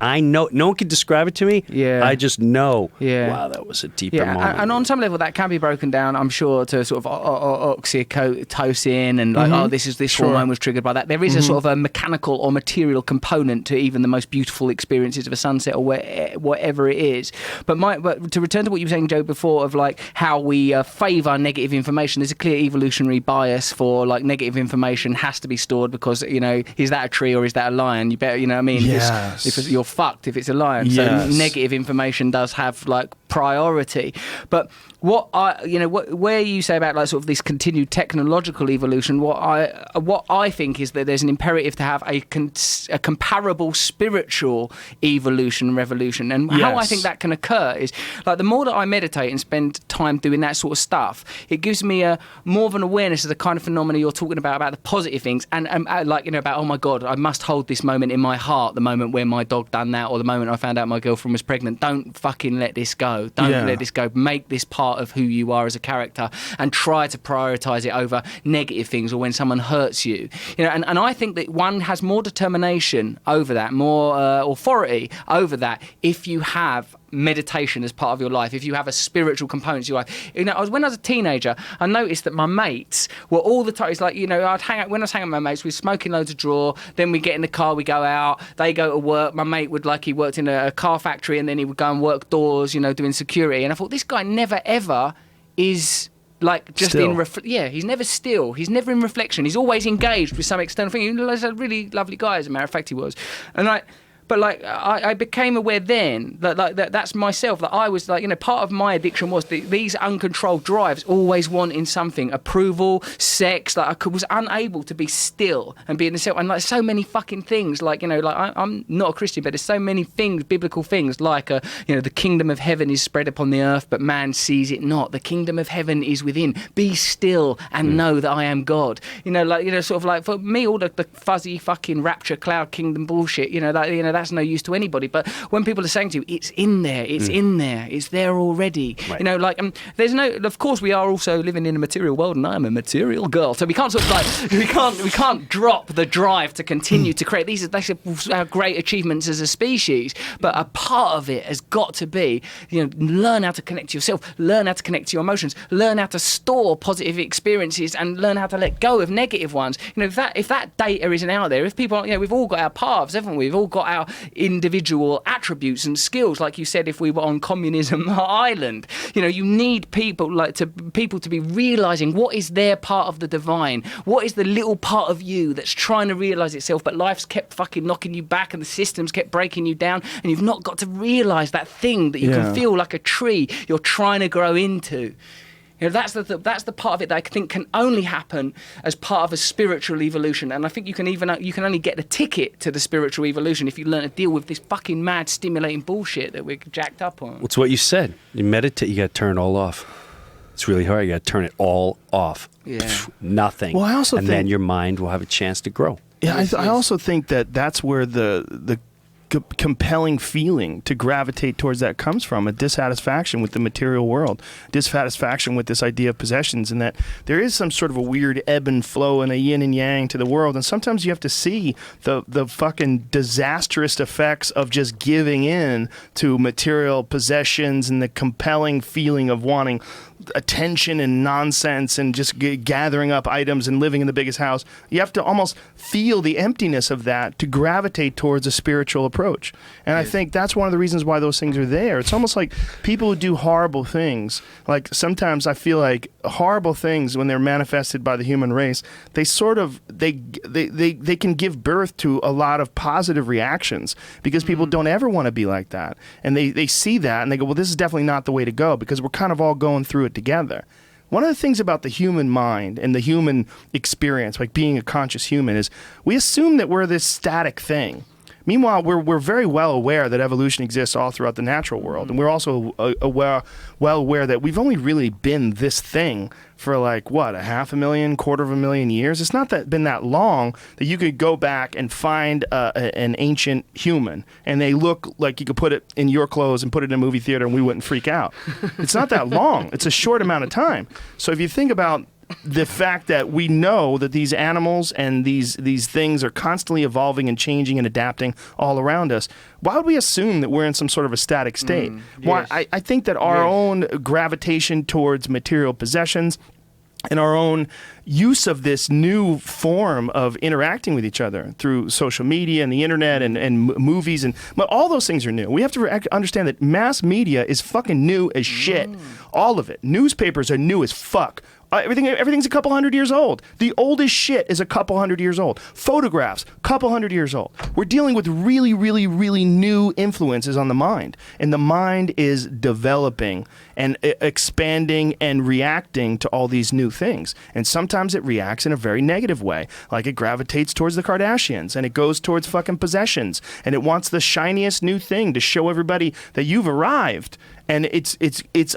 I know, no one can describe it to me. Yeah. I just know, wow, that was a deeper moment. And on some level that can be broken down, I'm sure, to sort of oxytocin and like, this hormone was triggered by that. There is a sort of a mechanical or material component to even the most beautiful experiences of a sunset or whatever it is. But to return to what you were saying, Joe, before of like how we favour negative information, there's a clear evolutionary bias for like negative information has to be stored because, is that a tree or is that a lion? You better, what I mean? Yes. If you're fucked if it's a lion. Yes. So negative information does have like priority. But where you say about like sort of this continued technological evolution, what I think is that there's an imperative to have a comparable spiritual evolution revolution. And how I think that can occur is like the more that I meditate and spend time doing that sort of stuff, it gives me more of an awareness of the kind of phenomena you're talking about the positive things, and like about, oh my God, I must hold this moment in my heart, the moment where my dog done that, or the moment I found out my girlfriend was pregnant. Don't fucking let this go. Don't let this go. Make this part of who you are as a character, and try to prioritize it over negative things or when someone hurts you. And I think that one has more determination over that, more authority over that, if you have meditation as part of your life, if you have a spiritual component to your life. When I was a teenager, I noticed that my mates were all the time, it's like, I'd hang out, when I was hanging out with my mates, we were smoking loads of draw, then we get in the car, we go out, they go to work, my mate he worked in a car factory, and then he would go and work doors, doing security, and I thought, this guy never ever is like just still. He's never still, he's never in reflection, he's always engaged with some external thing. He's a really lovely guy, as a matter of fact he was. And but I became aware then that that's myself, that I was like, part of my addiction was these uncontrolled drives, always wanting something, approval, sex, like I was unable to be still and be in the self, and like so many fucking things, like, I'm not a Christian, but there's so many things, biblical things, like, the kingdom of heaven is spread upon the earth, but man sees it not. The kingdom of heaven is within. Be still and know that I am God. Sort of like, for me, all the fuzzy fucking rapture cloud kingdom bullshit, that's no use to anybody. But when people are saying to you, it's in there, it's there already. Right. There's no. Of course, we are also living in a material world, and I'm a material girl, so we can't sort of like we can't drop the drive to continue to create. These are our great achievements as a species. But a part of it has got to be, learn how to connect to yourself, learn how to connect to your emotions, learn how to store positive experiences, and learn how to let go of negative ones. If that data isn't out there, if people, we've all got our paths, haven't we? We've all got our individual attributes and skills, like you said, if we were on communism island. You need people to be realizing what is their part of the divine, what is the little part of you that's trying to realize itself, but life's kept fucking knocking you back and the system's kept breaking you down, and you've not got to realize that thing that you can feel like a tree you're trying to grow into. You know, that's the part of it that I think can only happen as part of a spiritual evolution. And I think you can only get the ticket to the spiritual evolution if you learn to deal with this fucking mad, stimulating bullshit that we're jacked up on. It's what you said. You meditate, you got to turn it all off. It's really hard. You got to turn it all off. Yeah. Nothing. Well, I also and think, then your mind will have a chance to grow. Yeah, I also think that's where the compelling feeling to gravitate towards that comes from, a dissatisfaction with the material world, dissatisfaction with this idea of possessions, and that there is some sort of a weird ebb and flow and a yin and yang to the world, and sometimes you have to see the fucking disastrous effects of just giving in to material possessions and the compelling feeling of wanting attention and nonsense and just gathering up items and living in the biggest house. You have to almost feel the emptiness of that to gravitate towards a spiritual approach. And I think that's one of the reasons why those things are there. It's almost like people who do horrible things. Like sometimes I feel like horrible things, when they're manifested by the human race, they sort of they can give birth to a lot of positive reactions because people don't ever want to be like that. And they see that and they go, well, this is definitely not the way to go, because we're kind of all going through it together. One of the things about the human mind and the human experience, like being a conscious human, is we assume that we're this static thing. Meanwhile, we're very well aware that evolution exists all throughout the natural world, and we're also well aware that we've only really been this thing for like, what, 500,000, 250,000 years? It's not been that long that you could go back and find an ancient human, and they look like you could put it in your clothes and put it in a movie theater and we wouldn't freak out. It's not that long. It's a short amount of time. So if you think about the fact that we know that these animals and these things are constantly evolving and changing and adapting all around us, why would we assume that we're in some sort of a static state? Yes. I think that our own gravitation towards material possessions and our own use of this new form of interacting with each other through social media and the internet and movies, but all those things are new. We have to understand that mass media is fucking new as shit. All of it. Newspapers are new as fuck. Everything's a couple hundred years old. The oldest shit is a couple hundred years old. Photographs, couple hundred years old. We're dealing with really, really, really new influences on the mind. And the mind is developing and expanding and reacting to all these new things. And sometimes it reacts in a very negative way. Like it gravitates towards the Kardashians and it goes towards fucking possessions. And it wants the shiniest new thing to show everybody that you've arrived. And it's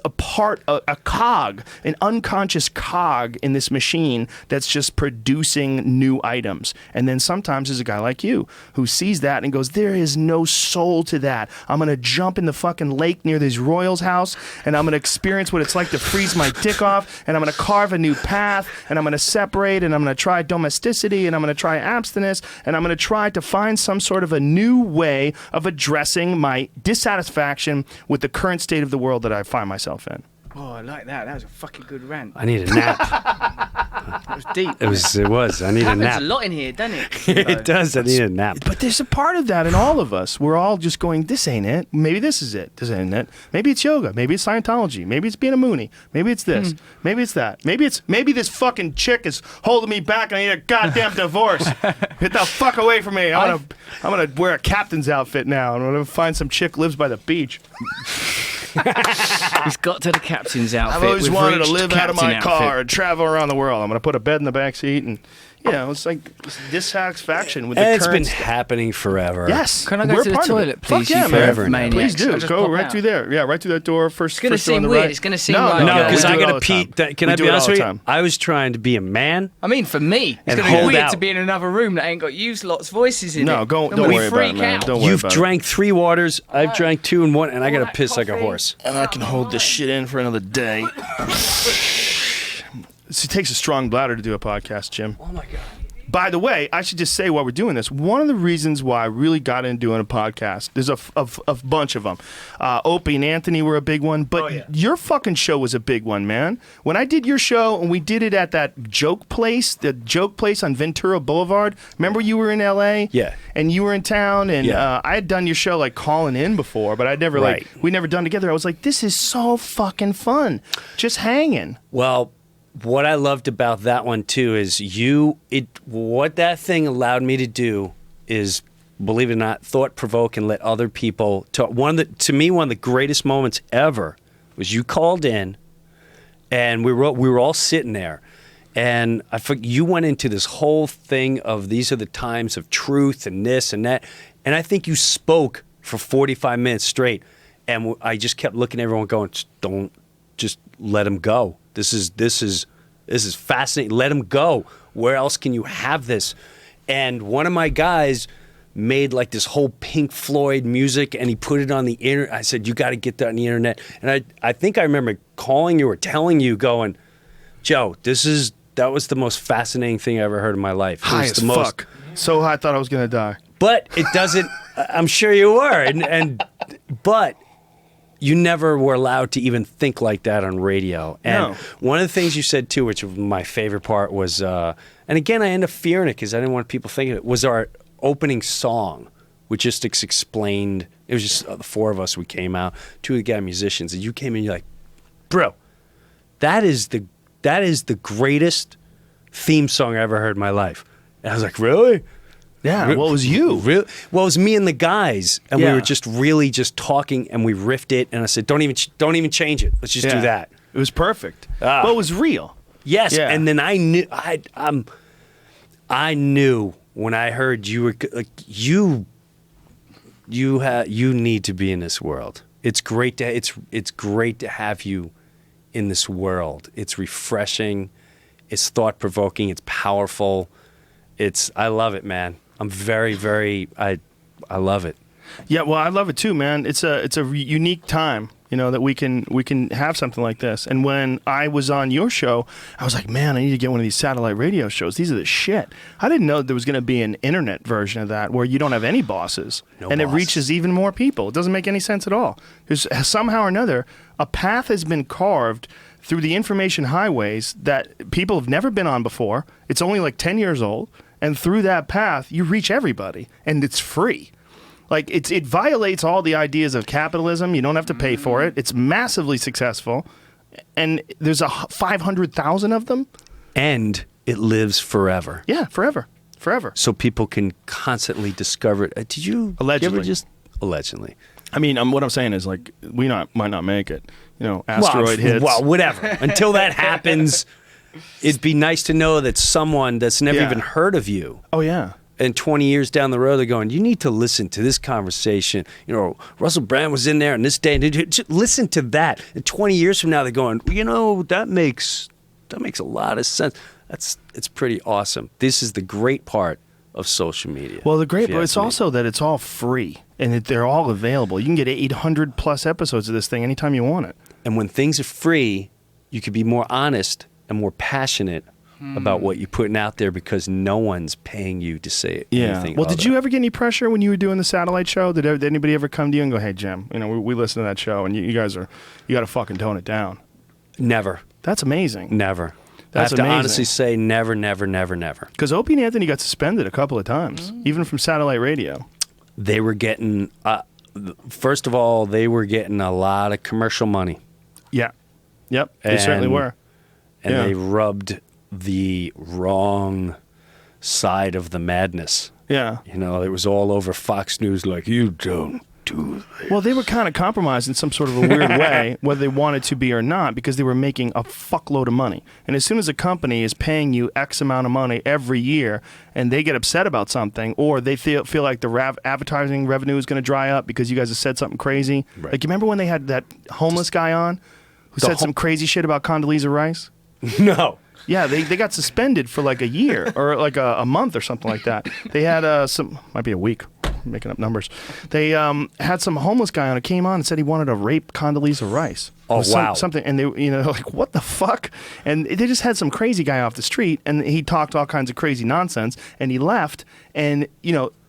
a part, a cog, an unconscious cog in this machine that's just producing new items. And then sometimes there's a guy like you who sees that and goes, there is no soul to that. I'm going to jump in the fucking lake near this Royals house, and I'm going to experience what it's like to freeze my dick off, and I'm going to carve a new path, and I'm going to separate, and I'm going to try domesticity, and I'm going to try abstinence, and I'm going to try to find some sort of a new way of addressing my dissatisfaction with the current state of the world that I find myself in. Oh, I like that. That was a fucking good rant. I need a nap. That was deep. It was. I need a nap. There's a lot in here, doesn't it? It does. I need a nap. But there's a part of that in all of us. We're all just going, this ain't it. Maybe this is it. This ain't it. Maybe it's yoga. Maybe it's Scientology. Maybe it's being a Moonie. Maybe it's this. Maybe it's that. Maybe this fucking chick is holding me back and I need a goddamn divorce. Get the fuck away from me. I'm gonna wear a captain's outfit now and I'm gonna find some chick lives by the beach. He's got to the captain's outfit. I've always wanted to reached live out of my captain car outfit. and travel around the world. I'm going to put a bed in the back seat, and it's like dissatisfaction with the And it's current. been happening forever. Yes. Can I go We're to the part of it. toilet, please? Fuck yeah, you man. forever maniacs? Please do. I'll just Go pop right out. through there. Yeah, right through that door. First. It's going to first door on seem the weird. right. It's going to seem No, like... No, because we I do it got all to the pee. time. Can We I do be it honest all with the you? time. I was trying to be a man. I mean, for me, it's And going to be hold weird out. to be in another room that ain't got used lot's voices in it. No, don't we worry about freak it, man. out. Don't worry You've about drank 3 waters. I've drank 2 and 1, and I got to that piss like a coffee. horse. it. And I can hold this shit in for another day. It takes a strong bladder to do a podcast, Jim. Oh my god. By the way, I should just say while we're doing this, one of the reasons why I really got into doing a podcast, there's a bunch of them. Opie and Anthony were a big one, but your fucking show was a big one, man. When I did your show and we did it at that the joke place on Ventura Boulevard, remember you were in L.A.? Yeah. And you were in town, and Yeah. I had done your show like calling in before, but I'd never Right. we never done together. I was like, this is so fucking fun. Just hanging. Well, what I loved about that one too is what that thing allowed me to do is, believe it or not, thought provoke and let other people talk. To me, one of the greatest moments ever was you called in And we were all sitting there. And you went into this whole thing of these are the times of truth and this and that. And I think you spoke for 45 minutes straight. And I just kept looking at everyone going, don't, just let him go. This is fascinating. Let him go. Where else can you have this? And one of my guys made like this whole Pink Floyd music, and he put it on the internet. I said, you got to get that on the internet. And I think I remember calling you or telling you, going, Joe, that was the most fascinating thing I ever heard in my life. High as fuck. So high, I thought I was going to die. But it doesn't, I'm sure you were. But you never were allowed to even think like that on radio. And one of the things you said too, which was my favorite part, was, and again, I end up fearing it because I didn't want people thinking it, was our opening song, which just explained, it was just the four of us, we came out, two of the guy musicians, and you came in, you're like, bro, that is the greatest theme song I ever heard in my life. And I was like, really? Yeah, what was you? Really? Well, it was me and the guys, and we were just really just talking, and we riffed it, and I said, don't even change it. Let's just do that. It was perfect. But it was real. Yes, and then I knew when I heard you were like, you need to be in this world. It's great to have you in this world. It's refreshing. It's thought provoking. It's powerful. I love it, man. I'm very, very, I love it. Yeah, well, I love it too, man. It's a unique time, that we can have something like this. And when I was on your show, I was like, man, I need to get one of these satellite radio shows. These are the shit. I didn't know there was going to be an internet version of that where you don't have any bosses, and it reaches even more people. It doesn't make any sense at all. There's somehow or another, a path has been carved through the information highways that people have never been on before. It's only like 10 years old. And through that path, you reach everybody, and it's free. Like, it violates all the ideas of capitalism. You don't have to pay for it. It's massively successful, and there's 500,000 of them. And it lives forever. Yeah, forever. So people can constantly discover it. Did you allegedly? Allegedly. I mean, what I'm saying is, like, might not make it. Asteroid hits. Well, whatever. Until that happens, it'd be nice to know that someone that's never even heard of you. Oh, yeah. And 20 years down the road, they're going, you need to listen to this conversation. Russell Brand was in there on this day. Just listen to that. And 20 years from now, they're going, that makes a lot of sense. It's pretty awesome. This is the great part of social media. Well, the great part is also that it's all free, and they're all available. You can get 800 plus episodes of this thing anytime you want it. And when things are free, you can be more honest and more passionate about what you're putting out there because no one's paying you to say anything. Well, did you ever get any pressure when you were doing the satellite show? Did anybody ever come to you and go, hey, Jim, we listen to that show, and you guys you got to fucking tone it down? Never. That's amazing. Never. That's I have to amazing. honestly say never, never, never, never. Because Opie and Anthony got suspended a couple of times, even from satellite radio. They were getting, first of all, they were getting a lot of commercial money. Yeah. Yep, they certainly were. And they rubbed the wrong side of the madness. Yeah. It was all over Fox News like, you don't do this. Well, they were kind of compromised in some sort of a weird way, whether they wanted to be or not, because they were making a fuckload of money. And as soon as a company is paying you X amount of money every year, and they get upset about something, or they feel like the advertising revenue is going to dry up because you guys have said something crazy. Right. Like, you remember when they had that homeless guy on who said some crazy shit about Condoleezza Rice? No. Yeah, they got suspended for like a year or like a month or something like that. They had might be a week, I'm making up numbers. They had some homeless guy on who came on and said he wanted to rape Condoleezza Rice. Oh, wow. Something, and they, like, what the fuck? And they just had some crazy guy off the street, and he talked all kinds of crazy nonsense, and he left, and,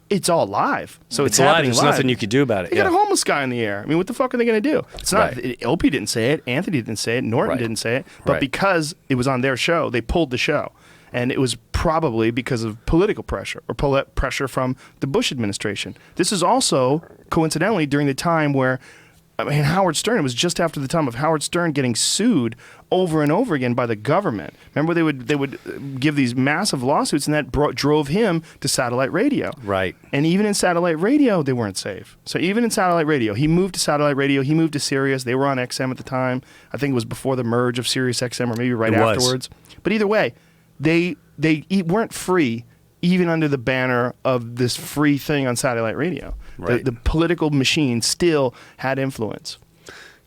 it's all live. So it's happening live. There's nothing you could do about it. They got a homeless guy in the air. I mean, what the fuck are they going to do? It's not. Opie didn't say it. Anthony didn't say it. Norton didn't say it. But because it was on their show, they pulled the show. And it was probably because of political pressure or pressure from the Bush administration. This is also, coincidentally, during the time where I mean, Howard Stern, it was just after the time of Howard Stern getting sued over and over again by the government. Remember, they would give these massive lawsuits, and that drove him to satellite radio. Right. And even in satellite radio, they weren't safe. So even in satellite radio, he moved to satellite radio. He moved to Sirius. They were on XM at the time. I think it was before the merge of Sirius XM, or maybe right afterwards. But either way, they weren't free, even under the banner of this free thing on satellite radio. Right. The political machine still had influence.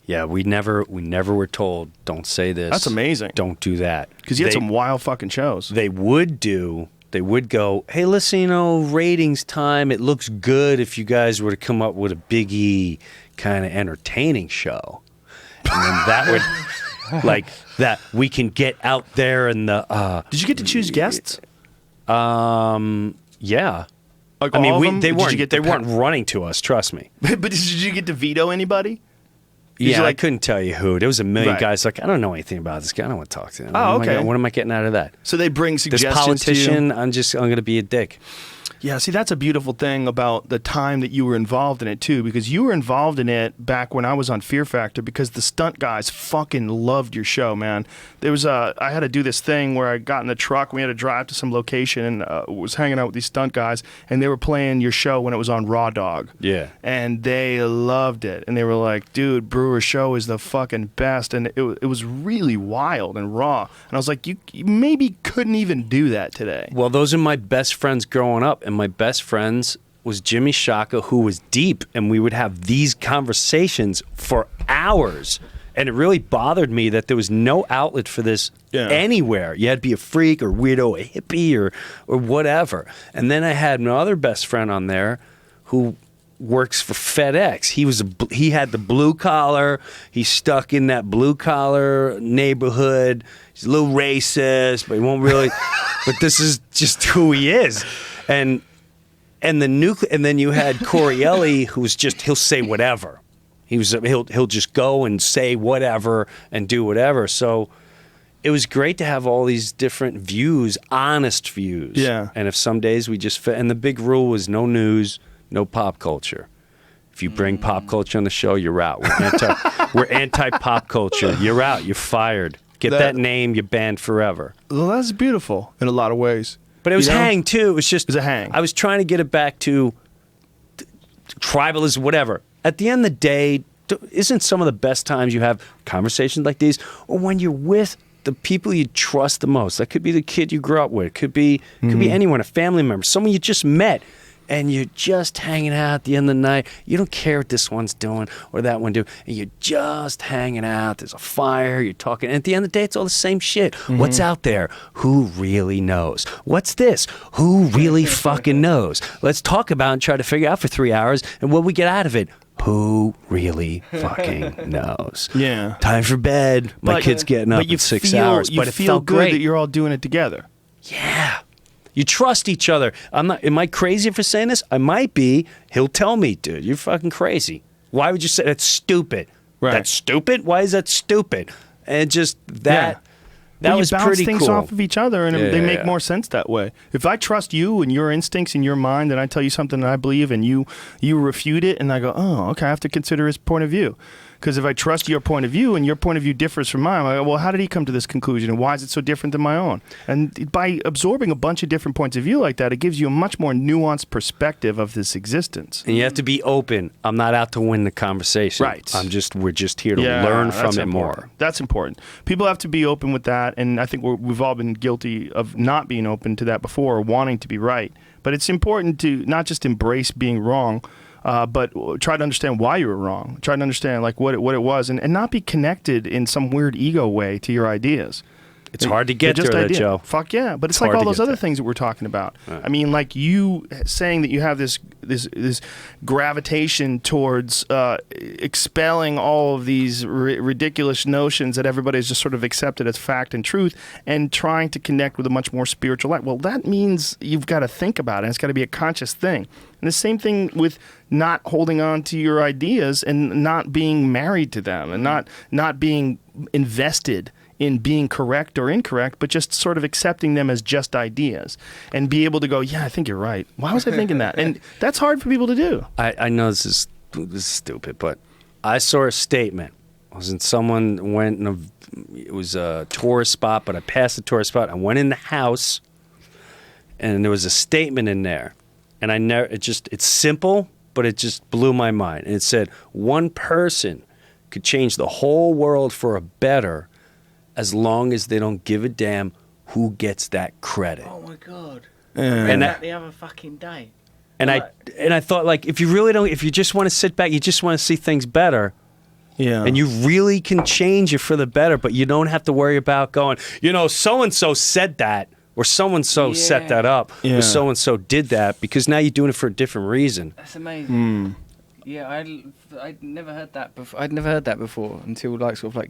Yeah, we never were told, don't say this. That's amazing. Don't do that. Because you had some wild fucking shows. They would go, hey, listen, ratings time. It looks good if you guys were to come up with a Big E kind of entertaining show. And then that would, like, that we can get out there and the... Did you get to choose guests? Yeah. Like I mean, all of them? they weren't running to us, trust me. But did you get to veto anybody? Yeah, I couldn't tell you who. There was a million Right. guys like, I don't know anything about this guy. I don't want to talk to him. Oh, okay. What am I getting out of that? So they bring This suggestions to you? politician, I'm going to be a dick. Yeah, see, that's a beautiful thing about the time that you were involved in it, too, because you were involved in it back when I was on Fear Factor because the stunt guys fucking loved your show, man. There was I had to do this thing where I got in the truck, we had to drive to some location, and was hanging out with these stunt guys, and they were playing your show when it was on Raw Dog. Yeah. And they loved it, and they were like, dude, Breuer's show is the fucking best, and it was really wild and raw. And I was like, you maybe couldn't even do that today. Well, those are my best friends growing up, and my best friends was Jimmy Shaka, who was deep, and we would have these conversations for hours. And it really bothered me that there was no outlet for this anywhere. You had to be a freak or weirdo, a hippie or whatever. And then I had my other best friend on there who works for FedEx. He had the blue collar. He's stuck in that blue collar neighborhood. He's a little racist, but he won't really. But this is just who he is. And then you had Corielli, who's just he'll say whatever. He'll just go and say whatever and do whatever. So it was great to have all these different views, honest views. Yeah. And if some days we just and the big rule was no news, no pop culture. If you bring pop culture on the show, you're out. We're anti pop culture. You're out. You're fired. Get that name, you're banned forever. Well, that's beautiful in a lot of ways. But it was hang too. It was just a hang. I was trying to get it back to tribalism, whatever. At the end of the day, isn't some of the best times you have conversations like these, or when you're with the people you trust the most? That could be the kid you grew up with. It could be anyone, a family member, someone you just met. And you're just hanging out at the end of the night. You don't care what this one's doing or that one doing. And you're just hanging out. There's a fire. You're talking. And at the end of the day, it's all the same shit. What's out there? Who really knows? What's this? Who really fucking knows? Let's talk about it and try to figure out for 3 hours. And what we get out of it? Who really fucking knows? Yeah. Time for bed. My kid's getting up in 6 hours. But it feel felt good great. that you're all doing it together. Yeah. You trust each other. Am I crazy for saying this? I might be. He'll tell me, dude, you're fucking crazy. Why would you say that's stupid? Right. That's stupid? Why is that stupid? And just that. That was you bounce pretty things cool. off of each other, and they make more sense that way. If I trust you and your instincts and your mind, and I tell you something that I believe, and you refute it, and I go, oh, okay, I have to consider his point of view. Because if I trust your point of view and your point of view differs from mine, I go, well, how did he come to this conclusion, and why is it so different than my own? And by absorbing a bunch of different points of view like that, it gives you a much more nuanced perspective of this existence. And you have to be open. I'm not out to win the conversation. Right. We're just here to learn from it more. That's important. People have to be open with that, and I think we've all been guilty of not being open to that before, or wanting to be right. But it's important to not just embrace being wrong, but try to understand why you were wrong. Try to understand like what it was, and not be connected in some weird ego way to your ideas. It's hard to get just there, ideas. Joe. Fuck yeah, but it's hard like all to those get other there. things that we're talking about. Right. I mean, like you saying that you have this gravitation towards expelling all of these ridiculous notions that everybody's just sort of accepted as fact and truth, and trying to connect with a much more spiritual life. Well, that means you've got to think about it. It's got to be a conscious thing. And the same thing with not holding on to your ideas and not being married to them, and not being invested in being correct or incorrect, but just sort of accepting them as just ideas, and be able to go, yeah, I think you're right. Why was I thinking that? And that's hard for people to do. I know this is stupid, but I saw a statement. Someone went in it was a tourist spot, but I passed the tourist spot. I went in the house, and there was a statement in there, and it's simple, but it just blew my mind. And it said, one person could change the whole world for a better as long as they don't give a damn who gets that credit. Oh my God. And that the other fucking day. And I thought, like, if you just want to sit back, you just want to see things better. Yeah. And you really can change it for the better, but you don't have to worry about going, so-and-so said that, or so-and-so set that up, or so-and-so did that, because now you're doing it for a different reason. That's amazing. Yeah, I'd never heard that before. I'd never heard that before until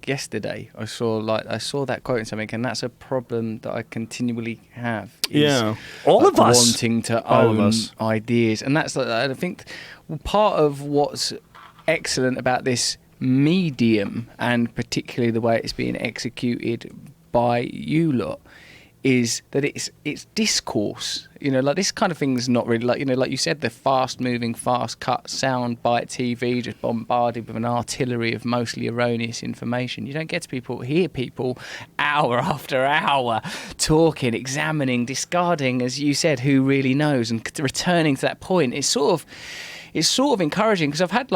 yesterday. I saw that quote in something, and that's a problem that I continually have. All of us wanting to own ideas, and that's I think part of what's excellent about this medium, and particularly the way it's being executed by you lot, is that it's discourse. This kind of thing is not really like you said, the fast-moving, fast-cut sound bite TV, just bombarded with an artillery of mostly erroneous information. You don't get to hear people hour after hour talking, examining, discarding, as you said, who really knows, and returning to that point. It's sort of encouraging, because I've had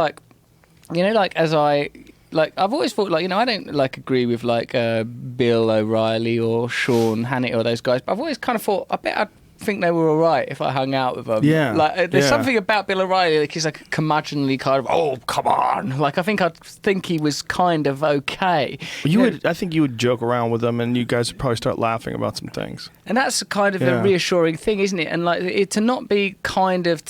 I've always thought, I don't agree with Bill O'Reilly or Sean Hannity or those guys, but I've always kind of thought, I bet I'd think they were all right if I hung out with them. Yeah. There's something about Bill O'Reilly, he's curmudgeonly kind of, oh, come on. I think he was kind of okay. I think you would joke around with them, and you guys would probably start laughing about some things. And that's kind of a reassuring thing, isn't it? And to not be kind of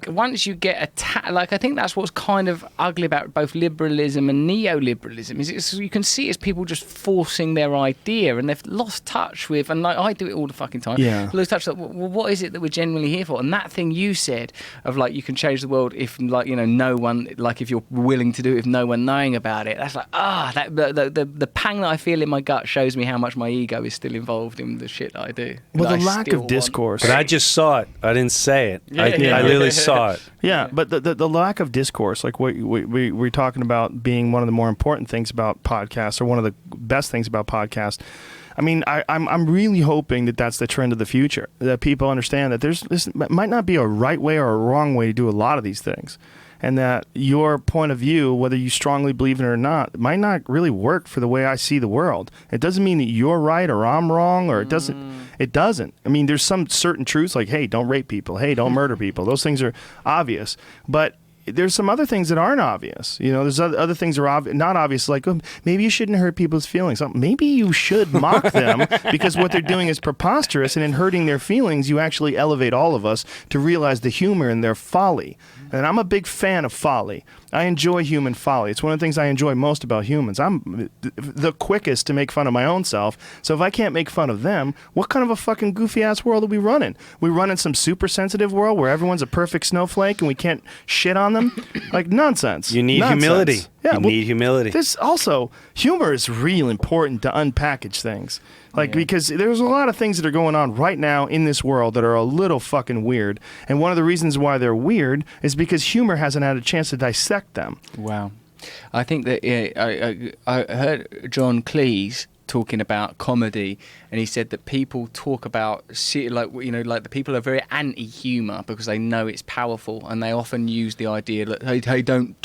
once you get attacked, I think that's what's kind of ugly about both liberalism and neoliberalism is you can see it's people just forcing their idea, and they've lost touch with, and I do it all the fucking time. Yeah. Lose touch with, what is it that we're genuinely here for? And that thing you said of you can change the world if no one, if you're willing to do it with no one knowing about it. That's the pang that I feel in my gut shows me how much my ego is still involved in the shit that I do. Well, the lack of discourse. But I just saw it. I didn't say it. I literally saw it. Yeah, but the lack of discourse, like what we're talking about being one of the more important things about podcasts, or one of the best things about podcasts. I mean, I'm really hoping that that's the trend of the future, that people understand that this might not be a right way or a wrong way to do a lot of these things, and that your point of view, whether you strongly believe in it or not, might not really work for the way I see the world. It doesn't mean that you're right or I'm wrong, or it doesn't. It doesn't. I mean, there's some certain truths like, hey, don't rape people. Hey, don't murder people. Those things are obvious. But there's some other things that aren't obvious. There's other things that are not obvious, like maybe you shouldn't hurt people's feelings. Maybe you should mock them, because what they're doing is preposterous, and in hurting their feelings, you actually elevate all of us to realize the humor in their folly. And I'm a big fan of folly. I enjoy human folly. It's one of the things I enjoy most about humans. I'm the quickest to make fun of my own self. So if I can't make fun of them, what kind of a fucking goofy-ass world are we running? We run in some super sensitive world where everyone's a perfect snowflake and we can't shit on them? Nonsense. You need humility. Yeah, you need humility. This also, humor is real important to unpackage things. Because there's a lot of things that are going on right now in this world that are a little fucking weird. And one of the reasons why they're weird is because humor hasn't had a chance to dissect them. Wow. I think that I heard John Cleese talking about comedy, and he said that people talk about the people are very anti-humor because they know it's powerful, and they often use the idea that hey, don't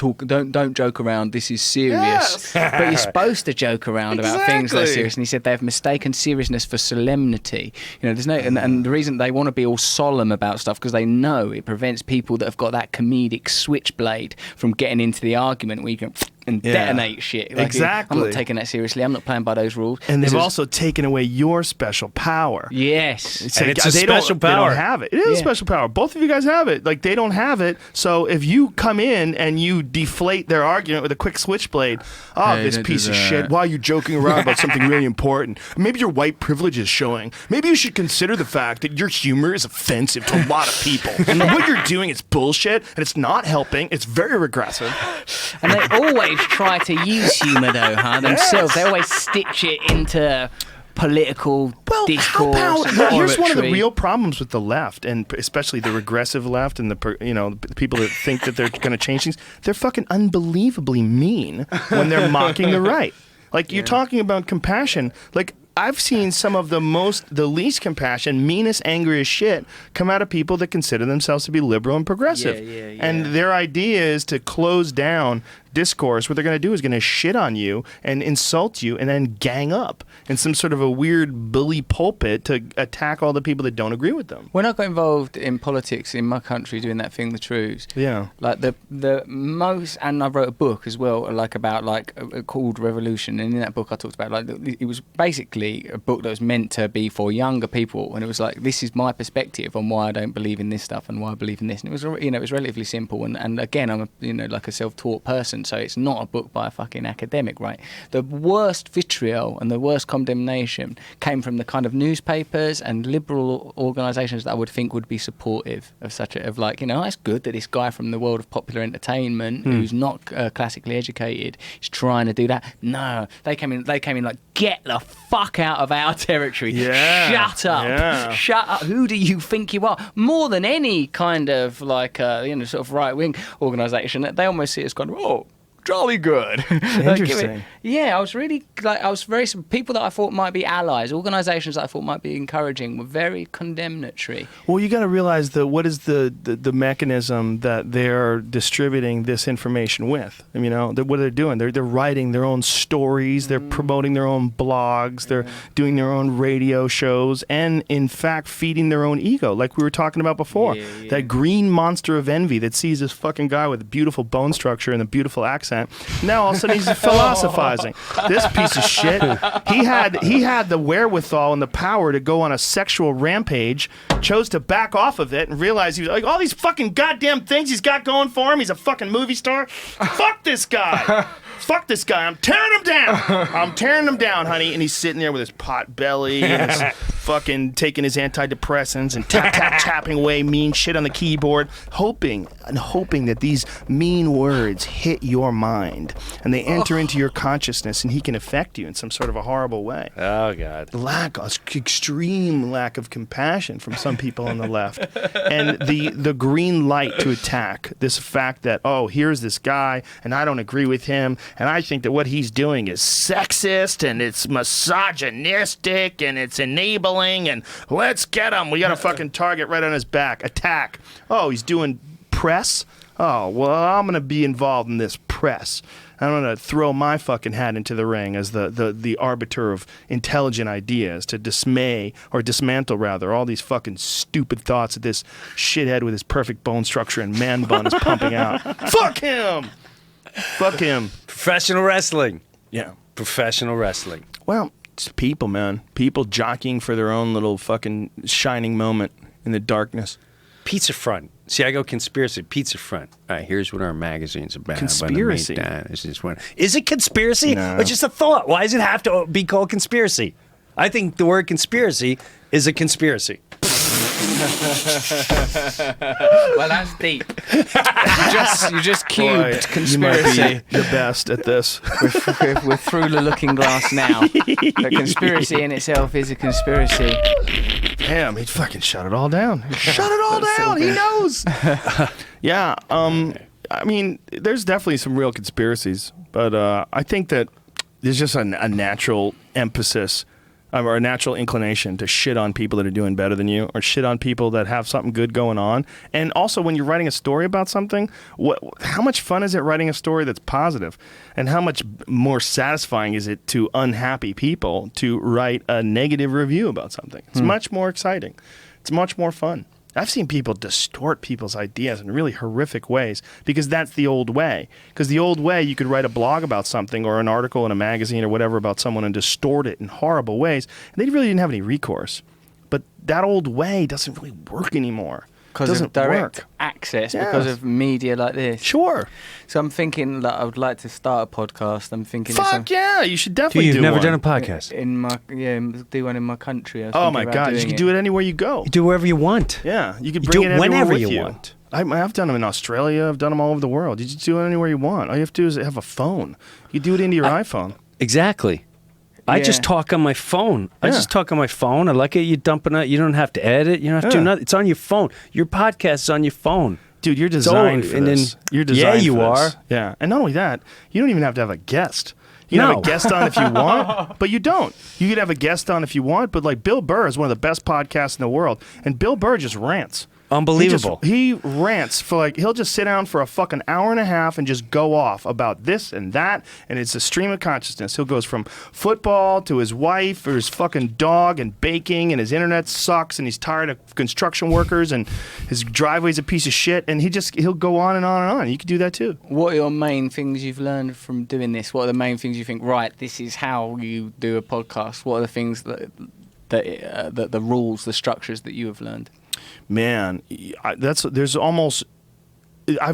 joke around, this is serious. But you're supposed to joke around about things that are serious. And he said they have mistaken seriousness for solemnity. There's no and the reason they want to be all solemn about stuff because they know it prevents people that have got that comedic switchblade from getting into the argument where you can and detonate shit. Exactly. I'm not taking that seriously. I'm not playing by those rules. And they've also taken away your special power. Yes. It's a special power. They don't have it. It is a special power. Both of you guys have it. They don't have it. So if you come in and you deflate their argument with a quick switchblade, this piece of shit, why are you joking around about something really important? Maybe your white privilege is showing. Maybe you should consider the fact that your humor is offensive to a lot of people. And what you're doing is bullshit, and it's not helping. It's very regressive. And they always try to use humour, though, themselves. They always stitch it into political discourse. Here's one of the real problems with the left, and especially the regressive left, and the people that think that they're going to change things. They're fucking unbelievably mean when they're mocking the right. Like, you're talking about compassion. Like, I've seen some of the least compassion, meanest, angriest shit come out of people that consider themselves to be liberal and progressive. And their idea is to close down discourse. What they're going to do is going to shit on you and insult you and then gang up in some sort of a weird bully pulpit to attack all the people that don't agree with them. When I got involved in politics in my country doing that thing, The Truths, like the most, and I wrote a book as well, like about called Revolution, and in that book I talked about it was basically a book that was meant to be for younger people, and it was like, this is my perspective on why I don't believe in this stuff and why I believe in this, and it was it was relatively simple, and again, I'm like a self-taught person, so it's not a book by a fucking academic, right? The worst vitriol and the worst condemnation came from the kind of newspapers and liberal organisations that I would think would be supportive of it's good that this guy from the world of popular entertainment who's not classically educated is trying to do that. No, they came in like, get the fuck out of our territory. Shut up. Shut up. Who do you think you are? More than any kind of sort of right-wing organisation, they almost see it as kind of, jolly good. Interesting. I was really people that I thought might be allies, organisations that I thought might be encouraging, were very condemnatory. Well, you got to realize that what is the mechanism that they're distributing this information with? I mean, what are they doing? They're writing their own stories. They're promoting their own blogs. They're doing their own radio shows, and in fact, feeding their own ego, like we were talking about before. That green monster of envy that sees this fucking guy with a beautiful bone structure and a beautiful accent. Now all of a sudden he's philosophizing. This piece of shit. He had the wherewithal and the power to go on a sexual rampage, chose to back off of it and realize he was like, all these fucking goddamn things he's got going for him. He's a fucking movie star. Fuck this guy. Fuck this guy. I'm tearing him down. I'm tearing him down, honey. And he's sitting there with his pot belly and his fucking taking his antidepressants and tapping away mean shit on the keyboard, hoping that these mean words hit your mind and they enter into your consciousness and he can affect you in some sort of a horrible way. Oh, God. Extreme lack of compassion from some people on the left. And the green light to attack this fact that, here's this guy and I don't agree with him. And I think that what he's doing is sexist and it's misogynistic and it's enabling and let's get him. We got a fucking target right on his back. Attack. Oh, he's doing press? Oh, well, I'm going to be involved in this press. I'm going to throw my fucking hat into the ring as the arbiter of intelligent ideas to dismantle all these fucking stupid thoughts that this shithead with his perfect bone structure and man bun is pumping out. Fuck him! Fuck him. Professional wrestling. Yeah. Professional wrestling. Well, it's people, man. People jockeying for their own little fucking shining moment in the darkness. Pizza Front. See, I go conspiracy. Pizza Front. All right, here's what our magazine's about. Conspiracy. Is it conspiracy? No. Or just a thought? Why does it have to be called conspiracy? I think the word conspiracy is a conspiracy. Well, that's deep. You just cubed conspiracy. You might be the best at this. We're through the looking glass now. The conspiracy in itself is a conspiracy. Damn, he fucking shut it all down. Shut it all down. He knows. Yeah. I mean, there's definitely some real conspiracies, but I think that there's just a natural emphasis or a natural inclination to shit on people that are doing better than you or shit on people that have something good going on. And also, when you're writing a story about something, how much fun is it writing a story that's positive? And how much more satisfying is it to unhappy people to write a negative review about something? It's much more exciting. It's much more fun. I've seen people distort people's ideas in really horrific ways because that's the old way. Because the old way, you could write a blog about something or an article in a magazine or whatever about someone and distort it in horrible ways. And they really didn't have any recourse. But that old way doesn't really work anymore. Because of direct access, because of media like this. Sure. So I'm thinking that I would like to start a podcast. I'm thinking... Fuck yeah, you should definitely do one. You've never done a podcast? Do one in my country. Oh my God, you can do it anywhere you go. You do wherever you want. Yeah, you can bring it whenever you want. I've done them in Australia. I've done them all over the world. You just do it anywhere you want. All you have to do is have a phone. You do it into your iPhone. Exactly. I just talk on my phone. I just talk on my phone. I like it. You dumping it. You don't have to edit. You don't have to do nothing. It's on your phone. Your podcast is on your phone. Dude, you're designed for this. You're designed you for are. this. Yeah. And not only that, you don't even have to have a guest. You can have a guest on if you want, but you don't. You could have a guest on if you want, but like Bill Burr is one of the best podcasts in the world, and Bill Burr just rants. Unbelievable. He rants for like, he'll just sit down for a fucking hour and a half and just go off about this and that, and it's a stream of consciousness. He'll goes from football to his wife or his fucking dog and baking, and his internet sucks, and he's tired of construction workers, and his driveway's a piece of shit, and he'll go on and on and on. You could do that too. What are your main things you've learned from doing this? What are the main things you think, right, this is how you do a podcast? What are the things that the rules, the structures that you have learned? Man, I've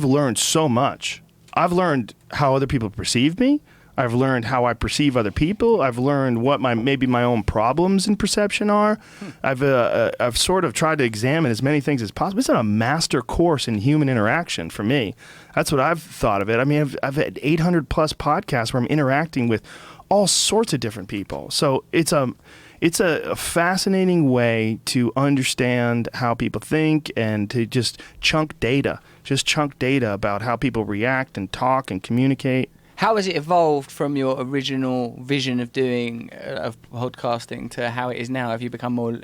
learned so much. I've learned how other people perceive me. I've learned how I perceive other people. I've learned what maybe my own problems in perception are. I've sort of tried to examine as many things as possible. It's a master course in human interaction for me. That's what I've thought of it. I mean, I've had 800 plus podcasts where I'm interacting with all sorts of different people. So it's a fascinating way to understand how people think and to just chunk data about how people react and talk and communicate. How has it evolved from your original vision of doing of podcasting to how it is now? Have you become more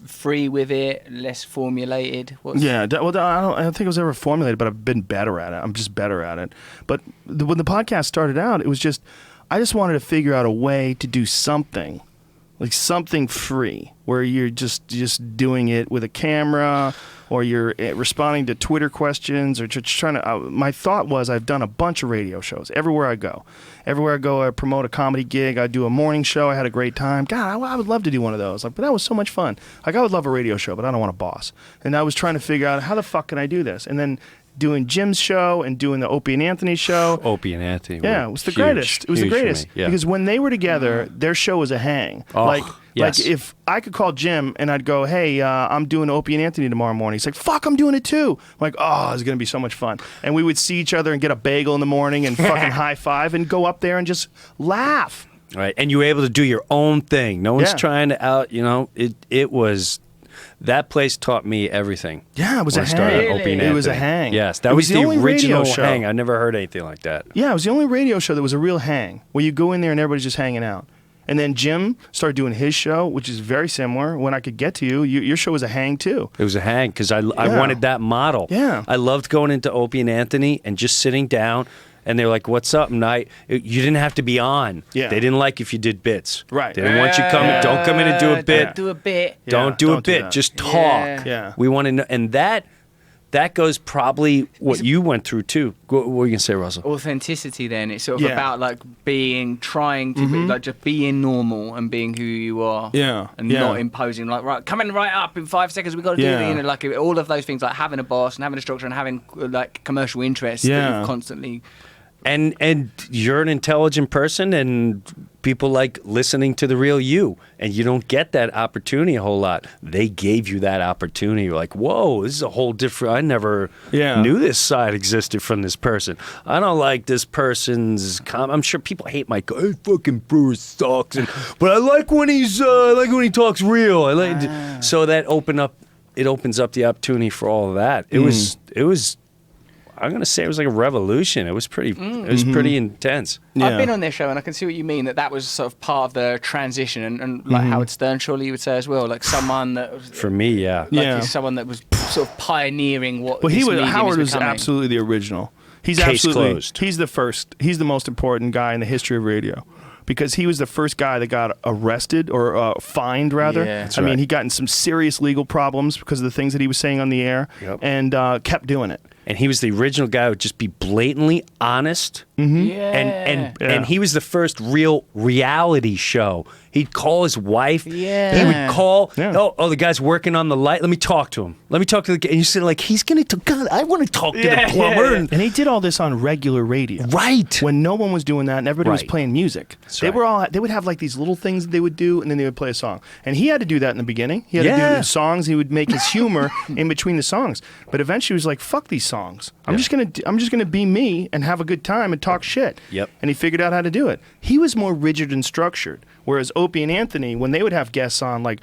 free with it, less formulated? I don't think it was ever formulated, but I've been better at it. I'm just better at it. But when the podcast started out, it was just, I just wanted to figure out a way to do something. Like something free, where you're just doing it with a camera, or you're responding to Twitter questions, or just trying to. My thought was, I've done a bunch of radio shows everywhere I go. I promote a comedy gig. I do a morning show. I had a great time. God, I would love to do one of those. Like, but that was so much fun. Like, I would love a radio show, but I don't want a boss. And I was trying to figure out how the fuck can I do this, and then doing Jim's show and doing the Opie and Anthony show. Opie and Anthony. Yeah, it was the greatest. It was the greatest. Because when they were together, their show was a hang. Like if I could call Jim and I'd go, hey, I'm doing Opie and Anthony tomorrow morning. He's like, fuck, I'm doing it too. I'm like, oh, it's going to be so much fun. And we would see each other and get a bagel in the morning and fucking high five and go up there and just laugh. Right. And you were able to do your own thing. No one's trying to it was... That place taught me everything. Yeah, it was a hang. It was a hang. Yes, that was the original hang. I never heard anything like that. Yeah, it was the only radio show that was a real hang, where you go in there and everybody's just hanging out. And then Jim started doing his show, which is very similar. When I could get to you, your show was a hang too. It was a hang because I wanted that model. Yeah. I loved going into Opie and Anthony and just sitting down. And they're like, what's up? And you didn't have to be on. Yeah. They didn't like if you did bits. Right. They didn't want you coming. Don't come in and do a bit. Don't do a bit. Don't do a bit. Just talk. Yeah. We want to know. And that goes probably what you went through too. What were you going to say, Russell? Authenticity then. It's sort of about like trying to be like just being normal and being who you are. Yeah. And not imposing like, right, coming right up in 5 seconds, we've got to do it. Like all of those things, like having a boss and having a structure and having like commercial interests that you constantly... And you're an intelligent person, and people like listening to the real you, and you don't get that opportunity a whole lot. They gave you that opportunity. You're like, whoa, this is a whole different... I never knew this side existed from this person. I don't like this person's... I'm sure people hate my... Hey, fucking Breuer sucks. But I like when he's... I like when he talks real. So that it opens up the opportunity for all of that. It was... I'm going to say it was like a revolution. It was pretty pretty intense. Yeah. I've been on this show and I can see what you mean, that was sort of part of the transition and like Howard Stern, surely you would say as well, like someone that was... For me, yeah. He's someone that was sort of pioneering what Howard was absolutely the original. He's Case closed. He's the first. He's the most important guy in the history of radio. Because he was the first guy that got arrested or fined, rather. Yeah. I mean, he got in some serious legal problems because of the things that he was saying on the air, and kept doing it. And he was the original guy who would just be blatantly honest. And he was the first real reality show. He'd call his wife. Yeah. He would call, the guy's working on the light. Let me talk to him. Let me talk to the guy. And you said, like, he's going to, God, I want to talk to the plumber. And he did all this on regular radio. Right. When no one was doing that and everybody was playing music. They would have like these little things that they would do, and then they would play a song. And he had to do that in the beginning. He had to do songs. He would make his humor in between the songs. But eventually he was like, fuck these songs. I'm just gonna be me and have a good time and talk shit. Yep. And he figured out how to do it. He was more rigid and structured. Whereas Opie and Anthony, when they would have guests on, like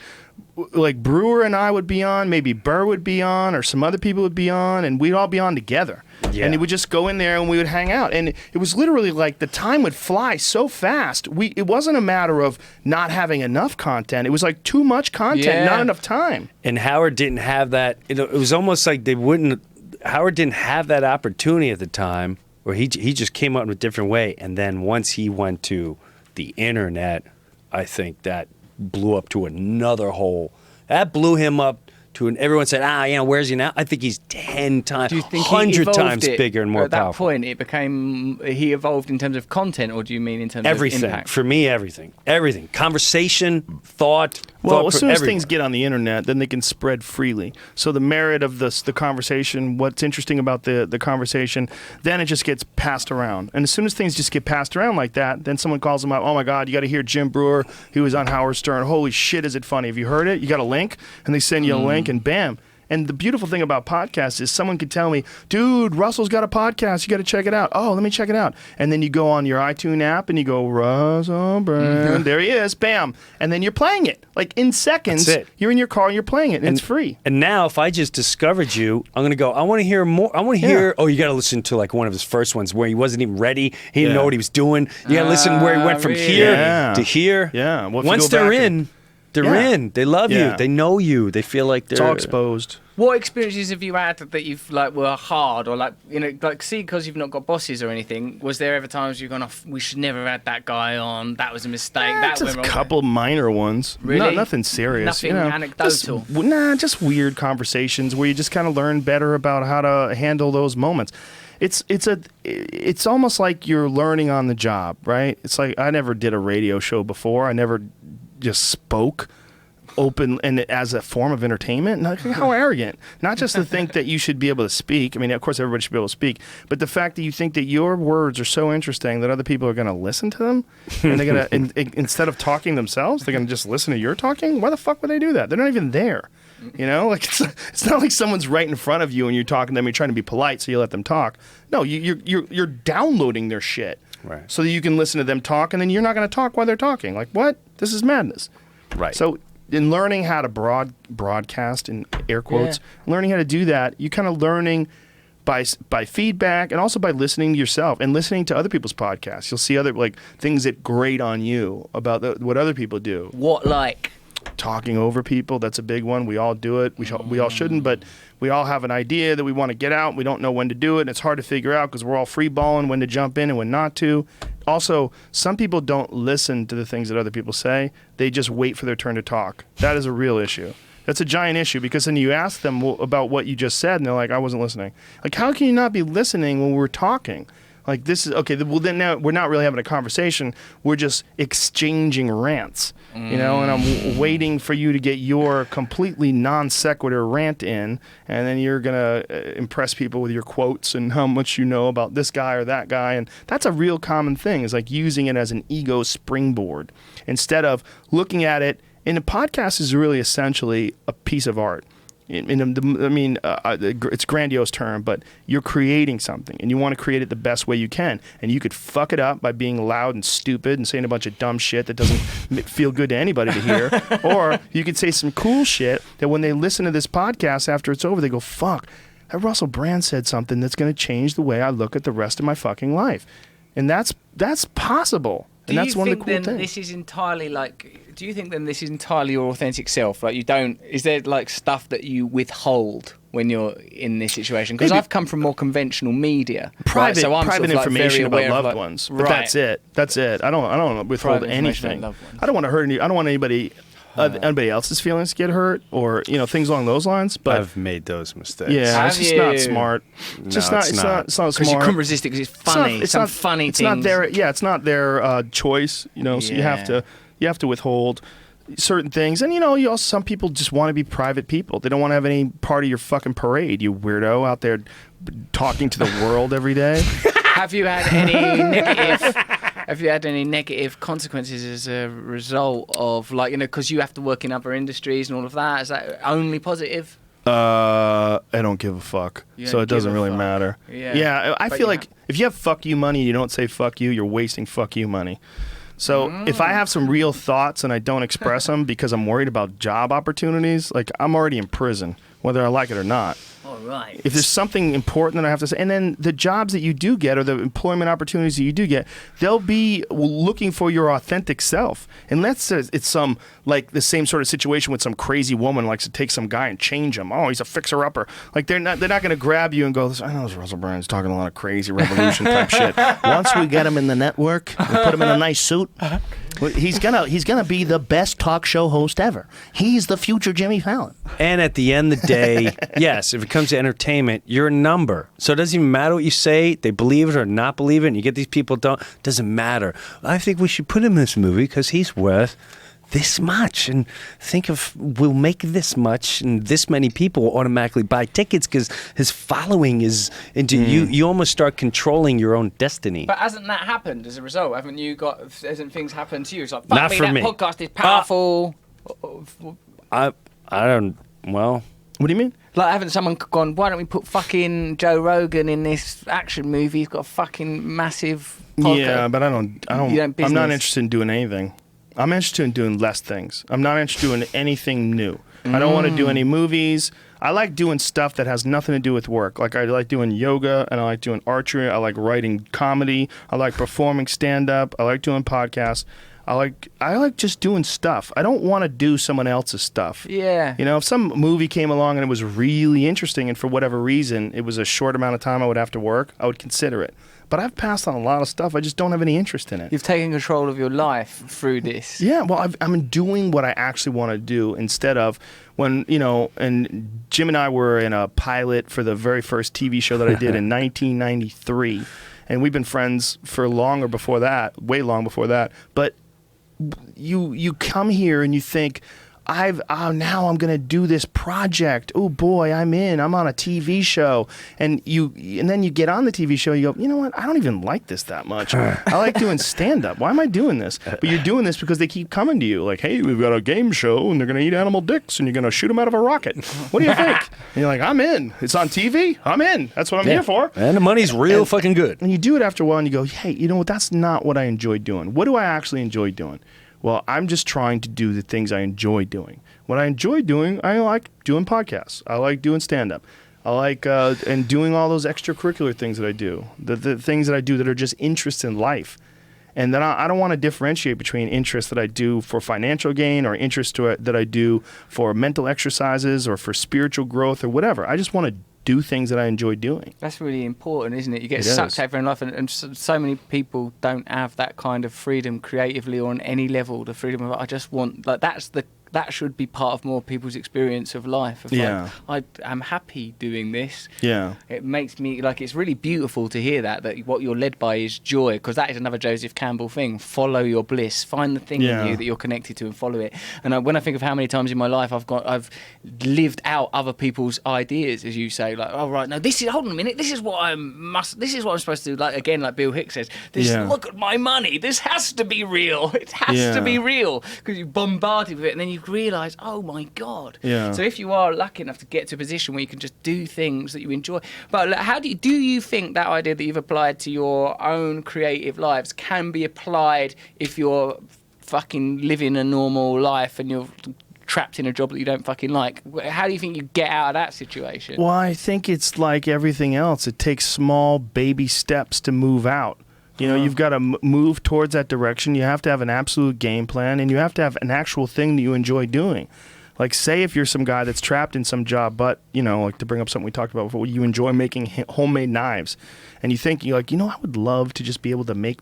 Breuer and I would be on, maybe Burr would be on, or some other people would be on, and we'd all be on together. Yeah. And he would just go in there and we would hang out. And it was literally like the time would fly so fast. It wasn't a matter of not having enough content. It was like too much content, not enough time. And Howard didn't have that. It was almost like Howard didn't have that opportunity at the time, where he just came up in a different way. And then once he went to the internet, I think that blew up to another hole. That blew him up to everyone said, where's he now? I think he's 10 times, do you think 100 times bigger and more powerful. At that point, he evolved in terms of content, or do you mean in terms everything. of impact? For me, everything. Conversation, thought. Well, as soon as things get on the internet, then they can spread freely. So the merit of the conversation, what's interesting about the conversation, then it just gets passed around. And as soon as things just get passed around like that, then someone calls them up, oh my God, you got to hear Jim Breuer. He was on Howard Stern. Holy shit, is it funny? Have you heard it? You got a link? And they send you a link and bam. And the beautiful thing about podcasts is someone could tell me, dude, Russell's got a podcast. You got to check it out. Oh, let me check it out. And then you go on your iTunes app and you go, Russell Brand. There he is. Bam. And then you're playing it. Like in seconds, you're in your car and you're playing it. And it's free. And now if I just discovered you, I'm going to go, I want to hear more. I want to hear, you got to listen to like one of his first ones where he wasn't even ready. He didn't know what he was doing. You got to listen where he went from here to here. Yeah. Well, once they're in, they're in. They love you. They know you. They feel like they're... It's all exposed. What experiences have you had that you've were hard, or because you've not got bosses or anything? Was there ever times you've gone off? We should never have had that guy on. That was a mistake. That just a couple minor ones. Really? Nothing serious. Nothing anecdotal. Just weird conversations where you just kind of learn better about how to handle those moments. It's almost like you're learning on the job, right? It's like I never did a radio show before. I never just spoke open and as a form of entertainment. How arrogant. Not just to think that you should be able to speak. I mean, of course everybody should be able to speak, but the fact that you think that your words are so interesting that other people are going to listen to them, and they're going to instead of talking themselves, they're going to just listen to your talking. Why the fuck would they do that? They're not even there. You know, like it's not like someone's right in front of you and you're talking to them. You're trying to be polite, so you let them talk. No, you're downloading their shit, right? So that you can listen to them talk, and then you're not going to talk while they're talking. Like what? This is madness, right? So in learning how to broadcast in air quotes, learning how to do that, you kind of learning by feedback and also by listening to yourself and listening to other people's podcasts. You'll see other things that grate on you about what other people do. What like? Talking over people, that's a big one. We all do it. We all shouldn't, but we all have an idea that we want to get out. We don't know when to do it. And it's hard to figure out because we're all free balling when to jump in and when not to. Also, some people don't listen to the things that other people say. They just wait for their turn to talk. That is a real issue. That's a giant issue because then you ask them about what you just said and they're like, I wasn't listening. Like, how can you not be listening when we're talking? Like, this is okay. Well, then now we're not really having a conversation. We're just exchanging rants, you know. And I'm waiting for you to get your completely non sequitur rant in, and then you're gonna impress people with your quotes and how much you know about this guy or that guy. And that's a real common thing. Is like using it as an ego springboard instead of looking at it. And a podcast is really essentially a piece of art. It's a grandiose term, but you're creating something, and you want to create it the best way you can. And you could fuck it up by being loud and stupid and saying a bunch of dumb shit that doesn't feel good to anybody to hear. Or you could say some cool shit that when they listen to this podcast after it's over, they go, fuck, that Russell Brand said something that's going to change the way I look at the rest of my fucking life. And that's possible. And that's one of the cool things. This is entirely do you think then this is entirely your authentic self? Like is there like stuff that you withhold when you're in this situation? Because I've come from more conventional media. Private, so I'm private information about loved ones. But that's it. I don't withhold anything. I don't want to hurt I don't want anybody else's feelings get hurt or things along those lines. But I've made those mistakes. Yeah, it's just not smart. It's not smart. Because you couldn't resist it because it's funny. It's not funny. It's not their it's not their choice. So you have to withhold certain things. And some people just want to be private people. They don't want to have any part of your fucking parade. You weirdo out there talking to the world every day. Have you had any negative? Have you had any negative consequences as a result of because you have to work in other industries and all of that? Is that only positive? I don't give a fuck, so it doesn't really matter. Yeah, I feel like if you have fuck you money and you don't say fuck you, you're wasting fuck you money. So if I have some real thoughts and I don't express them because I'm worried about job opportunities, like I'm already in prison, whether I like it or not. All right. If there's something important that I have to say, and then the jobs that you do get or the employment opportunities that you do get, they'll be looking for your authentic self. Unless it's some, like the same sort of situation with some crazy woman likes to take some guy and change him. Oh, he's a fixer-upper. Like they're not going to grab you and go, I know this Russell Brand's talking a lot of crazy revolution type shit. Once we get him in the network, we put him in a nice suit, he's gonna be the best talk show host ever. He's the future Jimmy Fallon. And at the end of the day, yes, if it comes to entertainment, you're a number. So it doesn't even matter what you say. They believe it or not believe it. And you get these people don't. Doesn't matter. I think we should put him in this movie because he's worth this much. And think of, we'll make this much, and this many people will automatically buy tickets because his following is into you. You almost start controlling your own destiny. But hasn't that happened as a result? Hasn't things happened to you? It's like, Not fuck for me, me. that podcast is powerful. I don't. Well, What do you mean? Like, haven't someone gone, why don't we put fucking Joe Rogan in this action movie? He's got a fucking massive podcast. Yeah, but I'm not business. interested in doing anything. I'm interested in doing less things. I'm not interested in doing anything new. I don't want to do any movies. I like doing stuff that has nothing to do with work. Like I like doing yoga and I like doing archery. I like writing comedy. I like performing stand-up. I like doing podcasts. I like just doing stuff. I don't want to do someone else's stuff. Yeah. You know, if some movie came along and it was really interesting and for whatever reason it was a short amount of time I would have to work, I would consider it. But I've passed on a lot of stuff. I just don't have any interest in it. You've taken control of your life through this. Yeah, well, I'm doing what I actually want to do instead of when, you know, and Jim and I were in a pilot for the very first TV show that I did in 1993. And we've been friends for longer before that, way long before that. But you come here and you think, now I'm gonna do this project. Oh boy, I'm on a TV show, and then you get on the TV show. You go, you know what? I don't even like this that much. I like doing stand up. Why am I doing this? But you're doing this because they keep coming to you, like, hey, we've got a game show, and they're gonna eat animal dicks, and you're gonna shoot them out of a rocket. What do you think? And you're like, I'm in. It's on TV. I'm in. That's what I'm here for. And the money's real fucking good. And you do it after a while, and you go, hey, you know what? That's not what I enjoy doing. What do I actually enjoy doing? Well, I'm just trying to do the things I enjoy doing. What I enjoy doing, I like doing podcasts. I like doing stand-up. I like and doing all those extracurricular things that I do, the things that I do that are just interests in life. And then I don't want to differentiate between interests that I do for financial gain or interests that I do for mental exercises or for spiritual growth or whatever. I just want to do things that I enjoy doing. That's really important, isn't it? You get sucked over in life, and so many people don't have that kind of freedom creatively or on any level. The freedom of, I just want, like, that should be part of more people's experience of life. Like, I'm happy doing this. Yeah. It makes me, like, it's really beautiful to hear that what you're led by is joy, because that is another Joseph Campbell thing. Follow your bliss. Find the thing in you that you're connected to and follow it. And when I think of how many times in my life I've lived out other people's ideas, as you say, like, oh, right, no, hold on a minute, this is what I'm supposed to do. Like, again, like Bill Hicks says, look at my money. This has to be real. It has to be real, because you're bombarded with it, and then you realise, oh my God. Yeah. So if you are lucky enough to get to a position where you can just do things that you enjoy, but like, how do you think that idea that you've applied to your own creative lives can be applied if you're fucking living a normal life and you're trapped in a job that you don't fucking like? How do you think you get out of that situation? Well, I think it's like everything else. It takes small baby steps to move out. You know, you've got to move towards that direction. You have to have an absolute game plan, and you have to have an actual thing that you enjoy doing. Like, say if you're some guy that's trapped in some job, but, you know, like to bring up something we talked about before, you enjoy making homemade knives, and you're like, you know, I would love to just be able to make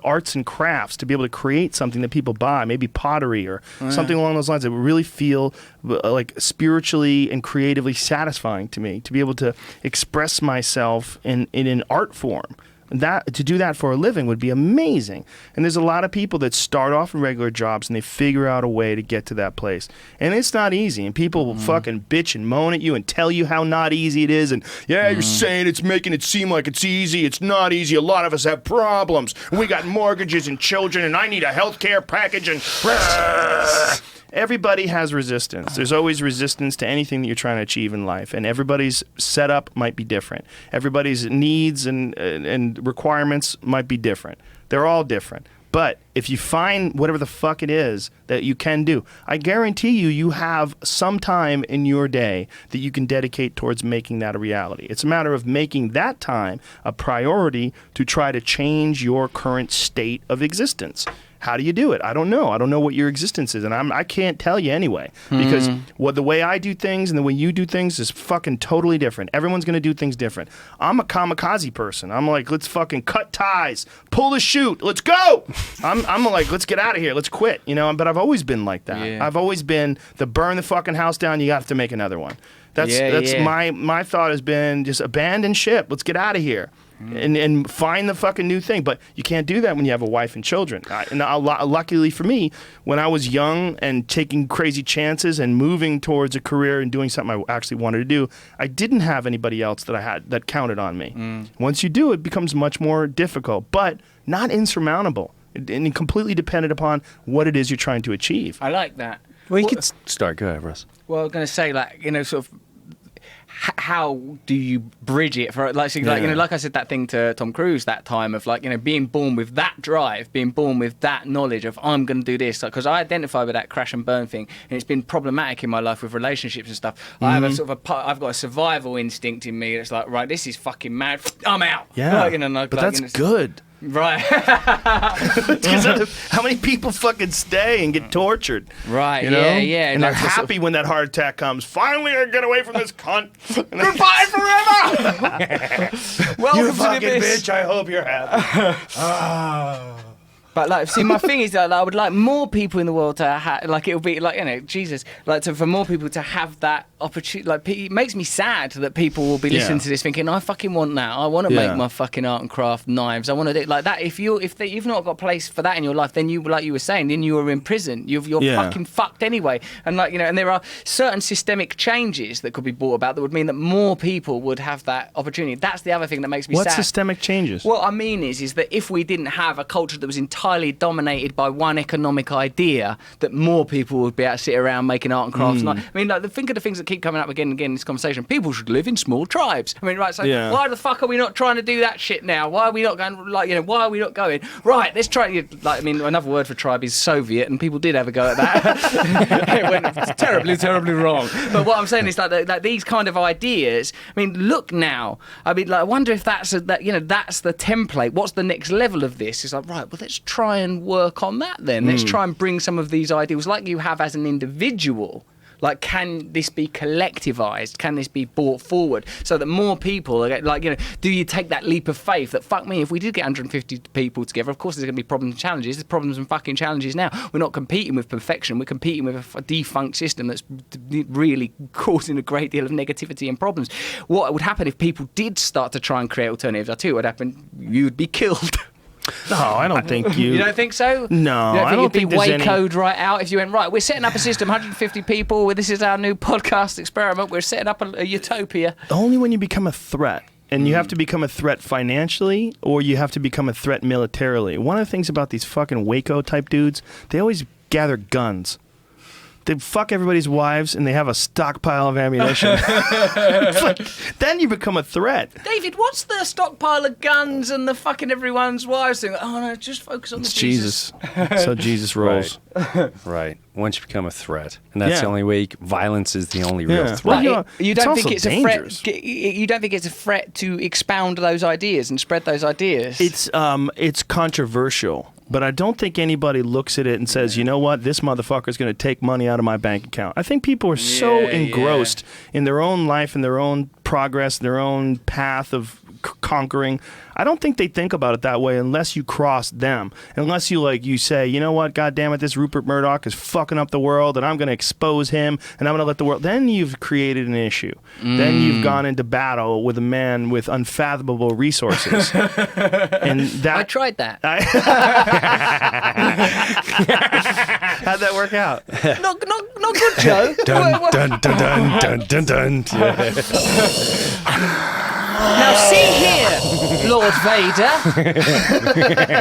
arts and crafts, to be able to create something that people buy, maybe pottery or something along those lines that would really feel like spiritually and creatively satisfying to me, to be able to express myself in an art form. To do that for a living would be amazing. And there's a lot of people that start off in regular jobs and they figure out a way to get to that place. And it's not easy. And people will fucking bitch and moan at you and tell you how not easy it is. And you're saying it's making it seem like it's easy. It's not easy. A lot of us have problems. We got mortgages and children, and I need a health care package. And everybody has resistance. There's always resistance to anything that you're trying to achieve in life, and everybody's setup might be different. Everybody's needs and requirements might be different. They're all different. But if you find whatever the fuck it is that you can do, I guarantee you have some time in your day that you can dedicate towards making that a reality. It's a matter of making that time a priority to try to change your current state of existence. How do you do it? I don't know. I don't know what your existence is, and I can't tell you anyway, because the way I do things and the way you do things is fucking totally different. Everyone's going to do things different. I'm a kamikaze person. I'm like, let's fucking cut ties, pull the chute, let's go. I'm like, let's get out of here, let's quit, you know. But I've always been like that. Yeah. I've always been the burn the fucking house down, you have to make another one. That's my thought has been just abandon ship, let's get out of here. And find the fucking new thing. But you can't do that when you have a wife and children. Luckily for me, when I was young and taking crazy chances and moving towards a career and doing something I actually wanted to do, I didn't have anybody else that counted on me. Once you do, it becomes much more difficult, but not insurmountable. And completely dependent upon what it is you're trying to achieve. I like that. Well, you could start. Go ahead, Russ. Well, I'm going to say, like, you know, sort of, how do you bridge it for like you know, like I said that thing to Tom Cruise that time of, like, you know, being born with that drive, being born with that knowledge of I'm going to do this, because I identify with that crash and burn thing, and it's been problematic in my life with relationships and stuff. I have a sort of I've got a survival instinct in me that's like, right, this is fucking mad, I'm out. Yeah, like, you know, like, but that's good. Right. How many people fucking stay and get tortured? Right, you know? yeah. And they're happy when that heart attack comes. Finally, I get away from this cunt. Goodbye forever! Welcome you to fucking the abyss. bitch, I hope you're happy. But, like, see, my thing is that I would like more people in the world to have, like, it would be, like, you know, Jesus, like, for more people to have that opportunity. Like, it makes me sad that people will be listening to this thinking, I fucking want that. I want to make my fucking art and craft knives. I want to do like that. If you've not got a place for that in your life, then you, like you were saying, then you are in prison. You're fucking fucked anyway. And, like, you know, and there are certain systemic changes that could be brought about that would mean that more people would have that opportunity. That's the other thing that makes me sad. What systemic changes? What I mean is that if we didn't have a culture that was entirely dominated by one economic idea, that more people would be able to sit around making art and crafts. I mean, like, think of the things that keep coming up again and again in this conversation. People should live in small tribes. I mean, right, so why the fuck are we not trying to do that shit now? Why are we not going, like, you know, why are we not going, right, let's try, like, I mean, another word for tribe is Soviet, and people did have a go at that. It went terribly, terribly wrong. But what I'm saying is, like these kind of ideas, I mean, look now. I mean, like, I wonder if that's the template. What's the next level of this? It's like, right, well, let's try and work on that then. Let's try and bring some of these ideals like you have as an individual. Like, can this be collectivized? Can this be brought forward so that more people, like, you know, do you take that leap of faith that, fuck me, if we did get 150 people together, of course there's going to be problems and challenges. There's problems and fucking challenges now. We're not competing with perfection. We're competing with a defunct system that's really causing a great deal of negativity and problems. What would happen if people did start to try and create alternatives? I tell you what would happen. You'd be killed. No, I don't think you... You don't think so? No, I don't think you'd be there's Waco'd right out if you went, right, we're setting up a system, 150 people, this is our new podcast experiment, we're setting up a utopia. Only when you become a threat. And you have to become a threat financially, or you have to become a threat militarily. One of the things about these fucking Waco-type dudes, they always gather guns. They fuck everybody's wives, and they have a stockpile of ammunition. Then you become a threat. David, what's the stockpile of guns and the fucking everyone's wives thing? Oh, no, just focus on the Jesus. So Jesus rolls. Right. Once you become a threat. And that's the only way, violence is the only real threat. Well, you know, you don't think it's a dangerous. threat? You don't think it's a threat to expound those ideas and spread those ideas? It's controversial. But I don't think anybody looks at it and says, you know what, this motherfucker's going to take money out of my bank account. I think people are so engrossed in their own life and their own progress, their own path of conquering. I don't think they think about it that way unless you cross them. Unless you say, you know what, God damn it, this Rupert Murdoch is fucking up the world and I'm going to expose him and I'm going to let the world... Then you've created an issue. Then you've gone into battle with a man with unfathomable resources. And that... I tried that. How'd that work out? Not good, Joe. Dun, dun, dun, dun, dun, dun, dun. Now see here, Lord Vader.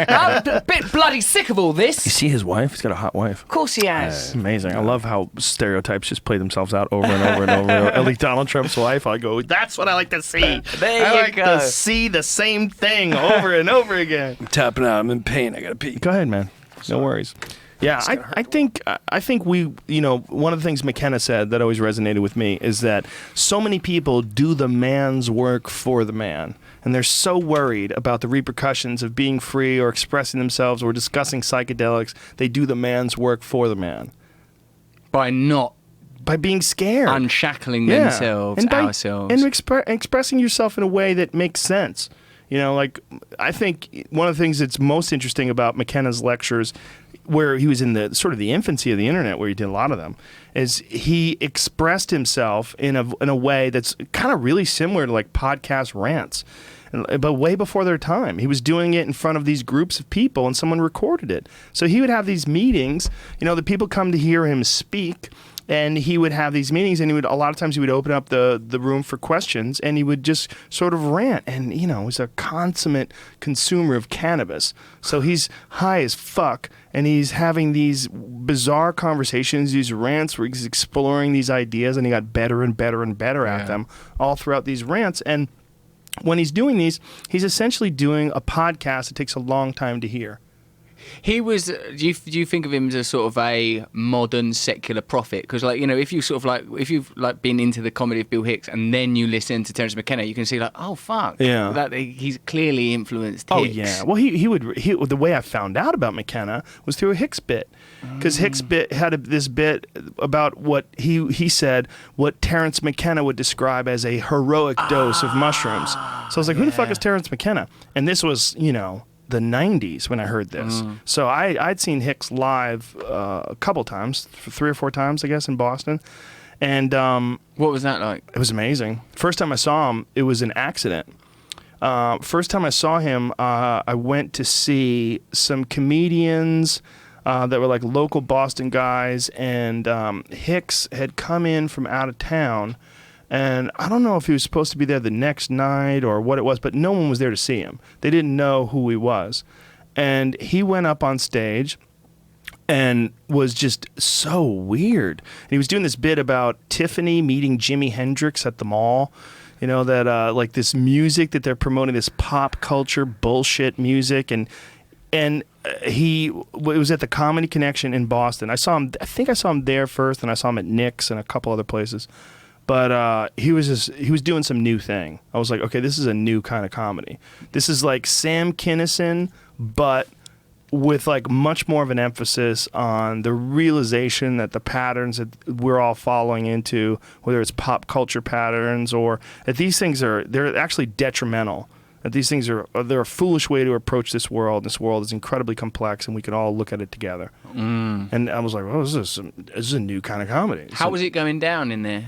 I'm a bit bloody sick of all this. You see his wife? He's got a hot wife. Of course he has. Amazing. I love how stereotypes just play themselves out over and over and over. At least Donald Trump's wife, I go, that's what I like to see. There I you like go. to see the same thing over and over again. I'm tapping out. I'm in pain. I gotta pee. Go ahead, man. No worries. Yeah, I think we, you know, one of the things McKenna said that always resonated with me is that so many people do the man's work for the man. And they're so worried about the repercussions of being free or expressing themselves or discussing psychedelics, they do the man's work for the man. By being scared. unshackling themselves, and ourselves. And expressing yourself in a way that makes sense. You know, like, I think one of the things that's most interesting about McKenna's lectures, where he was in the sort of the infancy of the internet, where he did a lot of them, is he expressed himself in a way that's kind of really similar to like podcast rants, but way before their time. He was doing it in front of these groups of people, and someone recorded it. So he would have these meetings. You know, the people come to hear him speak. And he would have these meetings, and a lot of times he would open up the room for questions, and he would just sort of rant. And, you know, he's a consummate consumer of cannabis. So he's high as fuck, and he's having these bizarre conversations, these rants where he's exploring these ideas, and he got better and better and better at them all throughout these rants. And when he's doing these, he's essentially doing a podcast that takes a long time to hear. He was. Do you think of him as a sort of a modern secular prophet? Because, like, you know, if you've been into the comedy of Bill Hicks and then you listen to Terence McKenna, you can see like, oh fuck, yeah, that he's clearly influenced Hicks. Oh yeah. Well, he would. The way I found out about McKenna was through a Hicks bit, because Hicks had this bit about what he said what Terence McKenna would describe as a heroic dose of mushrooms. So I was like, who the fuck is Terence McKenna? And this was, you know, the 90s when I heard this. So I'd seen Hicks live a couple times, 3 or 4 times, I guess, in Boston. And what was that like? It was amazing. First time I saw him, it was an accident. First time I saw him, I went to see some comedians that were like local Boston guys, and Hicks had come in from out of town. And I don't know if he was supposed to be there the next night or what it was, but no one was there to see him. They didn't know who he was. And he went up on stage and was just so weird. And he was doing this bit about Tiffany meeting Jimi Hendrix at the mall. You know, that like this music that they're promoting, this pop culture bullshit music. And it was at the Comedy Connection in Boston. I think I saw him there first, and I saw him at Nick's and a couple other places. But he was doing some new thing. I was like, okay, this is a new kind of comedy. This is like Sam Kinison, but with like much more of an emphasis on the realization that the patterns that we're all following into, whether it's pop culture patterns or that these things they're actually detrimental. That these things they're a foolish way to approach this world. This world is incredibly complex, and we can all look at it together. And I was like, oh, this is a new kind of comedy. How was it going down in there?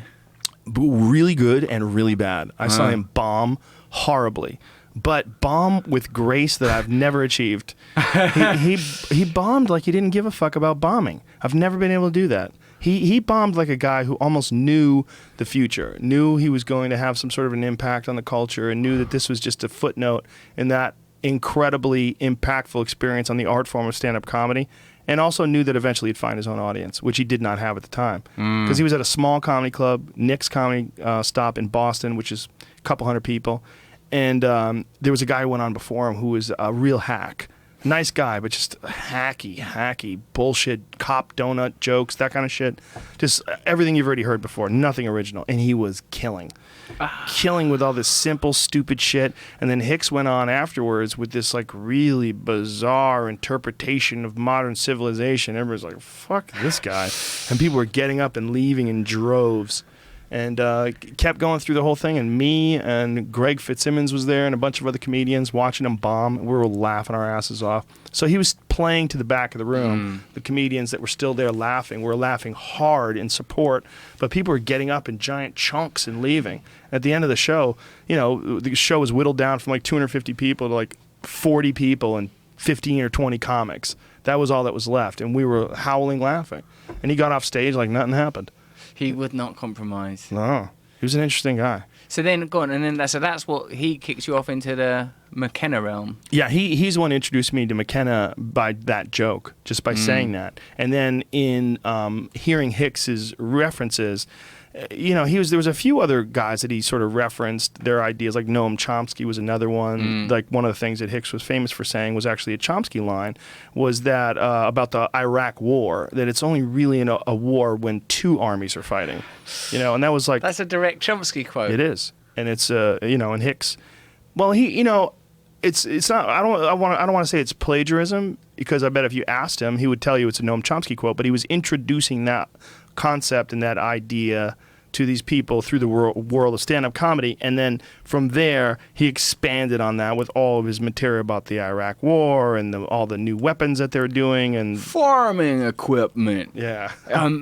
Really good and really bad. I saw him bomb horribly, but bomb with grace that I've never achieved. He bombed like he didn't give a fuck about bombing. I've never been able to do that. He bombed like a guy who almost knew the future, knew he was going to have some sort of an impact on the culture, and knew that this was just a footnote in that incredibly impactful experience on the art form of stand-up comedy. And also knew that eventually he'd find his own audience, which he did not have at the time. Because he was at a small comedy club, Nick's Comedy Stop in Boston, which is a couple hundred people. And there was a guy who went on before him who was a real hack. Nice guy, but just hacky bullshit, cop donut jokes, that kind of shit. Just everything you've already heard before, nothing original. And he was killing with all this simple, stupid shit. And then Hicks went on afterwards with this like really bizarre interpretation of modern civilization. Everybody's like, fuck this guy. And people were getting up and leaving in droves. And kept going through the whole thing, and me and Greg Fitzsimmons was there and a bunch of other comedians watching him bomb. We were laughing our asses off. So he was playing to the back of the room. The comedians that were still there laughing were laughing hard in support, but people were getting up in giant chunks and leaving. At the end of the show, you know, the show was whittled down from like 250 people to like 40 people and 15 or 20 comics. That was all that was left, and we were howling laughing. And he got off stage like nothing happened. He would not compromise. No. He was an interesting guy. So then, go on, and then that's what he kicks you off into the McKenna realm. Yeah, he's the one who introduced me to McKenna by that joke, just by saying that. And then in hearing Hicks's references, there was a few other guys that he sort of referenced their ideas, like Noam Chomsky was another one. Like one of the things that Hicks was famous for saying was actually a Chomsky line, was that about the Iraq War, that it's only really a war when two armies are fighting, and that was like... That's a direct Chomsky quote. It is. And it's, and Hicks, well, he, it's not, I don't want to say it's plagiarism, because I bet if you asked him, he would tell you it's a Noam Chomsky quote, but he was introducing that concept and that idea to these people through the world of stand-up comedy, and then from there he expanded on that with all of his material about the Iraq War and all the new weapons that they're doing and farming equipment. Yeah,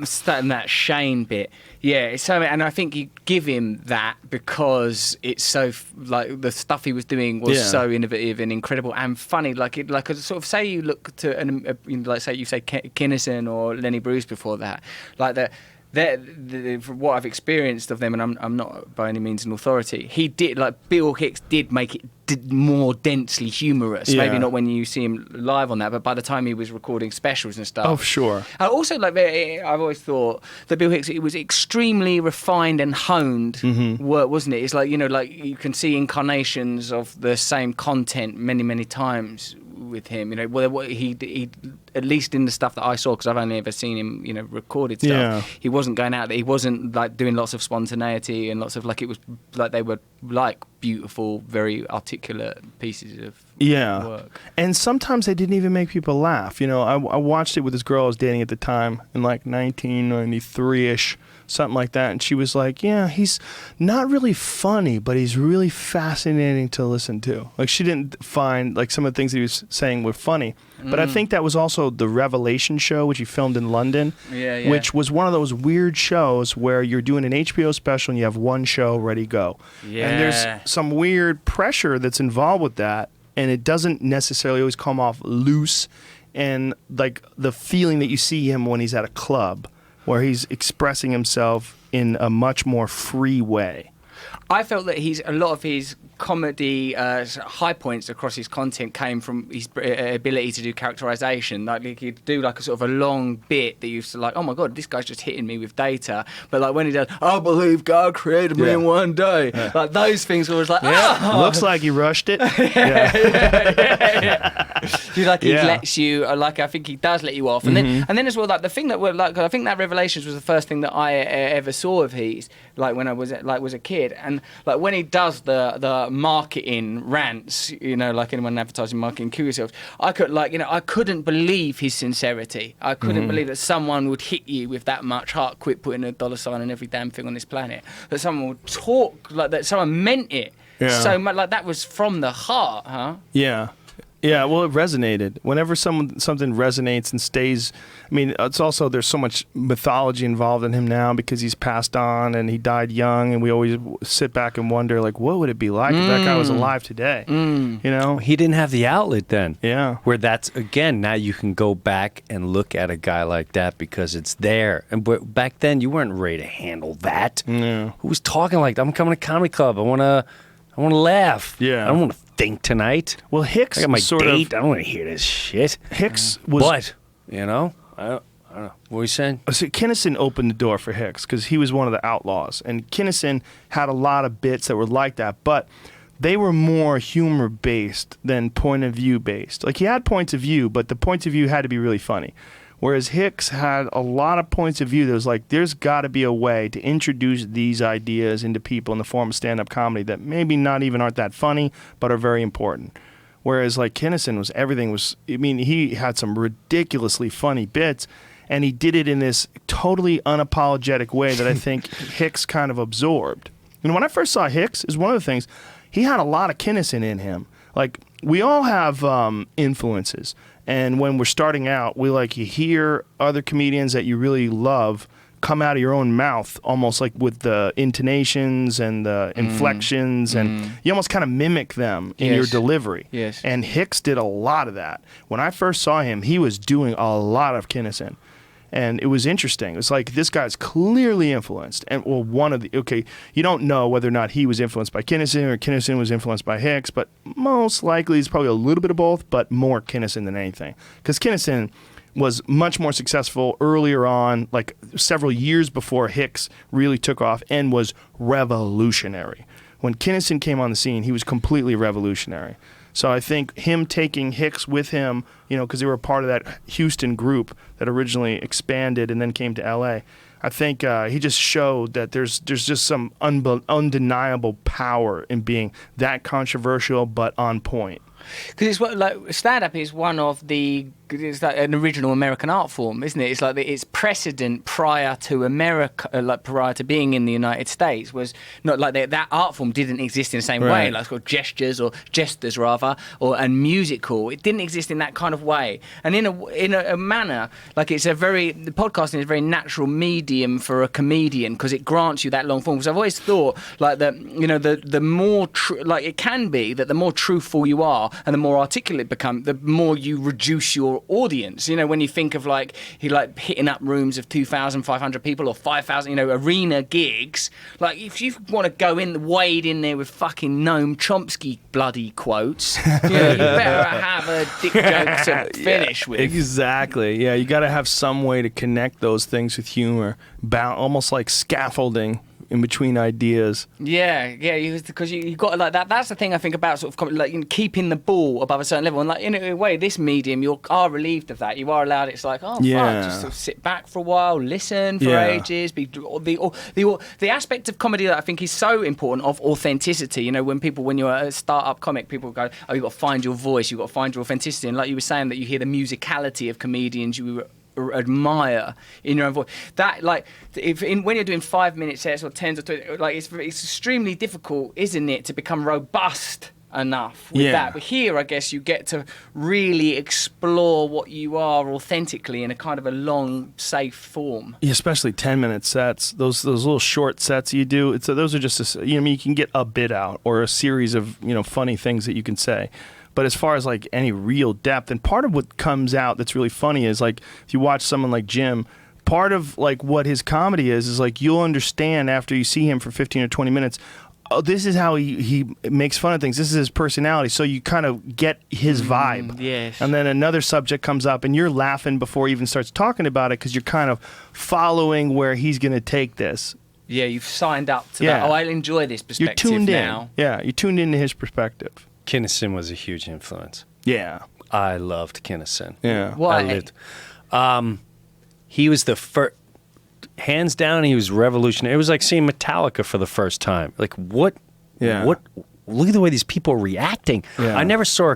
starting that Shane bit. Yeah, so, and I think you give him that because it's so like the stuff he was doing was so innovative and incredible and funny. Like sort of say you look to like say you say Kinnison or Lenny Bruce before that, like that. From what I've experienced of them, and I'm not by any means an authority, he did, like Bill Hicks did make it more densely humorous. Yeah. Maybe not when you see him live on that, but by the time he was recording specials and stuff. Oh, sure. Also, I've always thought that Bill Hicks, it was extremely refined and honed work, wasn't it? It's like, like you can see incarnations of the same content many, many times with him. He at least in the stuff that I saw, because I've only ever seen him, recorded stuff. Yeah. He wasn't going out there. He wasn't like doing lots of spontaneity and lots of it was like they were like beautiful, very articulate pieces of work. And sometimes they didn't even make people laugh. I watched it with this girl I was dating at the time in like 1993-ish. Something like that, and she was like, yeah, he's not really funny, but he's really fascinating to listen to. Like, she didn't find like some of the things he was saying were funny, but I think that was also the Revelation show, which he filmed in London, which was one of those weird shows where you're doing an HBO special and you have one show ready to go. And there's some weird pressure that's involved with that, and it doesn't necessarily always come off loose, and like the feeling that you see him when he's at a club where he's expressing himself in a much more free way. I felt that a lot of his comedy high points across his content came from his ability to do characterization. Like he'd do like a sort of a long bit that you used to like, oh my God, this guy's just hitting me with data. But like when he does, I believe God created me in one day. Like those things were always like, looks like he rushed it. He lets you, like I think he does let you off. And then as well, like the thing that I think that Revelations was the first thing that I ever saw of his, like when I was a kid. And like when he does the marketing rants, like anyone advertising marketing, kill yourselves, I couldn't believe his sincerity. I couldn't believe that someone would hit you with that much heart, quit putting a $ on every damn thing on this planet. That someone would talk like that, someone meant it so much, like that was from the heart, huh? Yeah. Yeah, well, it resonated. Whenever something resonates and stays, I mean, it's also, there's so much mythology involved in him now because he's passed on and he died young, and we always sit back and wonder, like, what would it be like if that guy was alive today? He didn't have the outlet then. Yeah. Where that's, again, now you can go back and look at a guy like that because it's there. And back then, you weren't ready to handle that. Yeah. Who was talking like that? I'm coming to comedy club. I want to laugh. Yeah. I don't want to think tonight. Well, Hicks I got my sort date. I don't want to hear this shit. Hicks was... But, I don't know. What were you saying? So Kinnison opened the door for Hicks because he was one of the outlaws. And Kinnison had a lot of bits that were like that, but they were more humor-based than point-of-view-based. Like, he had points of view, but the points of view had to be really funny. Whereas Hicks had a lot of points of view that was like, there's got to be a way to introduce these ideas into people in the form of stand-up comedy that maybe not even aren't that funny, but are very important. Whereas like Kinnison he had some ridiculously funny bits, and he did it in this totally unapologetic way that I think Hicks kind of absorbed. And when I first saw Hicks, is one of the things, he had a lot of Kinnison in him. Like, we all have influences. And when we're starting out, you hear other comedians that you really love come out of your own mouth, almost like with the intonations and the inflections, and you almost kind of mimic them in your delivery. Yes. And Hicks did a lot of that. When I first saw him, he was doing a lot of Kinnison. And it was interesting. It was like, this guy's clearly influenced. And you don't know whether or not he was influenced by Kinnison or Kinnison was influenced by Hicks, but most likely it's probably a little bit of both, but more Kinnison than anything. Because Kinnison was much more successful earlier on, like several years before Hicks really took off, and was revolutionary. When Kinnison came on the scene, he was completely revolutionary. So I think him taking Hicks with him, because they were a part of that Houston group that originally expanded and then came to L.A., I think he just showed that there's just some undeniable power in being that controversial but on point. Because it's like stand-up is one of it's like an original American art form, isn't it? It's like it's precedent prior to America, like prior to being in the United States, was not like that art form didn't exist in the same way. Like it's called jesters rather, and musical. It didn't exist in that kind of way. And in a manner, like the podcasting is a very natural medium for a comedian because it grants you that long form. Because I've always thought like that, the more it can be that the more truthful you are and the more articulate become, the more you reduce your audience. When you think of hitting up rooms of 2,500 people or 5,000, arena gigs, like if you want to go wade in there with fucking Noam Chomsky bloody quotes, you better have a dick joke to finish with. Exactly. Yeah, you got to have some way to connect those things with humor, almost like scaffolding in between ideas. Yeah, because you got like that. That's the thing I think about sort of like keeping the ball above a certain level. And like in a way, this medium, you are relieved of that. You are allowed. It's like, fuck, just sort of sit back for a while, listen for ages. The aspect of comedy that I think is so important of authenticity. When you're a start-up comic, people go, oh, you've got to find your voice, you've got to find your authenticity. And like you were saying, that you hear the musicality of comedians, you admire in your own voice. That when you're doing 5-minute sets or 10s or 20, like it's extremely difficult, isn't it, to become robust enough with that. But here, I guess you get to really explore what you are authentically in a kind of a long, safe form. Yeah, especially 10-minute sets. Those little short sets you do. Those are just you can get a bit out or a series of funny things that you can say. But as far as like any real depth, and part of what comes out that's really funny is like if you watch someone like Jim, part of like what his comedy is like you'll understand after you see him for 15 or 20 minutes, oh, this is how he makes fun of things. This is his personality. So you kind of get his vibe. Yes. And then another subject comes up and you're laughing before he even starts talking about it because you're kind of following where he's going to take this. Yeah, you've signed up to that. Oh, I enjoy this perspective you're tuned now. In. Yeah, you're tuned into his perspective. Kinnison was a huge influence. Yeah. I loved Kinnison. Yeah. Why? He was the first, hands down, he was revolutionary. It was like seeing Metallica for the first time. Like, what? Yeah. What? Look at the way these people are reacting. Yeah. I never saw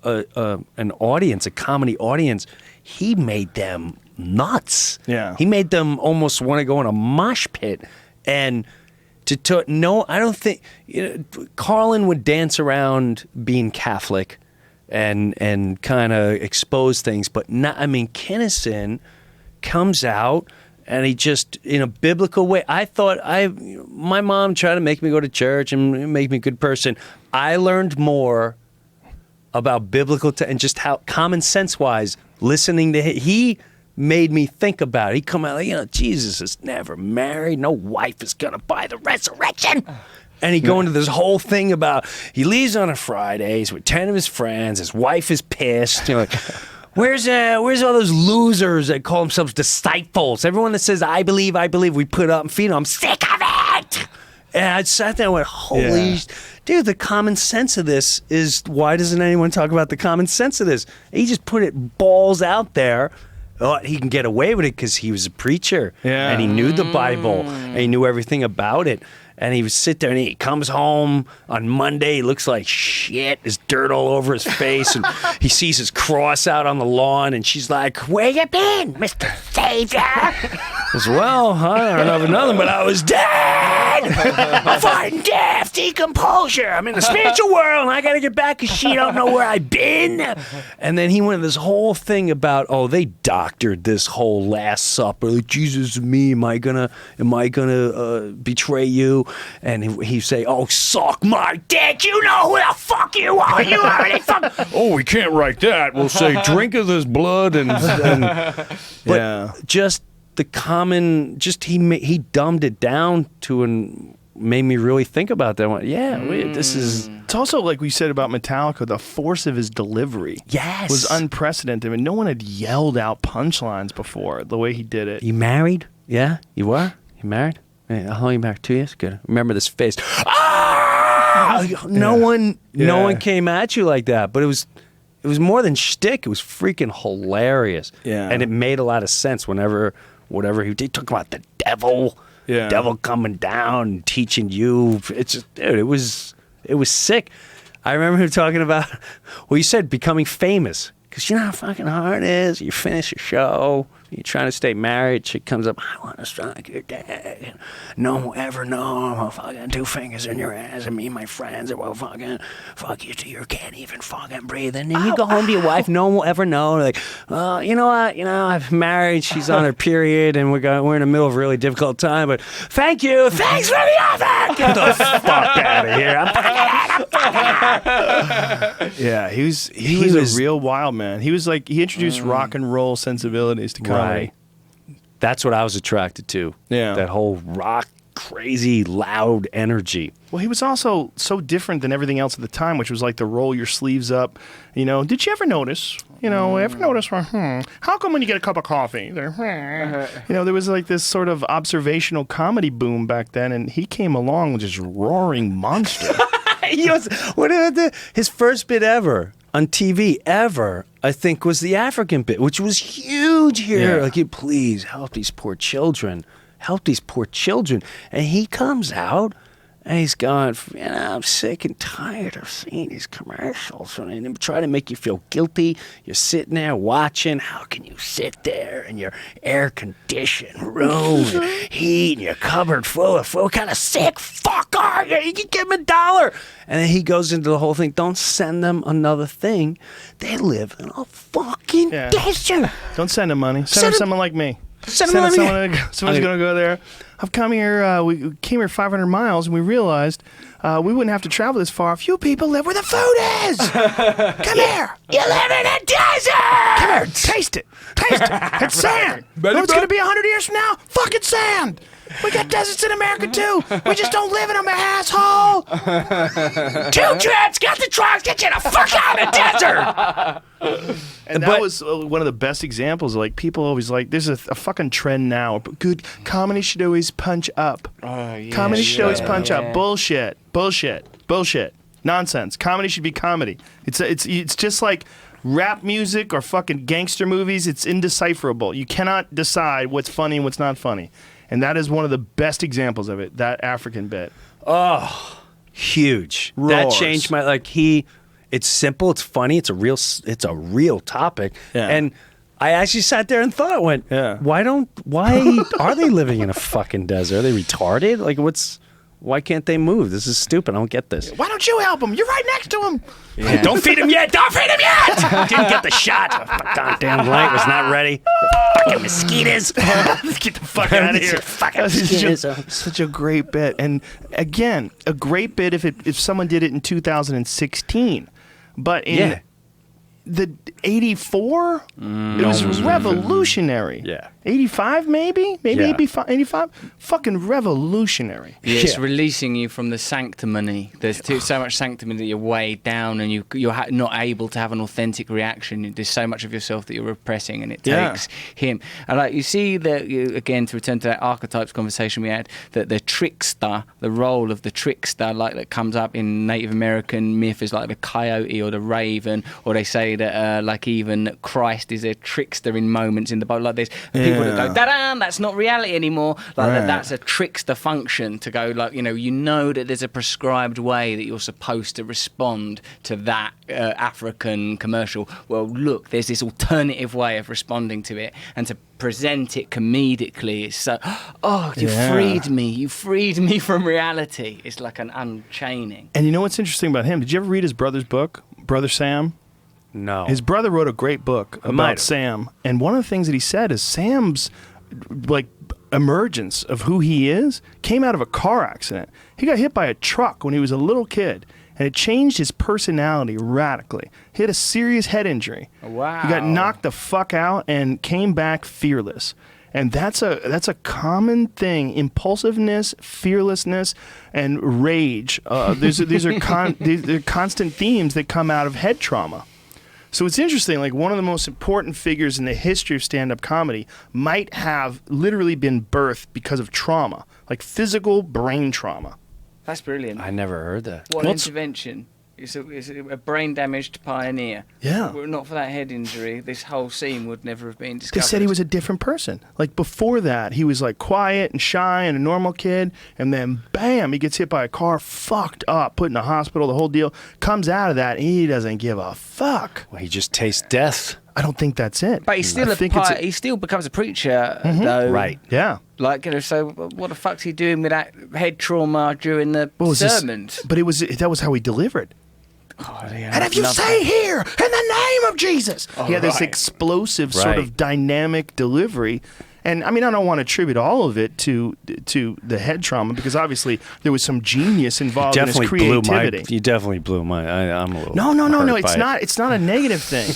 an audience, a comedy audience. He made them nuts. Yeah. He made them almost want to go in a mosh pit. And I don't think Carlin would dance around being Catholic and kind of expose things, but not. I mean, Kinnison comes out and he just in a biblical way. I thought my mom tried to make me go to church and make me a good person. I learned more about biblical and just how common sense wise listening to him. He made me think about it. He come out like, Jesus is never married. No wife is going to buy the resurrection. And he go into this whole thing about he leaves on a Friday. He's with 10 of his friends. His wife is pissed. Like, where's all those losers that call themselves disciples? Everyone that says, I believe, we put up and feed them. I'm sick of it. And I sat there and went, holy, dude, the common sense of this is, why doesn't anyone talk about the common sense of this? He just put it balls out there. Oh, he can get away with it because he was a preacher and he knew the Bible and he knew everything about it. And he would sit there and he comes home on Monday. He looks like shit. There's dirt all over his face. And he sees his cross out on the lawn. And she's like, where you been, Mr. Savior? I said, well, I don't know nothing, but I was dead. I'm fighting death, decomposure. I'm in the spiritual world and I got to get back because she don't know where I've been. And then he went this whole thing about, they doctored this whole Last Supper. Like, Jesus, me, am I gonna betray you? And he'd say, "Oh, suck my dick. You know who the fuck you are. You already fuck." Oh, we can't write that. We'll say, "Drink of this blood." But just the common, he dumbed it down to and made me really think about that one. This is. It's also like we said about Metallica, the force of his delivery was unprecedented. I mean, no one had yelled out punchlines before the way he did it. You married? Yeah, you were? You married? How long are you married? 2 years? Good. Remember this face. Ah! No one came at you like that, but it was more than shtick. It was freaking hilarious. Yeah. And it made a lot of sense whatever he talked about the devil. Yeah. Devil coming down and teaching you. It's just, dude, it was sick. I remember him talking about, well, you said becoming famous. Because you know how fucking hard it is? You finish your show, you're trying to stay married, chick comes up, "I want to strike your dick. No one will ever know. I'm gonna fucking 2 fingers in your ass, and me and my friends will fucking fuck you till you can't even fucking breathe. And then you go home to your wife, no one will ever know." Like, you know what? I've married, she's on her period, and we're in the middle of a really difficult time, but thank you. Thanks for the offer. Get the fuck out of here. Yeah, he was a real wild man. He was like, he introduced rock and roll sensibilities to comedy. Right. That's what I was attracted to. Yeah. That whole rock, crazy, loud energy. Well, he was also so different than everything else at the time, which was like the roll your sleeves up. Did you ever notice? How come when you get a cup of coffee, there was like this sort of observational comedy boom back then, and he came along with this roaring monster. His first bit ever on TV ever, I think, was the African bit, which was huge here. Yeah. Like, please help these poor children. Help these poor children. And he comes out and he's going, I'm sick and tired of seeing these commercials. And they try to make you feel guilty. You're sitting there watching. How can you sit there in your air-conditioned room and heat and your cupboard full of food? What kind of sick fuck are you? You can give him $1. And then he goes into the whole thing. Don't send them another thing. They live in a fucking desert. Don't send him money. Send him someone like me. Someone's going to go there. I've come here. We came here 500 miles, and we realized we wouldn't have to travel this far if you people live where the food is. Come here. You live in a desert! Come here. Taste it. It's sand. You know what's going to be 100 years from now? Fucking sand. We got deserts in America, too. We just don't live in them, asshole. 2 trips, get the trucks, get you the fuck out of the desert! And that was one of the best examples. Like, people always like, there's a fucking trend now. Good comedy should always punch up. Comedy should always punch up. Bullshit. Nonsense. Comedy should be comedy. It's just like rap music or fucking gangster movies. It's indecipherable. You cannot decide what's funny and what's not funny. And that is one of the best examples of it, that African bit. Oh, huge. Roars. That changed my, it's simple, it's funny, it's a real topic. Yeah. And I actually sat there and thought, why are they living in a fucking desert? Are they retarded? Why can't they move? This is stupid. I don't get this. Why don't you help him? You're right next to him. Yeah. Don't feed him yet. Didn't get the shot. The goddamn light was not ready. The fucking mosquitoes. Let's get the fuck out of here. Fucking mosquitoes. Such a great bit. And again, a great bit if someone did it in 2016. But in the 84, it was revolutionary. Yeah. 85 maybe 85, fucking revolutionary. Yeah, it's releasing you from the sanctimony. There's so much sanctimony that you're weighed down, and you're not able to have an authentic reaction. There's so much of yourself that you're repressing, and it takes him. And you see that, again, to return to that archetypes conversation we had, that the trickster, the role of the trickster, that comes up in Native American myth, is like the coyote or the raven, or they say that even Christ is a trickster in moments in the Bible. Like there's people that go, da-da, that's not reality anymore. That's a trickster function to go, that there's a prescribed way that you're supposed to respond to that African commercial. Well, look, there's this alternative way of responding to it, and to present it comedically. It's so, you freed me from reality. It's like an unchaining. And you know what's interesting about him? Did you ever read his brother's book, Brother Sam? No. His brother wrote a great book about Sam, and one of the things that he said is Sam's emergence of who he is came out of a car accident. He got hit by a truck when he was a little kid, and it changed his personality radically. He had a serious head injury. Wow. He got knocked the fuck out and came back fearless. And that's a common thing: impulsiveness, fearlessness, and rage. These are constant themes that come out of head trauma. So it's interesting. Like, one of the most important figures in the history of stand-up comedy might have literally been birthed because of trauma, like physical brain trauma. That's brilliant. I never heard that. What an intervention. It's a brain-damaged pioneer. Yeah. Were it not for that head injury, this whole scene would never have been They discovered. said he was a different person. Like, before that, he was like quiet and shy and a normal kid, and then bam, he gets hit by a car, fucked up, put in a hospital, the whole deal. Comes out of that, and he doesn't give a fuck. Well, he just tastes death. I don't think that's it. But he's still he still becomes a preacher, though. Right. Yeah. Like, so what the fuck's he doing with that head trauma during the sermons? But that was how he delivered. Oh, yeah, And if you say here, in the name of Jesus. He had this right. explosive sort of dynamic delivery. And I mean, I don't want to attribute all of it to the head trauma, because obviously there was some genius involved in his creativity. You definitely blew my. I'm a little. No. hurt by it. It's not a negative thing.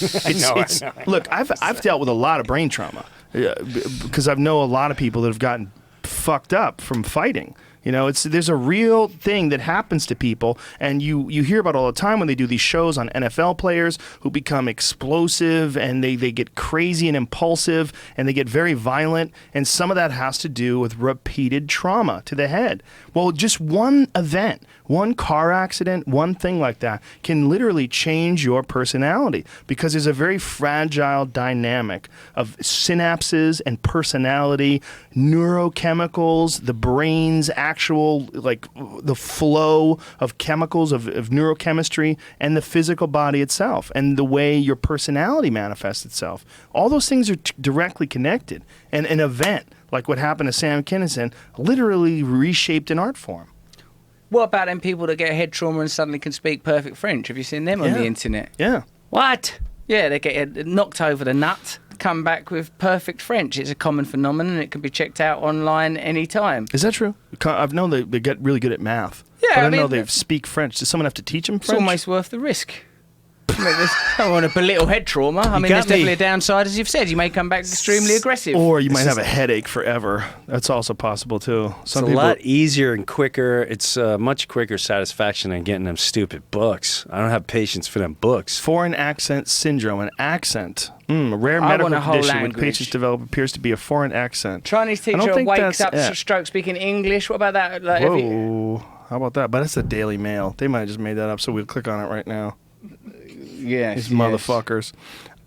Look, I've dealt with a lot of brain trauma because I know a lot of people that have gotten fucked up from fighting. You know, there's a real thing that happens to people, and you hear about all the time when they do these shows on NFL players who become explosive, and they get crazy and impulsive, and they get very violent, and some of that has to do with repeated trauma to the head. Well, just one event, one car accident, one thing like that can literally change your personality, because there's a very fragile dynamic of synapses and personality, neurochemicals, the brain's actual, like, the flow of chemicals of neurochemistry, and the physical body itself, and the way your personality manifests itself. All those things are directly connected. And an event like what happened to Sam Kinison literally reshaped an art form. What about them people that get head trauma and suddenly can speak perfect French? Have you seen them on the internet? Yeah. What? Yeah, they get knocked over the nut, come back with perfect French. It's a common phenomenon. It can be checked out online anytime. Is that true? I've known they get really good at math. Yeah, but I mean, know they speak French. Does someone have to teach them It's French? almost worth the risk. I don't want to belittle head trauma. I mean, there's definitely a downside, as you've said. You may come back extremely aggressive. Or you might have a headache forever. That's also possible, too. It's a lot easier and quicker. It's much quicker satisfaction than getting them stupid books. I don't have patience for them books. Foreign accent syndrome. An accent. A rare medical condition which patients develop appears to be a foreign accent. Chinese teacher wakes up stroke speaking English. What about that? Like, whoa. How about that? But that's the Daily Mail. They might have just made that up, so we'll click on it right now. Yes, These motherfuckers.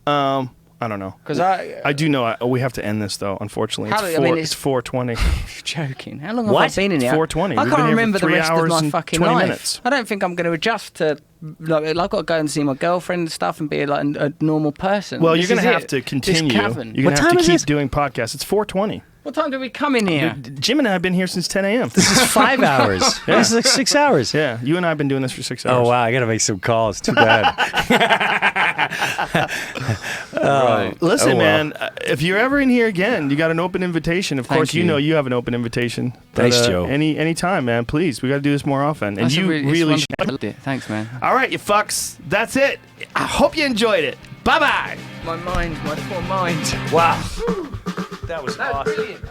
I don't know. Because I do know we have to end this, though, unfortunately. It's 4:20. You're joking. How long have I been in here? 4:20. I can't remember the rest of my fucking life. Minutes. I don't think I'm going to adjust to... Like, I've got to go and see my girlfriend and stuff and be like a normal person. Well, you're going to have to continue. You're going to have to keep doing podcasts. It's 4:20. What time did we come in here? Jim and I have been here since 10 a.m. This is 5 hours. Yeah. This is like 6 hours. Yeah, you and I have been doing this for 6 hours. Oh, wow. I got to make some calls. Too bad. Right. Listen, man, if you're ever in here again, you got an open invitation. Of course, you know you have an open invitation. Thanks, Joe. Any time, man. Please, we got to do this more often. And you really should. Thanks, man. All right, you fucks. That's it. I hope you enjoyed it. Bye-bye. My poor mind. Wow. That was awesome. Brilliant.